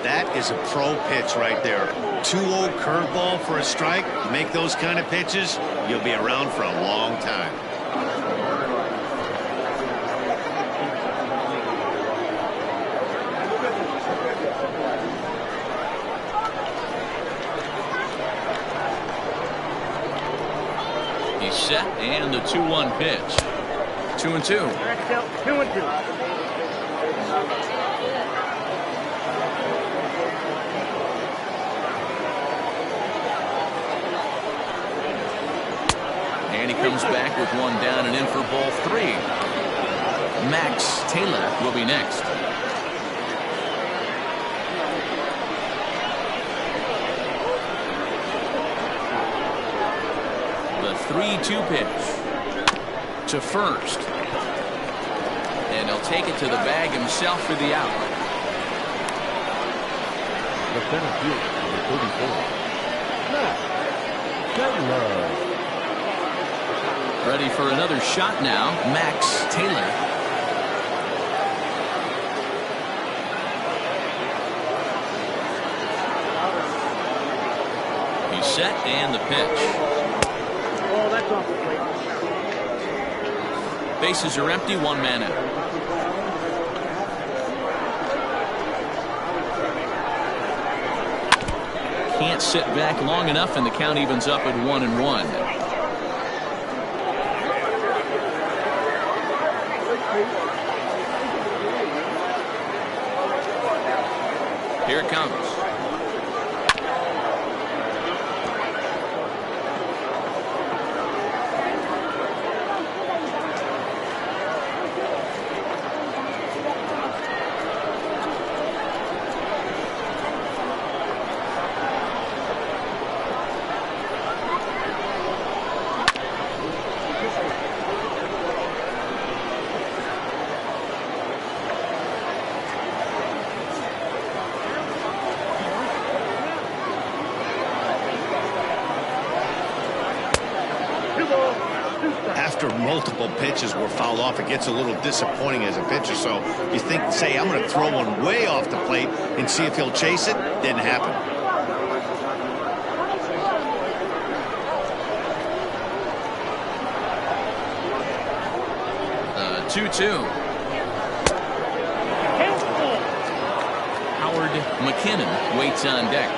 That is a pro pitch right there. 2-0 curveball for a strike. You make those kind of pitches, you'll be around for a long time. Set and the 2-1 pitch. 2-2. 2-2. And he comes back with one down and in for ball 3. Max Taylor will be next. The 3-2 pitch to first. And he'll take it to the bag himself for the out. The center fielder, number 34, Max Taylor. Ready for another shot now, Max Taylor. He's set and the pitch. Oh, that's off the plate. Bases are empty, 1 man out. can't sit back long enough, and the count evens up at 1-1. Here it comes. After multiple pitches were fouled off, it gets a little disappointing as a pitcher. So you think, say, I'm going to throw one way off the plate and see if he'll chase it. Didn't happen. 2-2. Howard McKinnon waits on deck.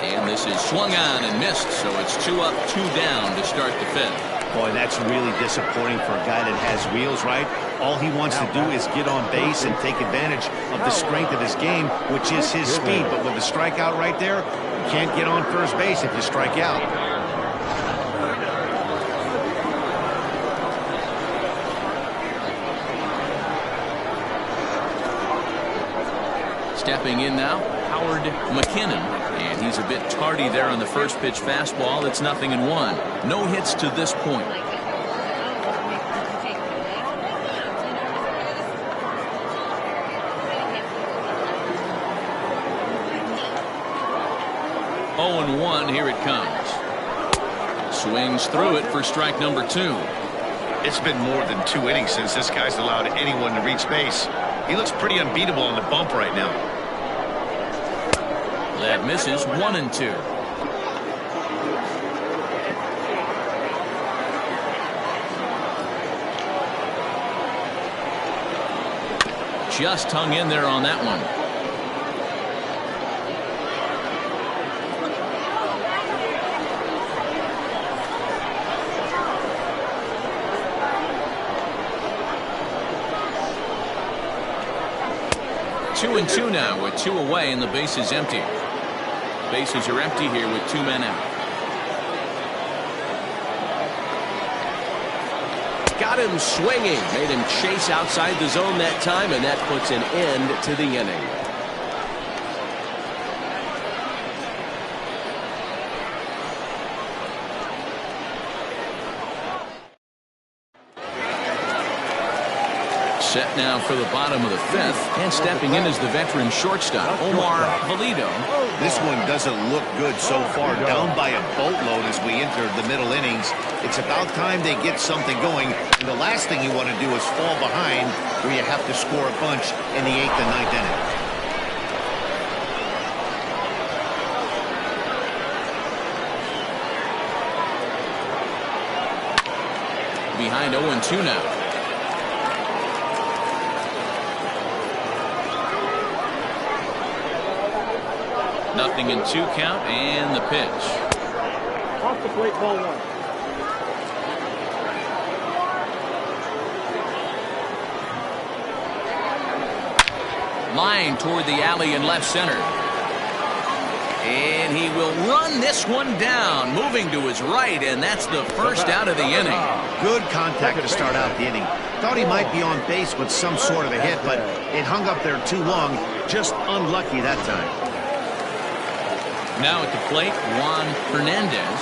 And this is swung on and missed, so it's 2 up, 2 down to start the 5th. Boy, that's really disappointing for a guy that has wheels, right? All he wants to do is get on base and take advantage of the strength of his game, which is his speed. But with the strikeout right there, you can't get on first base if you strike out. Stepping in now, Howard McKinnon. And he's a bit tardy there on the first pitch fastball. It's 0-1. No hits to this point. Oh, and 1. Here it comes. Swings through it for strike number 2. It's been more than 2 innings since this guy's allowed anyone to reach base. He looks pretty unbeatable on the bump right now. That misses. 1-2. Just hung in there on that one. Two and 2 now with 2 away and the base is empty. Bases are empty here with 2 men out. Got him swinging. Made him chase outside the zone that time, and that puts an end to the inning. Set now for the bottom of the 5th, and stepping in is the veteran shortstop, Omar Valido. This one doesn't look good so far. Down by a boatload as we enter the middle innings. It's about time they get something going. And the last thing you want to do is fall behind where you have to score a bunch in the 8th and 9th inning. Behind 0-2 now. Nothing in 2 count, and the pitch. Off the plate, ball 1. Line toward the alley in left center. And he will run this one down, moving to his right, and that's the first out of the inning. Good contact to start out the inning. Thought he might be on base with some sort of a hit, but it hung up there too long. Just unlucky that time. Now at the plate, Juan Hernandez.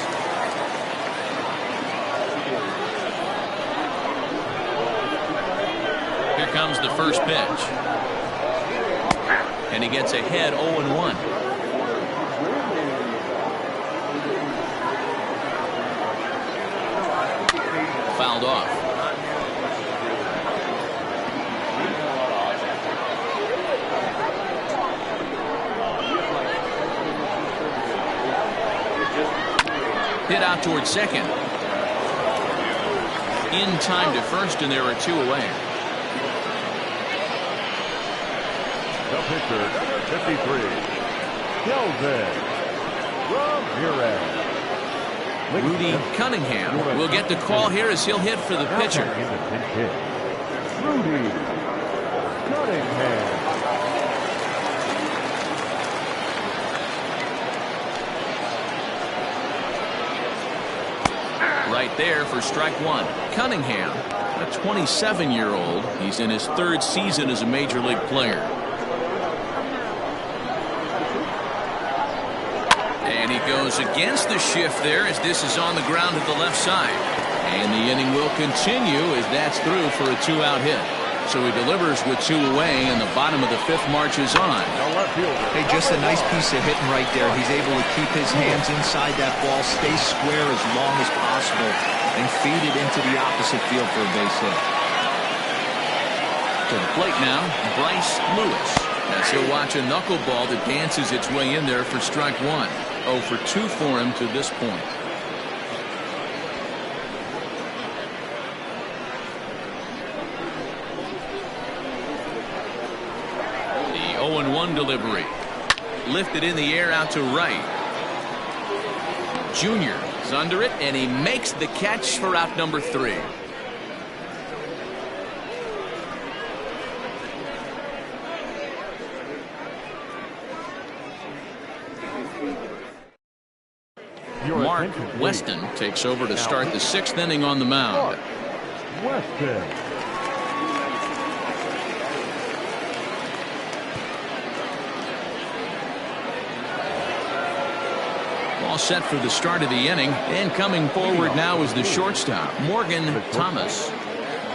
Here comes the first pitch. And he gets ahead 0-1. Fouled off. Hit out towards second. In time to first, and there are 2 away. The pitcher, 53, Kelvin Ramirez. Rudy Cunningham will get the call here as he'll hit for the pitcher. Rudy Cunningham. Right there for strike 1. Cunningham, a 27-year-old. He's in his 3rd season as a major league player. And he goes against the shift there as this is on the ground at the left side. And the inning will continue as that's through for a 2-out hit. So he delivers with 2 away, and the bottom of the 5th marches on. Hey, just a nice piece of hitting right there. He's able to keep his hands inside that ball, stay square as long as possible, and feed it into the opposite field for a base hit. To the plate now, Bryce Lewis. As he'll watch a knuckleball that dances its way in there for strike 1. 0 for 2 for him to this point. The 0-1 delivery. Lifted in the air out to right. Junior is under it, and he makes the catch for out number 3. Mark Weston takes over to start the 6th inning on the mound. Weston. All set for the start of the inning, and coming forward now is the shortstop, Morgan Thomas.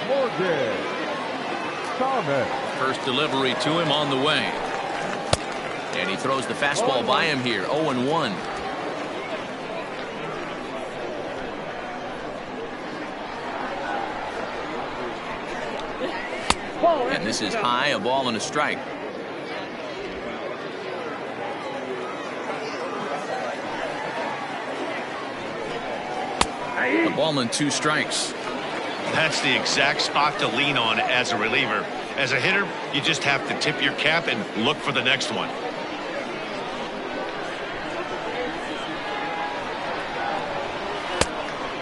Morgan Thomas. First delivery to him on the way. And he throws the fastball by him here, 0-1. And this is high, a ball and a strike. A ball and 2 strikes. That's the exact spot to lean on as a reliever. As a hitter, you just have to tip your cap and look for the next one.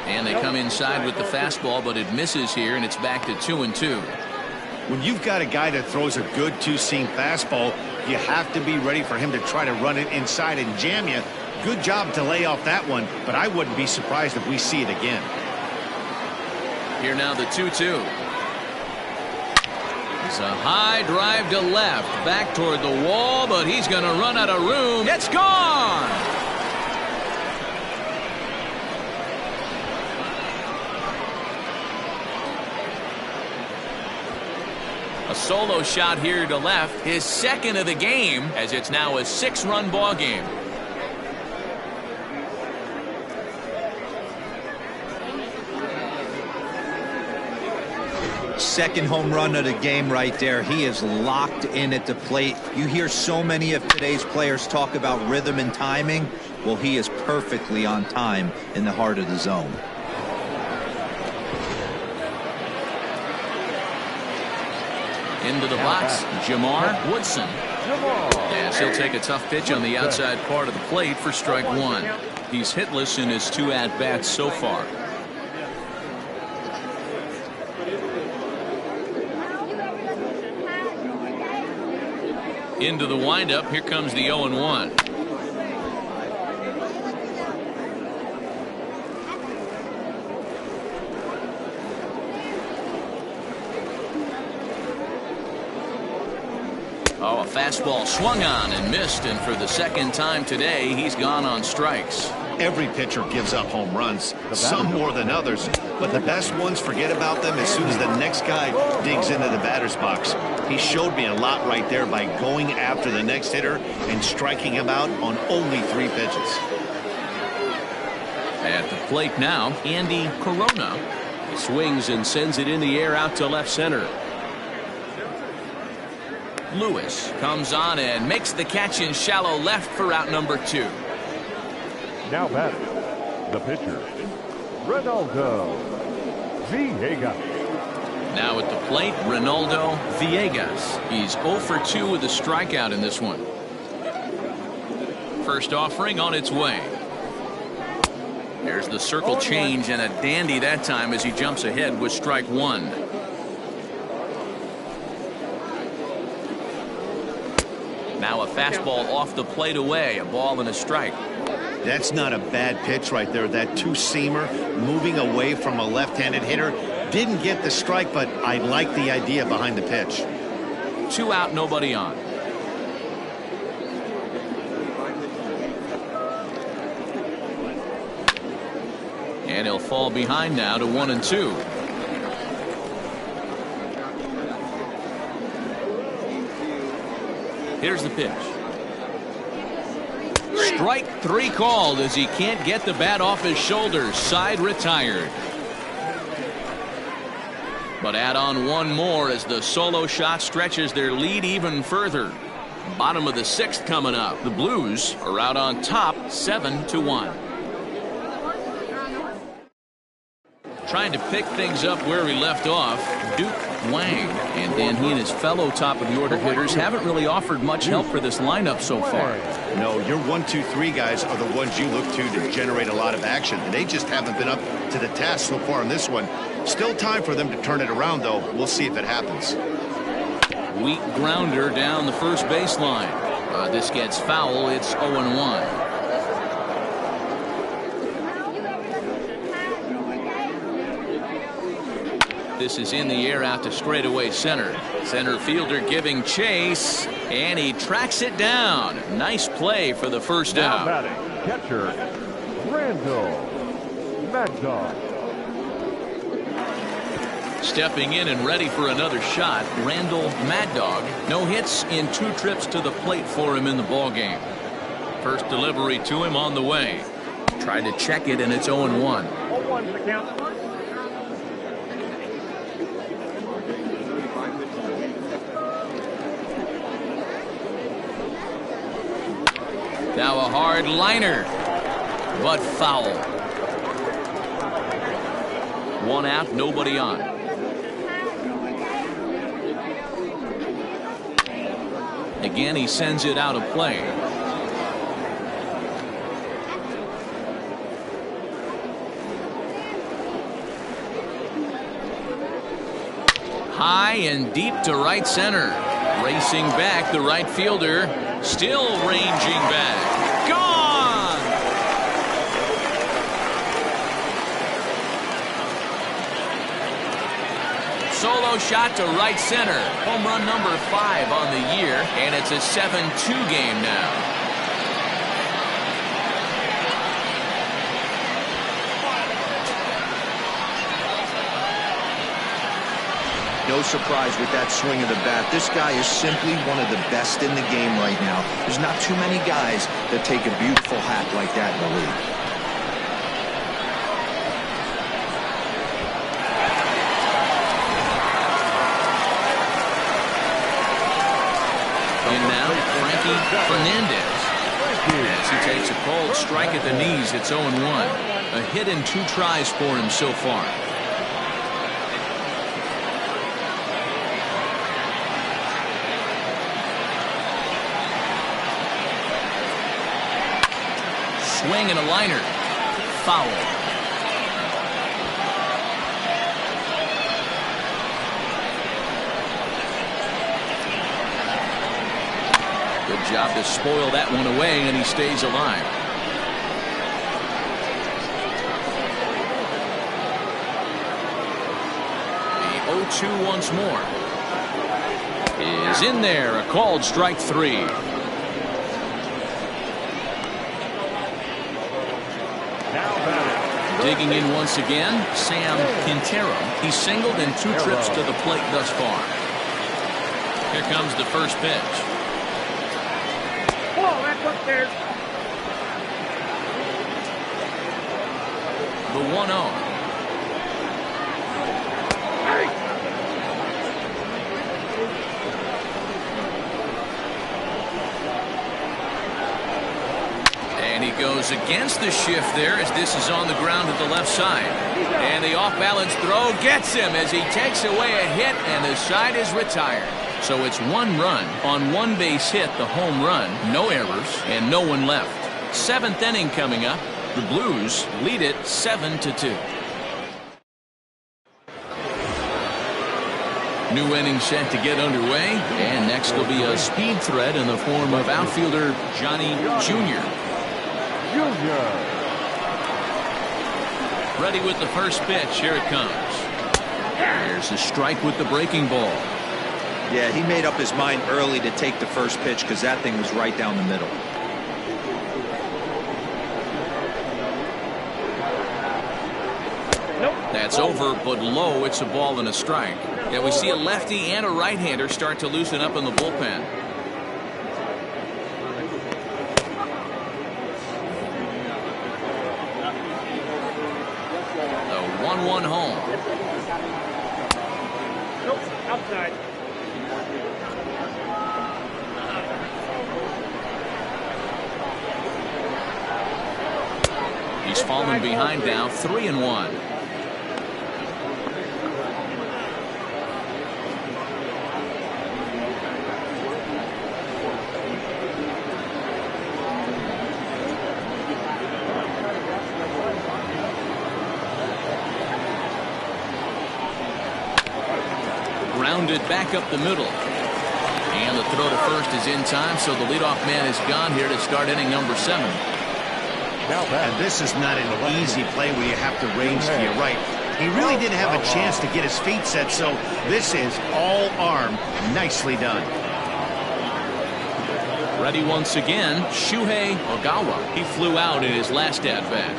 And they come inside with the fastball, but it misses here, and it's back to 2-2. When you've got a guy that throws a good 2-seam fastball, you have to be ready for him to try to run it inside and jam you. Good job to lay off that one, but I wouldn't be surprised if we see it again. Here now the 2-2. It's a high drive to left, back toward the wall, but he's going to run out of room. It's gone! A solo shot here to left, his 2nd of the game, as it's now a 6-run ball game. Second home run of the game right there. He is locked in at the plate. You hear so many of today's players talk about rhythm and timing. Well, he is perfectly on time in the heart of the zone. Into the box, Jamar Woodson. Yes, he'll take a tough pitch on the outside part of the plate for strike 1. He's hitless in his 2 at-bats so far. Into the windup, here comes the 0-1. Oh, a fastball swung on and missed, and for the 2nd time today, he's gone on strikes. Every pitcher gives up home runs, some more than others, but the best ones forget about them as soon as the next guy digs into the batter's box. He showed me a lot right there by going after the next hitter and striking him out on only 3 pitches. At the plate now, Andy Corona. He swings and sends it in the air out to left center. Lewis comes on and makes the catch in shallow left for out number 2. Now batting, The pitcher, Ronaldo Villegas. Now at the plate, Ronaldo Villegas. He's 0 for 2 with a strikeout in this one. First offering on its way. There's the circle change, and a dandy that time as he jumps ahead with strike one. Now a fastball off the plate away, a ball and a strike. That's not a bad pitch right there. That two-seamer moving away from a left-handed hitter. Didn't get the strike, but I like the idea behind the pitch. 2 out, nobody on. And he'll fall behind now to 1-2. Here's the pitch. Strike 3 called as he can't get the bat off his shoulders. Side retired. But add on one more as the solo shot stretches their lead even further. Bottom of the 6th coming up. The Blues are out on top 7-1. Trying to pick things up where we left off, Duke Wang. And then he and his fellow top of the order hitters haven't really offered much help for this lineup so far. No, your 1, 2, 3 guys are the ones you look to generate a lot of action. And they just haven't been up to the task so far in this one. Still time for them to turn it around, though. We'll see if it happens. Weak grounder down the first baseline. This gets foul. It's 0-1. This is in the air out to straightaway center. Center fielder giving chase, and he tracks it down. Nice play for the first out. Now batting, catcher, Randall Mad Dog. Stepping in and ready for another shot, Randall Mad Dog. No hits in 2 trips to the plate for him in the ballgame. First delivery to him on the way. Tried to check it, and it's 0-1. 0-1 the count. Now a hard liner, but foul. 1 out, nobody on. Again, he sends it out of play. High and deep to right center. Racing back, the right fielder. Still ranging back. Gone! Solo shot to right center. Home run number 5 on the year, and it's a 7-2 game now. No surprise with that swing of the bat. This guy is simply one of the best in the game right now. There's not too many guys that take a beautiful hack like that in the league. And now Frankie Fernandez. As he takes a cold strike at the knees, it's 0-1. A hit in 2 tries for him so far. Swing and a liner. Foul. Good job to spoil that one away, and he stays alive. The 0-2 once more. Is in there. A called strike 3. Digging in once again, Sam Quintero. He's singled in 2 trips to the plate thus far. Here comes the first pitch. Oh, that's upstairs. The 1-0. And he goes goes against the shift there as this is on the ground at the left side. And the off-balance throw gets him as he takes away a hit, and the side is retired. So it's 1 run on 1 base hit, the home run, no errors, and no one left. 7th inning coming up. The Blues lead it 7-2. New inning set to get underway, and next will be a speed threat in the form of outfielder Johnny Jr. Ready with the first pitch. Here it comes. There's a strike with the breaking ball. Yeah, he made up his mind early to take the first pitch because that thing was right down the middle. That's over, but low. It's a ball and a strike. Yeah, we see a lefty and a right-hander start to loosen up in the bullpen. The 1-1 home. Nope, outside. He's fallen behind now, 3-1. Grounded back up the middle. And the throw to first is in time, so the leadoff man is gone here to start inning number 7. And this is not an easy play where you have to range to your right. He really didn't have a chance to get his feet set, so this is all arm. Nicely done. Ready once again, Shuhei Ogawa. He flew out in his last at-bat.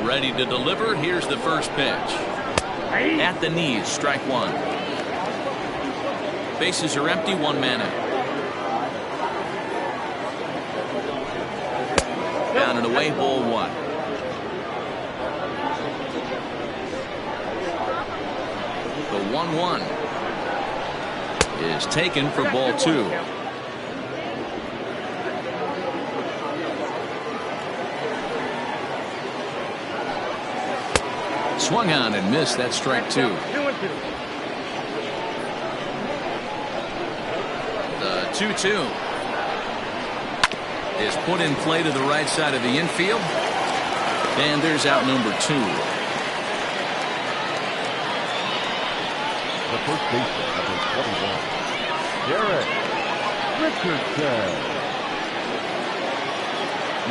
Ready to deliver. Here's the first pitch. At the knees, strike 1. Bases are empty, 1 man out. Down and away, ball 1. The 1-1 is taken for ball 2. Swung on and missed. That strike 2. The 2-2 is put in play to the right side of the infield, and there's out number 2. The first baseman, number 21, Derek Richardson.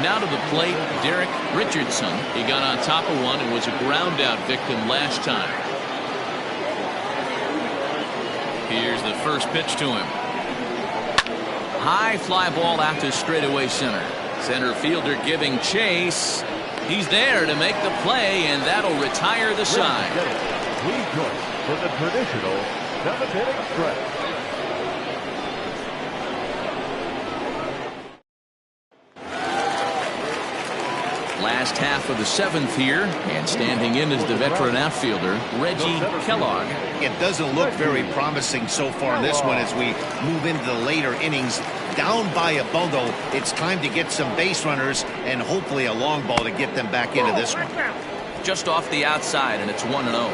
Now to the plate, Derek Richardson. He got on top of one and was a ground out victim last time. Here's the first pitch to him. High fly ball out to straightaway center. Center fielder giving chase. He's there to make the play, and that'll retire the side. Lead choice for the traditional 7th-inning stretch. Last half of the 7th here, and standing in is the veteran outfielder, Reggie Kellogg. It doesn't look very promising so far in this one as we move into the later innings. Down by a bundle, it's time to get some base runners and hopefully a long ball to get them back into this one. Just off the outside, and it's 1-0.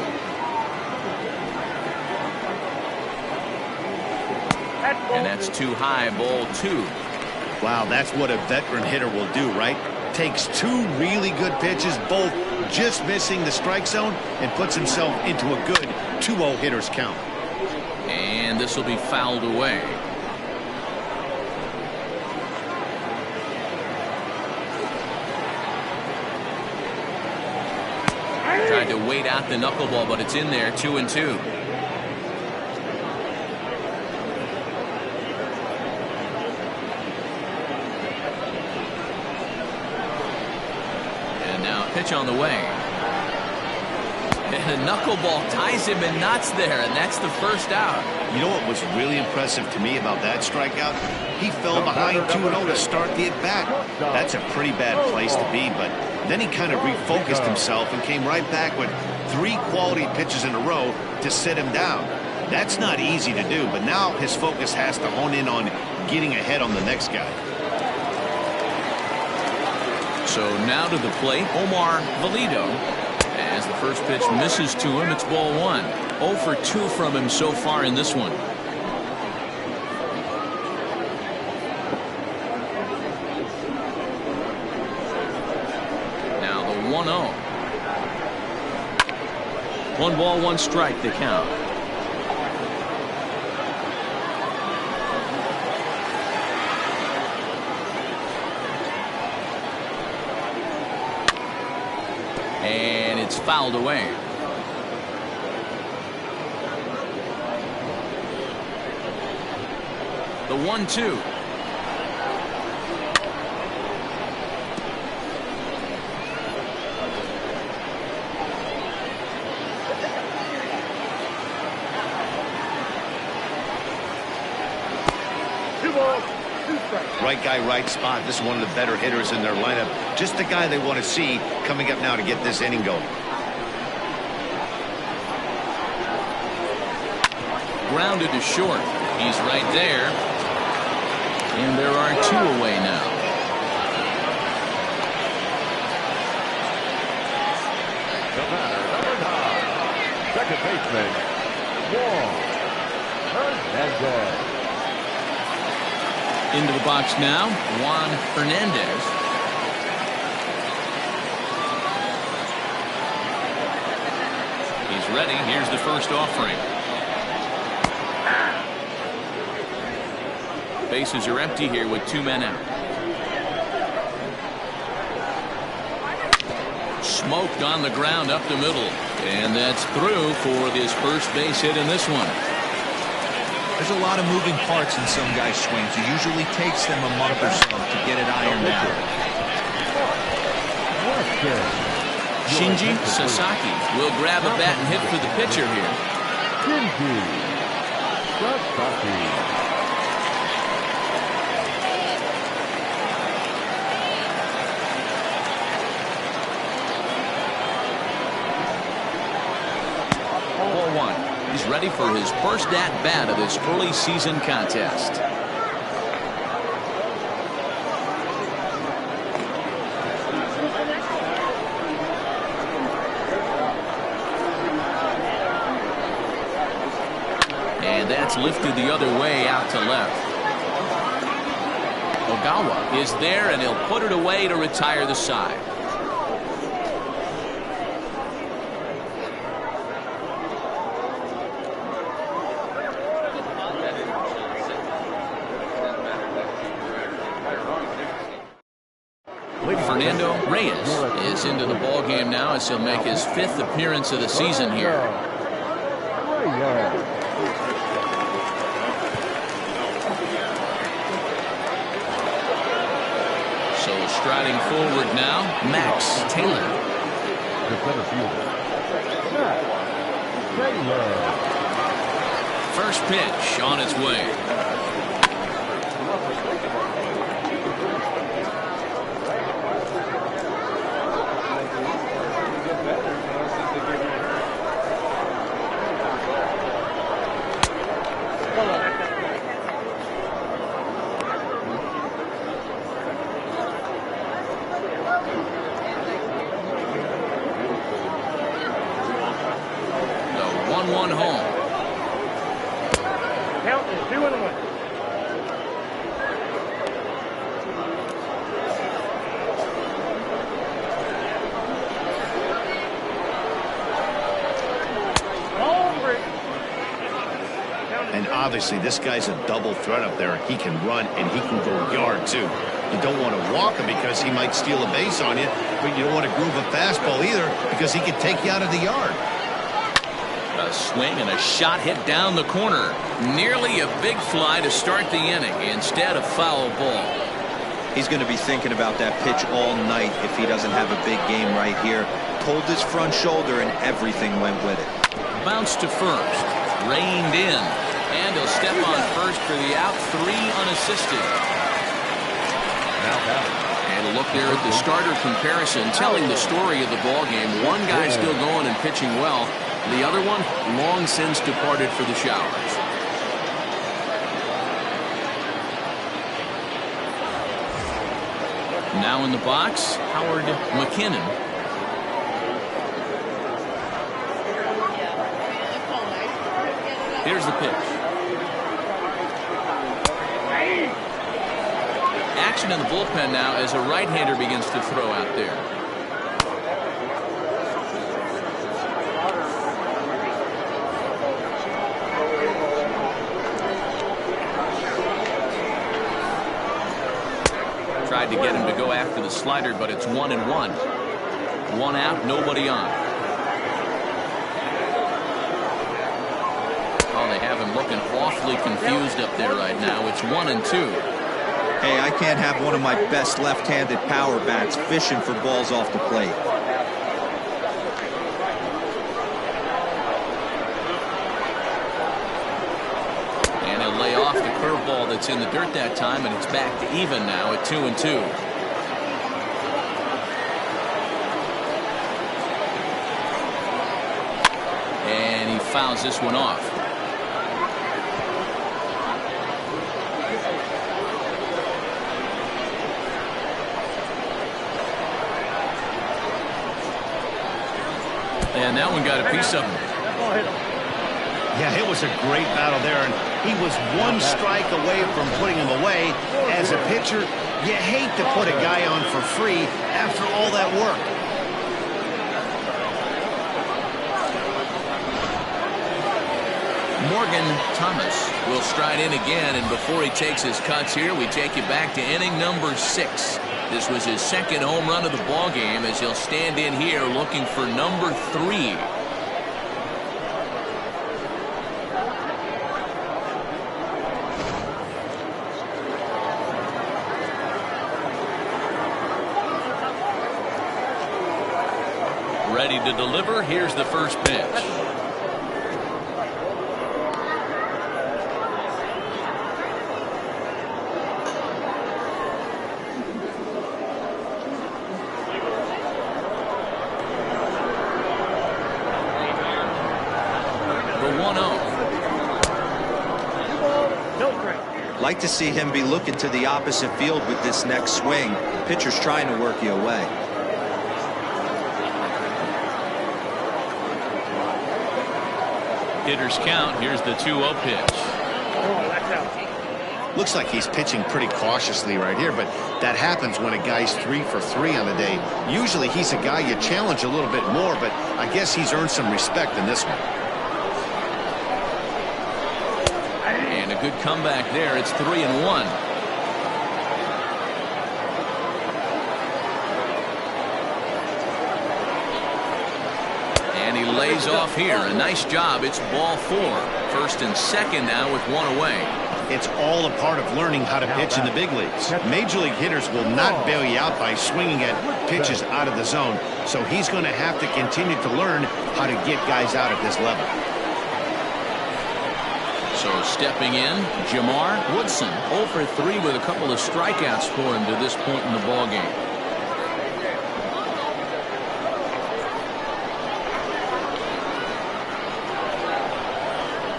And that's too high, ball 2. Wow, that's what a veteran hitter will do, right? Takes 2 really good pitches, both just missing the strike zone, and puts himself into a good 2-0 hitter's count. And this will be fouled away. Tried to wait out the knuckleball, but it's in there, 2-2. Pitch on the way. And a knuckleball ties him in knots there, and that's the first out. You know what was really impressive to me about that strikeout? He fell behind 2-0 to start the at-bat. That's a pretty bad place to be, but then he kind of refocused himself and came right back with 3 quality pitches in a row to sit him down. That's not easy to do, but now his focus has to hone in on getting ahead on the next guy. So now to the plate, Omar Valido. As the first pitch misses to him, it's ball one. 0 for 2 from him so far in this one. Now the 1-0. 1 ball, 1 strike, the count. And it's fouled away. The 1-2. Right guy, right spot. This is one of the better hitters in their lineup. Just the guy they want to see coming up now to get this inning going. Grounded to short. He's right there. And there are 2 away now. The batter, number 9, second baseman, Juan Hernandez. Into the box now, Juan Hernandez. He's ready. Here's the first offering. Bases are empty here with 2 men out. Smoked on the ground up the middle. And that's through for this first base hit in this one. There's a lot of moving parts in some guys' swings. It usually takes them a month or so to get it ironed out. Shinji Sasaki will grab a bat and hit for the pitcher here. Shinji Sasaki. He's ready for his first at-bat of this early season contest. And that's lifted the other way out to left. Ogawa is there, and he'll put it away to retire the side. Fernando Reyes is into the ball game now as he'll make his 5th appearance of the season here. So striding forward now, Max Taylor. First pitch on its way. The 1-1 home. Count is 2-1. And obviously this guy's a double threat up there. He can run and he can go yard too. You don't want to walk him because he might steal a base on you, but you don't want to groove a fastball either because he could take you out of the yard. A swing and a shot hit down the corner. Nearly a big fly to start the inning instead of foul ball. He's going to be thinking about that pitch all night if he doesn't have a big game right here. Pulled his front shoulder and everything went with it. Bounce to first. Reined in. And he'll step on first for the out. 3 unassisted. And a look there at the starter comparison, telling the story of the ball game. One guy still going and pitching well. The other one long since departed for the showers. Now in the box, Howard McKinnon. Here's the pitch. Action in the bullpen now as a right-hander begins to throw out there. Tried to get him to go after the slider, but it's 1-1. One out, nobody on. Oh, they have him looking awfully confused up there right now. It's 1-2. Hey, I can't have one of my best left-handed power bats fishing for balls off the plate. And he'll lay off the curveball that's in the dirt that time, and it's back to even now at 2-2. And he fouls this one off. And that one got a piece of him. Yeah, it was a great battle there, and he was one strike away from putting him away. As a pitcher, you hate to put a guy on for free after all that work. Morgan Thomas will stride in again, and before he takes his cuts here, we take you back to inning number 6. This was his second home run of the ball game as he'll stand in here looking for number 3. Ready to deliver. Here's the first pitch. Like to see him be looking to the opposite field with this next swing. Pitcher's trying to work you away. Hitters count. Here's the 2-0 pitch. Looks like he's pitching pretty cautiously right here, but that happens when a guy's 3 for 3 on the day. Usually he's a guy you challenge a little bit more, but I guess he's earned some respect in this one. And a good comeback there. It's 3-1. And he lays off here. A nice job. It's ball 4. First and second now with one away. It's all a part of learning how to pitch in the big leagues. Major league hitters will not bail you out by swinging at pitches out of the zone, so he's going to have to continue to learn how to get guys out at this level. So stepping in, Jamar Woodson, 0 for 3 with a couple of strikeouts for him to this point in the ballgame.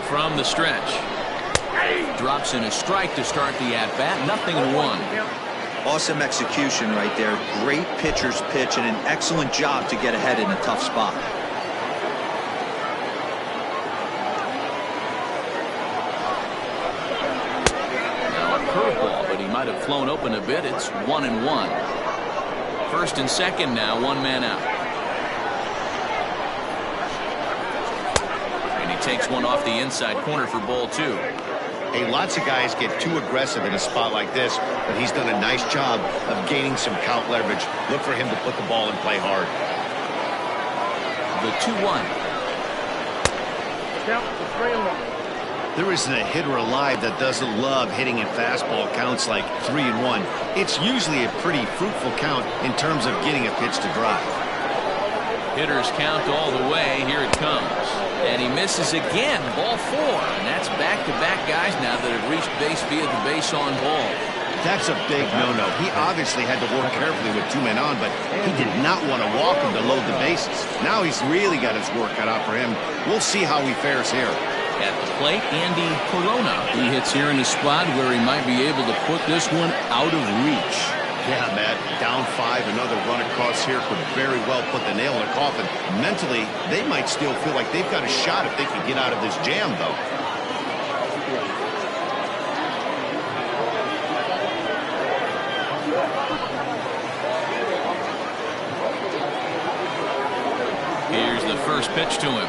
From the stretch. Drops in a strike to start the at-bat. 0-1. Awesome execution right there. Great pitcher's pitch and an excellent job to get ahead in a tough spot. Now a curveball, but he might have flown open a bit. It's 1-1. First and second now, one man out. And he takes one off the inside corner for ball 2. Hey, lots of guys get too aggressive in a spot like this, but he's done a nice job of gaining some count leverage. Look for him to put the ball and play hard. The 2-1. There isn't a hitter alive that doesn't love hitting at fastball counts like 3-1. It's usually a pretty fruitful count in terms of getting a pitch to drive. Hitters count all the way. Here it comes. And he misses again. Ball 4. And that's back-to-back guys now that have reached base via the base on ball. That's a big no-no. He obviously had to work carefully with 2 men on, but he did not want to walk him to load the bases. Now he's really got his work cut out for him. We'll see how he fares here. At the plate, Andy Corona. He hits here in a spot where he might be able to put this one out of reach. Yeah, Matt, down 5, another run across here could very well put the nail in the coffin. Mentally, they might still feel like they've got a shot if they can get out of this jam, though. Here's the first pitch to him.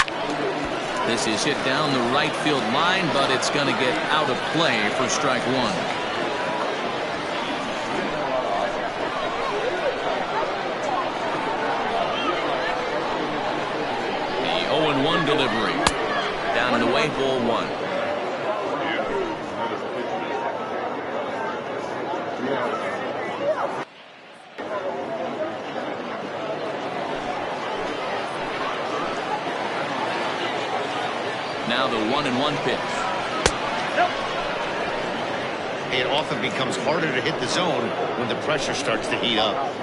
This is hit down the right field line, but it's going to get out of play for strike one. The 0-1 delivery. Down and away, ball one. Now the 1-1 pitch. It often becomes harder to hit the zone when the pressure starts to heat up.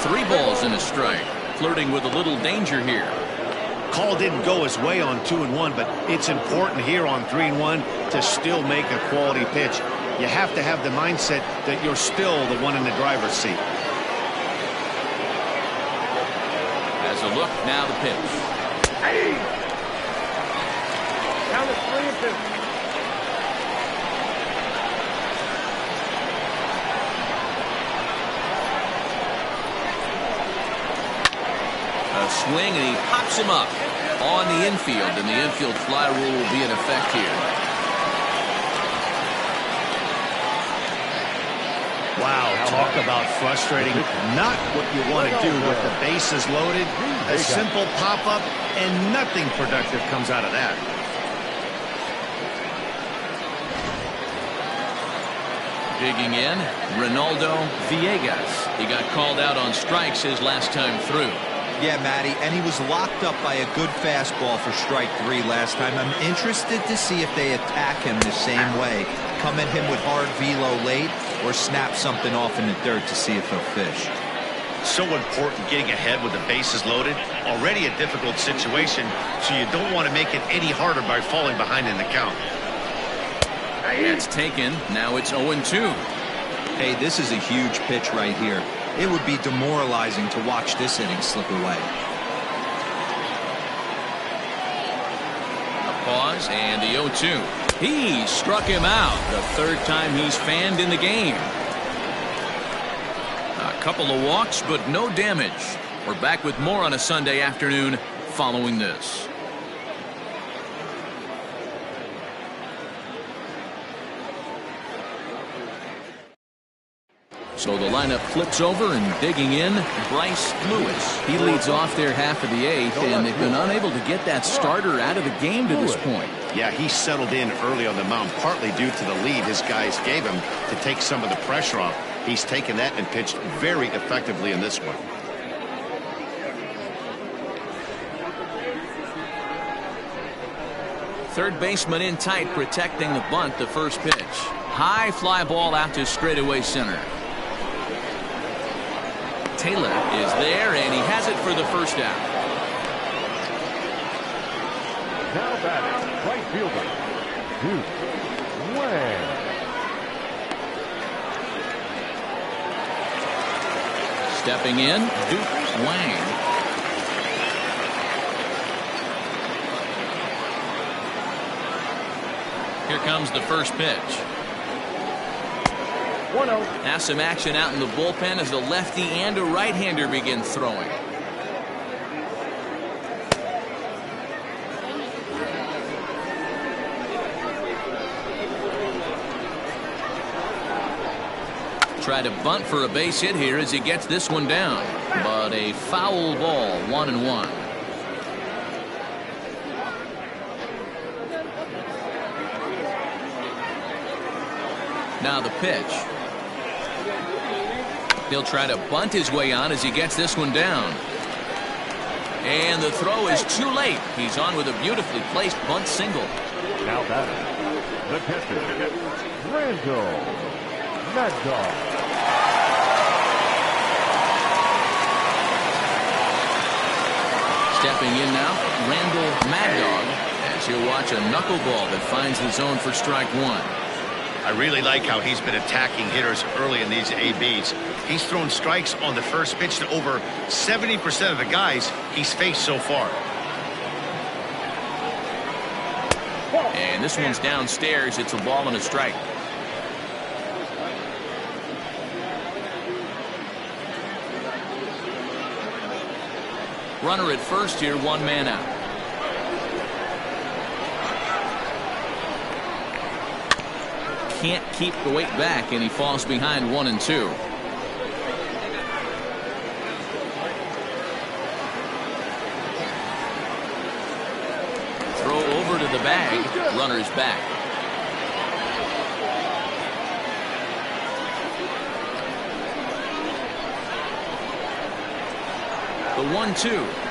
Three balls and a strike. Flirting with a little danger here. Call didn't go his way on 2-1, but it's important here on 3-1 to still make a quality pitch. You have to have the mindset that you're still the one in the driver's seat. As a look, now the pitch. Hey! Count is 3-2. A swing, and he pops him up on the infield, and the infield fly rule will be in effect here. Wow, talk about frustrating. Not what you want to do with the bases loaded. A simple pop-up, and nothing productive comes out of that. Digging in, Ronaldo Villegas. He got called out on strikes his last time through. Yeah, Matty, and he was locked up by a good fastball for strike 3 last time. I'm interested to see if they attack him the same way. Come at him with hard velo late or snap something off in the dirt to see if he'll fish. So important getting ahead with the bases loaded. Already a difficult situation, so you don't want to make it any harder by falling behind in the count. That's taken. Now it's 0-2. Hey, this is a huge pitch right here. It would be demoralizing to watch this inning slip away. A pause and the 0-2. He struck him out. The third time he's fanned in the game. A couple of walks, but no damage. We're back with more on a Sunday afternoon following this. So the lineup flips over, and digging in, Bryce Lewis. He leads off their half of the 8th, and they've been unable to get that starter out of the game to this point. Yeah, he settled in early on the mound, partly due to the lead his guys gave him to take some of the pressure off. He's taken that and pitched very effectively in this one. Third baseman in tight, protecting the bunt, the first pitch. High fly ball out to straightaway center. Taylor is there, and he has it for the first out. Now batting, right fielder, Duke Wang. Stepping in, Duke Wang. Here comes the first pitch. 1-0. Now some action out in the bullpen as a lefty and a right-hander begin throwing. Try to bunt for a base hit here as he gets this one down, but a foul ball, 1-1. Now the pitch. He'll try to bunt his way on as he gets this one down. And the throw is too late. He's on with a beautifully placed bunt single. Now batting, the catcher, Randall Maddox. Stepping in now, Randall Mad Dog, as he'll watch a knuckleball that finds the zone for strike one. I really like how he's been attacking hitters early in these ABs. He's thrown strikes on the first pitch to over 70% of the guys he's faced so far. And this one's downstairs. It's a ball and a strike. Runner at first here, one man out. Can't keep the weight back, and he falls behind 1-2. Throw over to the bag. Runner's back. The 1-2.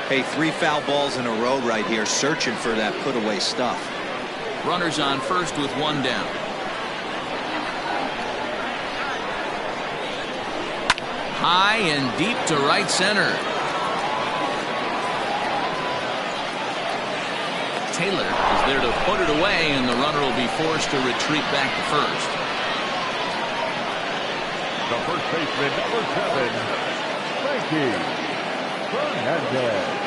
Hey, 3 foul balls in a row right here, searching for that put-away stuff. Runners on first with one down. High and deep to right center. Taylor is there to put it away, and the runner will be forced to retreat back to first. The first baseman, number 7, Frankie Fernandez.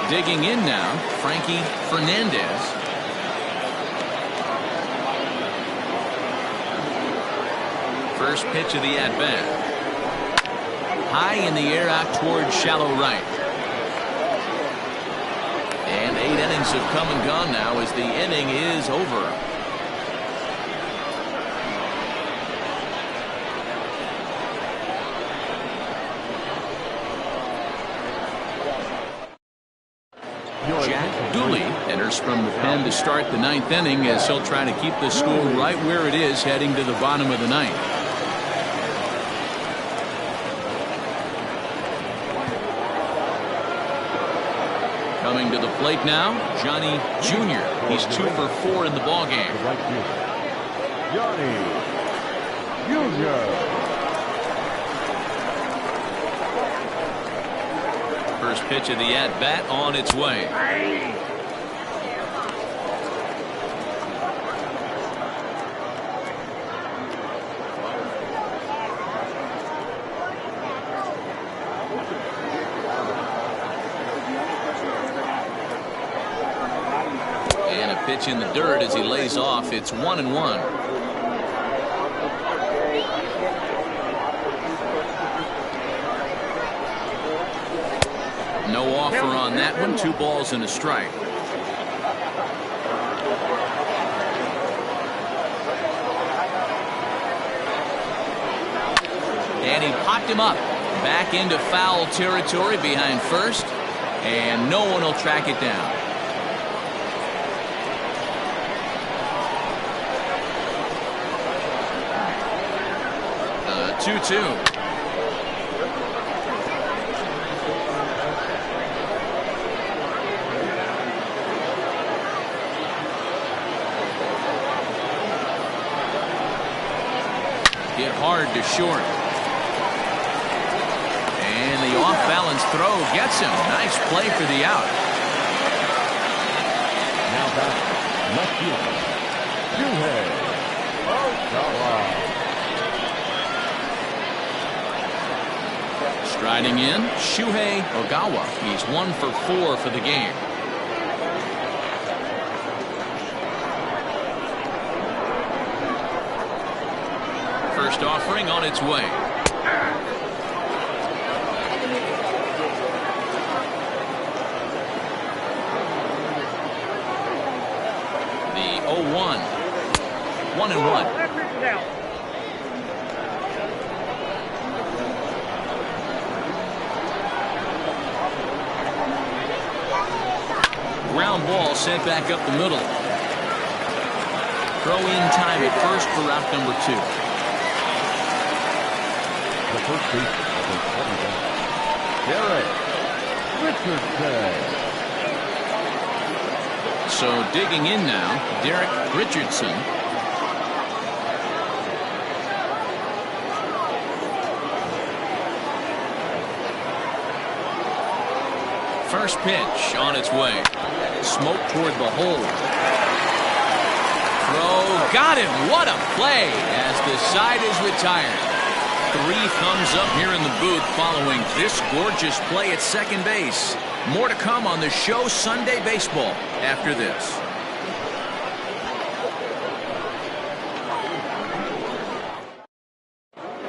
Digging in now, Frankie Fernandez. First pitch of the at-bat. High in the air out towards shallow right. And 8 innings have come and gone now as the inning is over. Jack Dooley enters from the pen to start the 9th inning as he'll try to keep the score right where it is heading to the bottom of the 9th. Coming to the plate now, Johnny Jr. He's 2 for 4 in the ballgame. Johnny Jr. First pitch of the at-bat on its way. And a pitch in the dirt as he lays off. It's 1-1. No offer on that one. 2 balls and a strike. And he popped him up back into foul territory behind first, and no one will track it down. 2-2. Hit hard to short. And the off-balance throw gets him. Nice play for the out. Now back, left fielder, Shuhei Ohtani. Striding in, Shuhei Ohtani. He's 1 for 4 for the game. First offering on its way. The 0-1. 1-1. Ground ball sent back up the middle. Throw in time at first for route number 2. The first baseman, number 21, Derek Richardson. So digging in now, Derek Richardson. First pitch on its way. Smoke toward the hole. Throw, got him. What a play as the side is retired. 3 thumbs up here in the booth following this gorgeous play at second base. More to come on the show Sunday Baseball after this.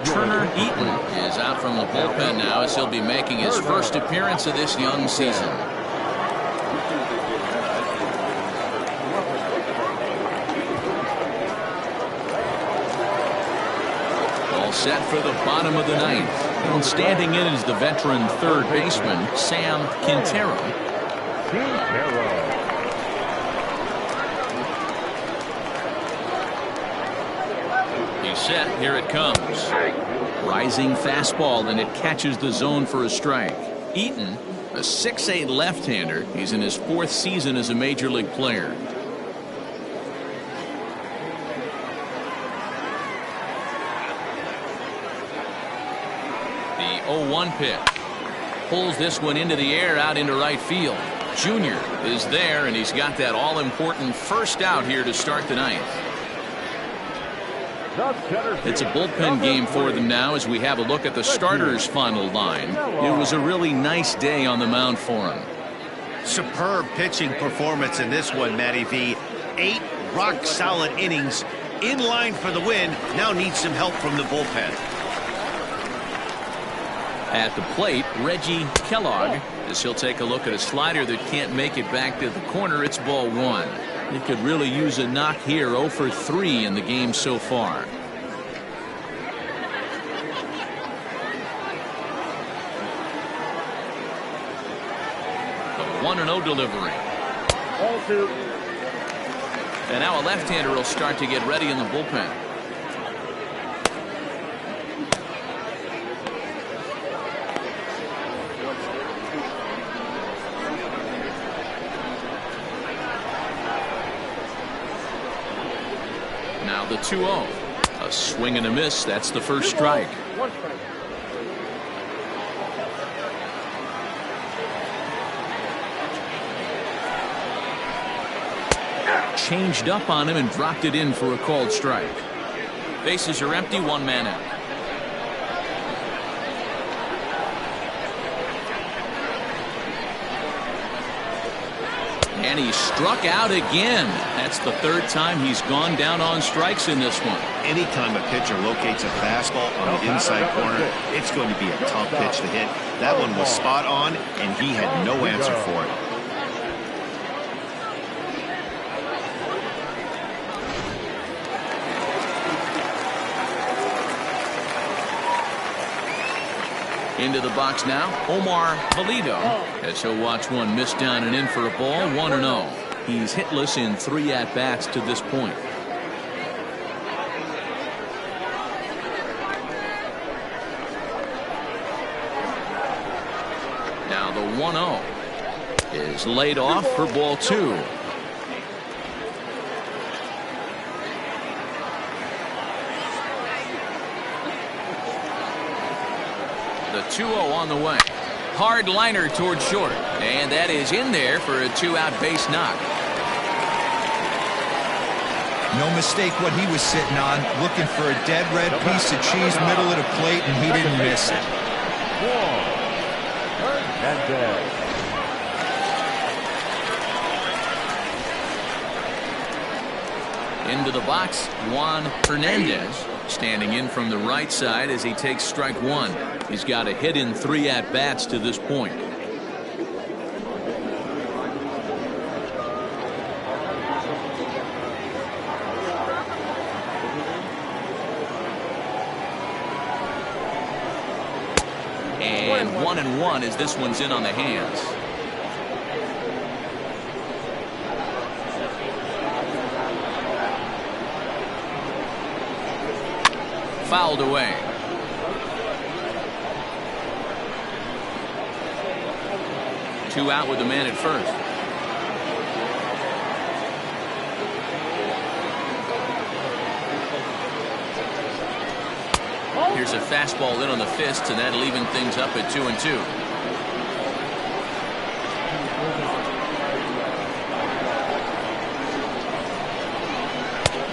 Turner Eaton is out from the bullpen now as he'll be making his first appearance of this young season. All set for the bottom of the ninth. And standing in is the veteran third baseman, Sam Quintero. He's set. Here it comes. Rising fastball, and it catches the zone for a strike. Eaton, a 6'8" left-hander. He's in his 4th season as a major league player. The 0-1 pitch. Pulls this one into the air out into right field. Junior is there, and he's got that all-important first out here to start the ninth. It's a bullpen game for them now as we have a look at the starters' final line. It was a really nice day on the mound for him. Superb pitching performance in this one, Matty V. 8 rock-solid innings in line for the win. Now needs some help from the bullpen. At the plate, Reggie Kellogg, as he'll take a look at a slider that can't make it back to the corner. It's ball 1. He could really use a knock here. 0 for 3 in the game so far. The 1-0 delivery. And now a left-hander will start to get ready in the bullpen. Now the 2-0. A swing and a miss. That's the first strike. Changed up on him and dropped it in for a called strike. Bases are empty. 1 man out. And he struck out again. That's the 3rd time he's gone down on strikes in this one. Anytime a pitcher locates a fastball on the inside corner, it's going to be a tough pitch to hit. That one was spot on, and he had no answer for it. Into the box now, Omar Valido, as he'll watch one miss down and in for a ball. 1-0. He's hitless in 3 at-bats to this point. Now the 1-0 is laid off for ball 2. The 2-0 on the way. Hard liner toward short. And that is in there for a 2-out base knock. No mistake what he was sitting on. Looking for a dead red piece of cheese middle of the plate, and he didn't miss it. Into the box, Juan Hernandez. Standing in from the right side as he takes strike 1. He's got a hit in 3 at-bats to this point. And 1-1 as this one's in on the hands. Fouled away. 2 out with the man at first. Here's a fastball in on the fists, and that'll even things up at 2-2.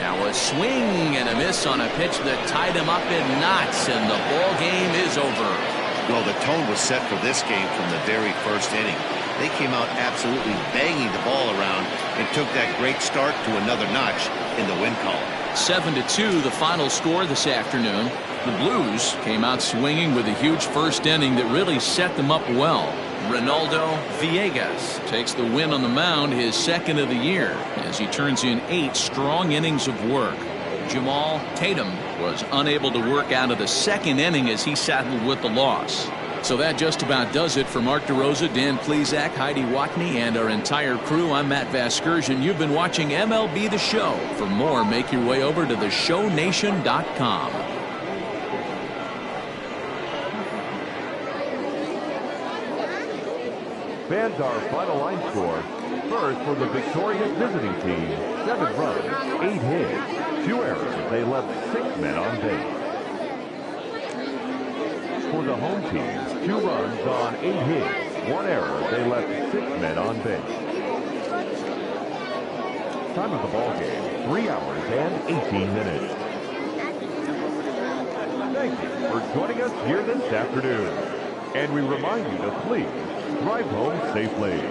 Now a swing and a miss on a pitch that tied him up in knots, and the ball game is over. Well, the tone was set for this game from the very first inning. They came out absolutely banging the ball around and took that great start to another notch in the win column. 7-2 the final score this afternoon. The Blues came out swinging with a huge first inning that really set them up well. Ronaldo Villegas takes the win on the mound, his second of the year, as he turns in 8 strong innings of work. Jamal Tatum was unable to work out of the second inning as he saddled with the loss. So that just about does it for Mark DeRosa, Dan Plesac, Heidi Watney, and our entire crew. I'm Matt Vasgersian. You've been watching MLB The Show. For more, make your way over to theshownation.com. Fans, our final line score. First for the victorious visiting team, 7 runs, 8 hits, 2 errors. They left 6 men on base. For the home team, 2 runs on 8 hits, 1 error. They left 6 men on base. Time of the ball game, 3 hours and 18 minutes. Thank you for joining us here this afternoon. And we remind you to please drive home safely.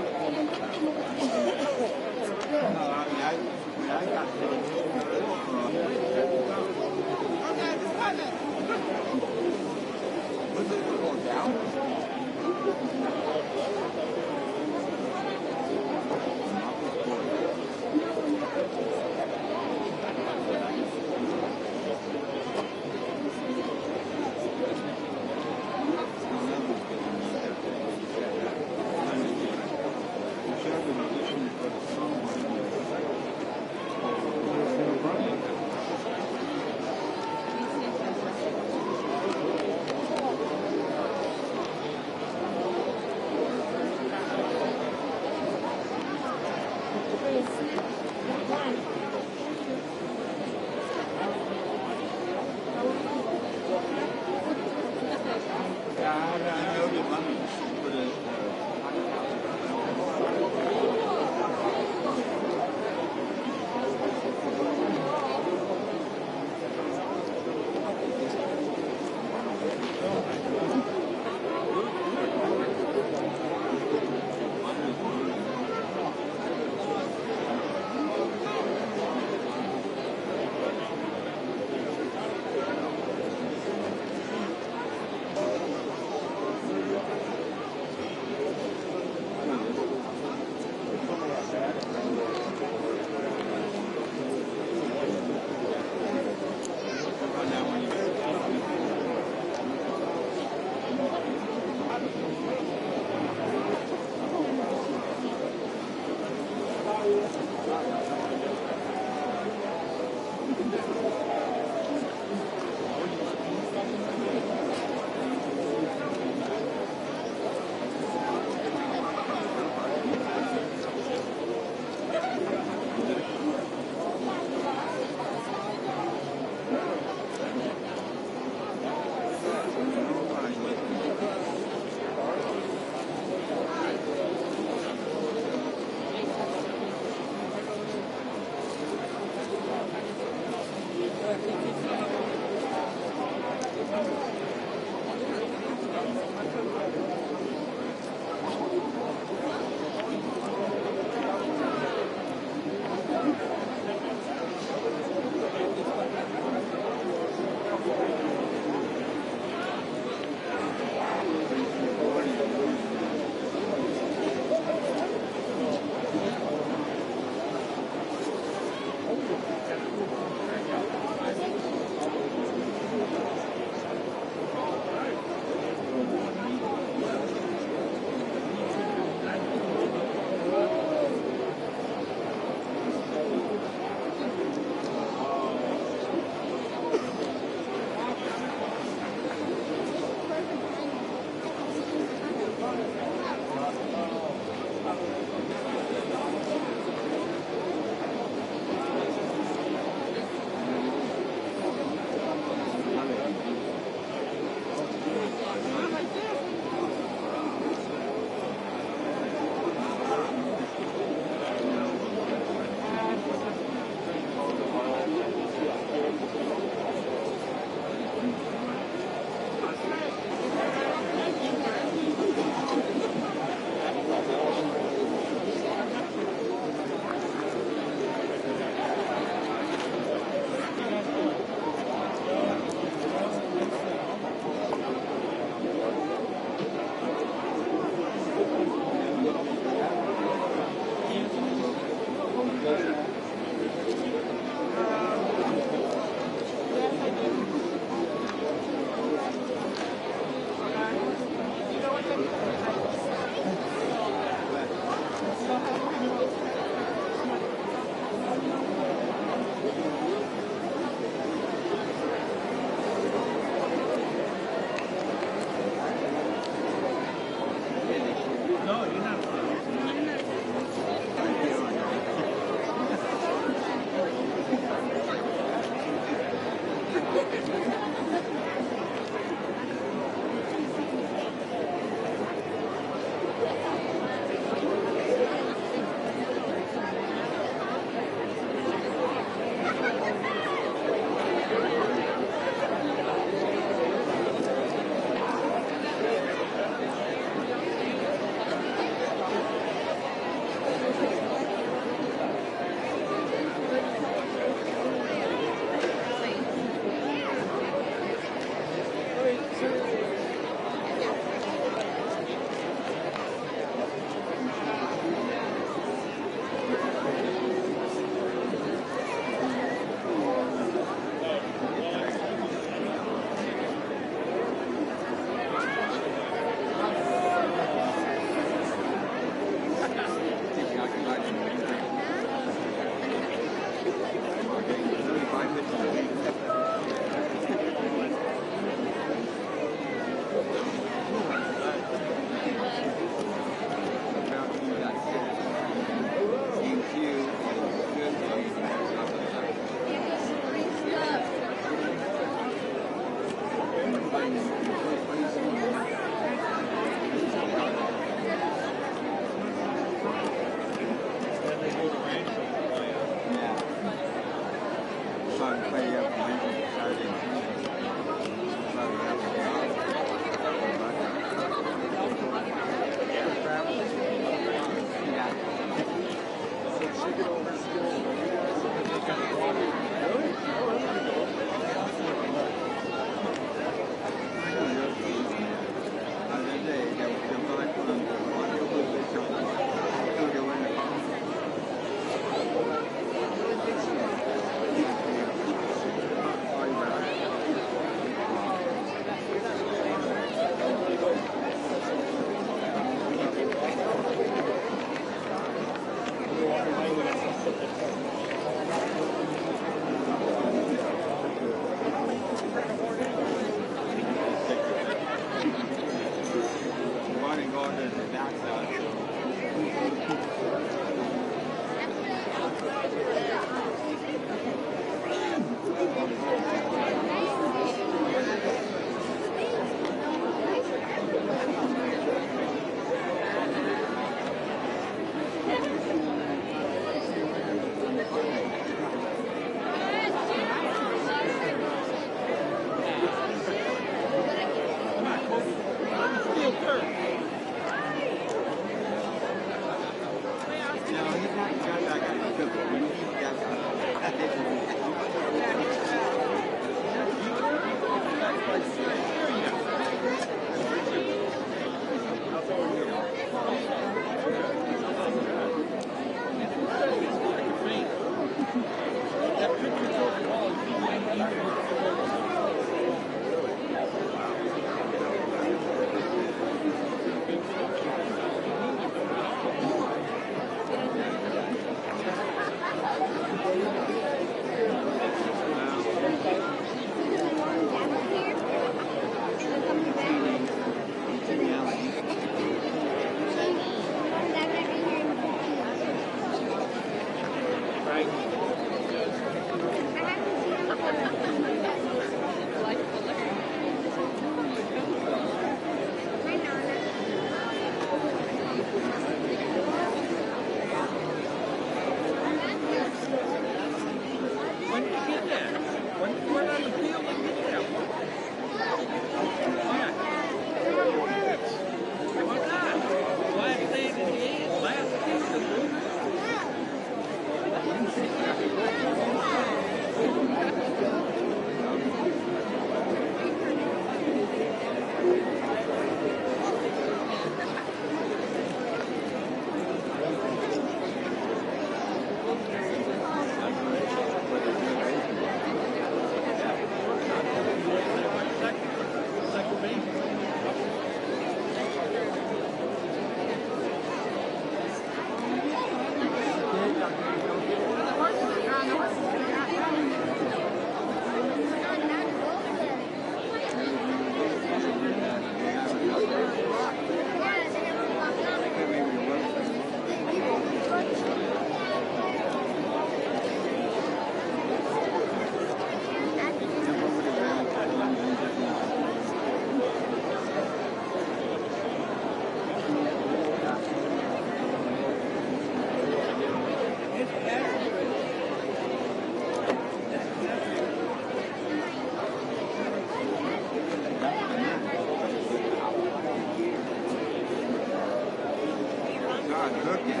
not looking,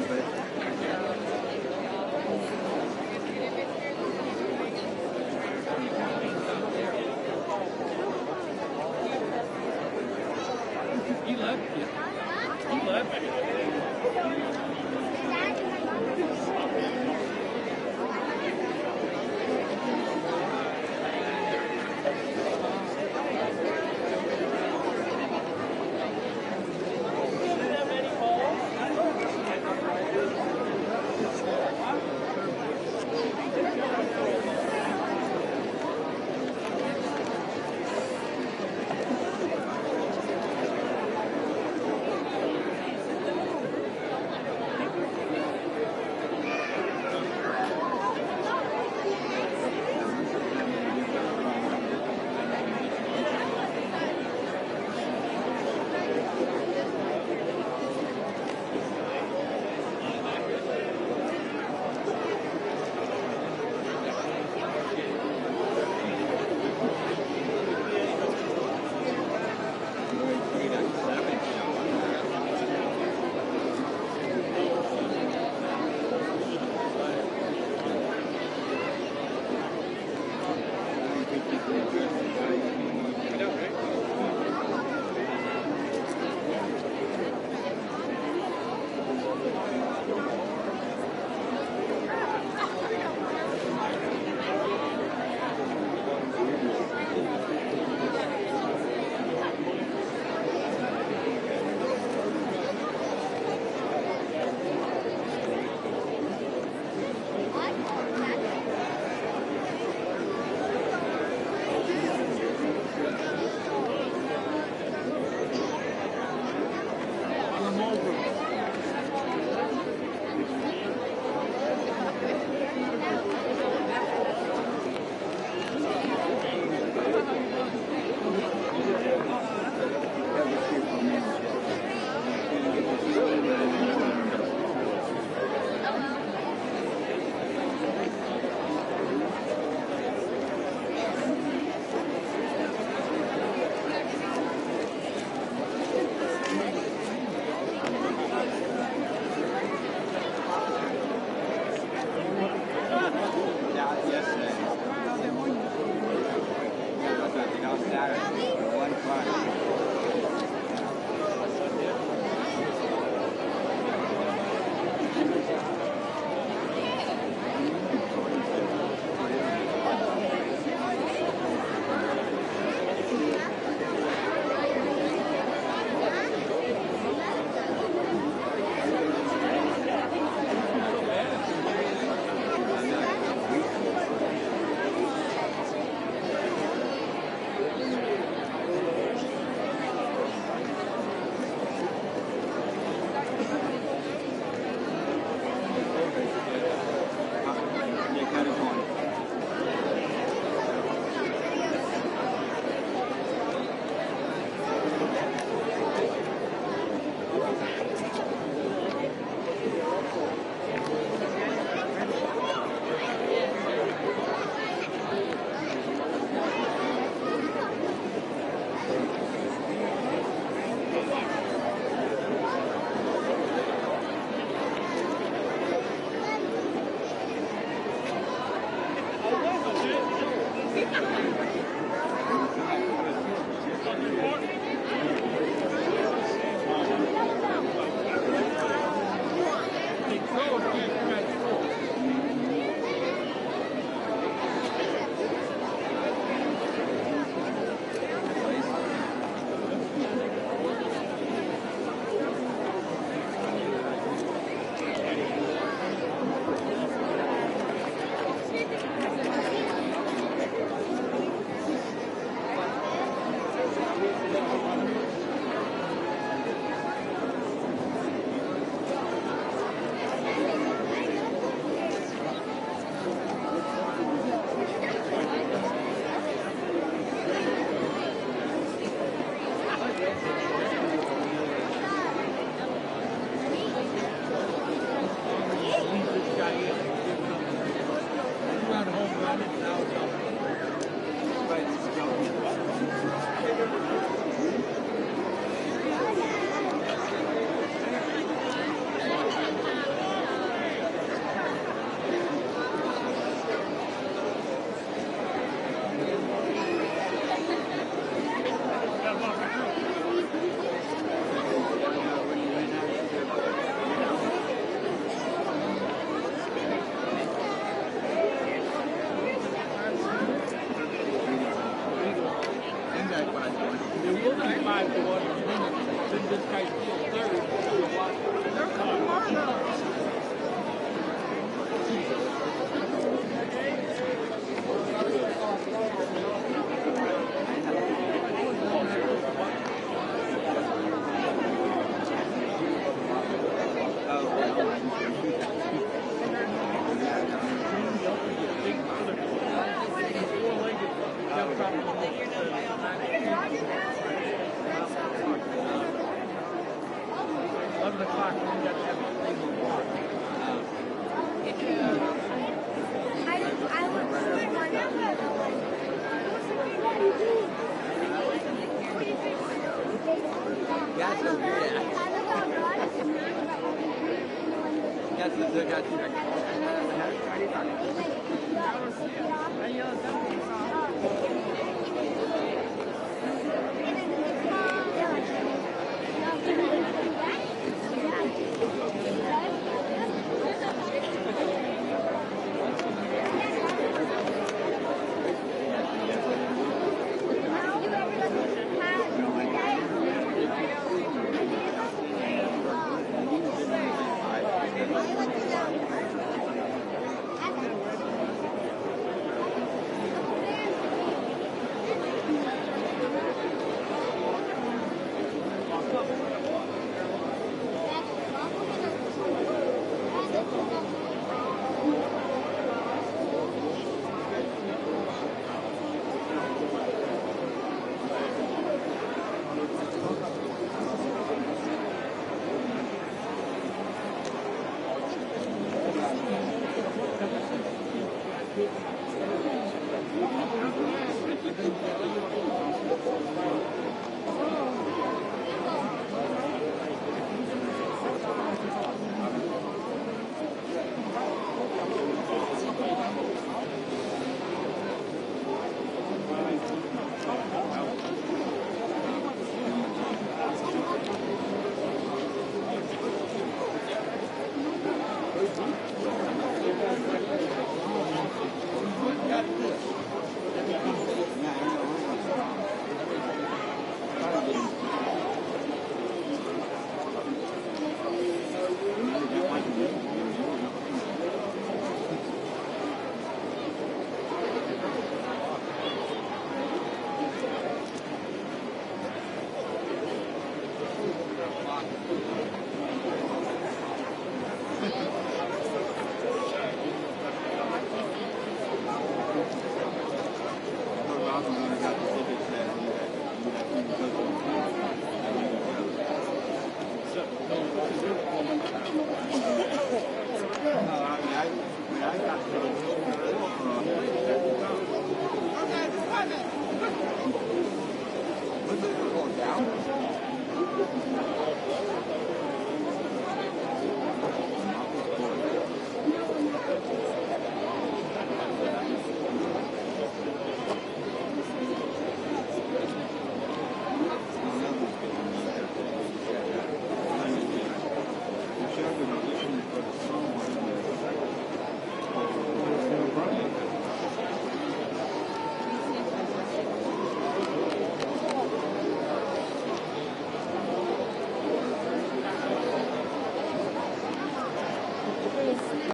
but He left you. He left you.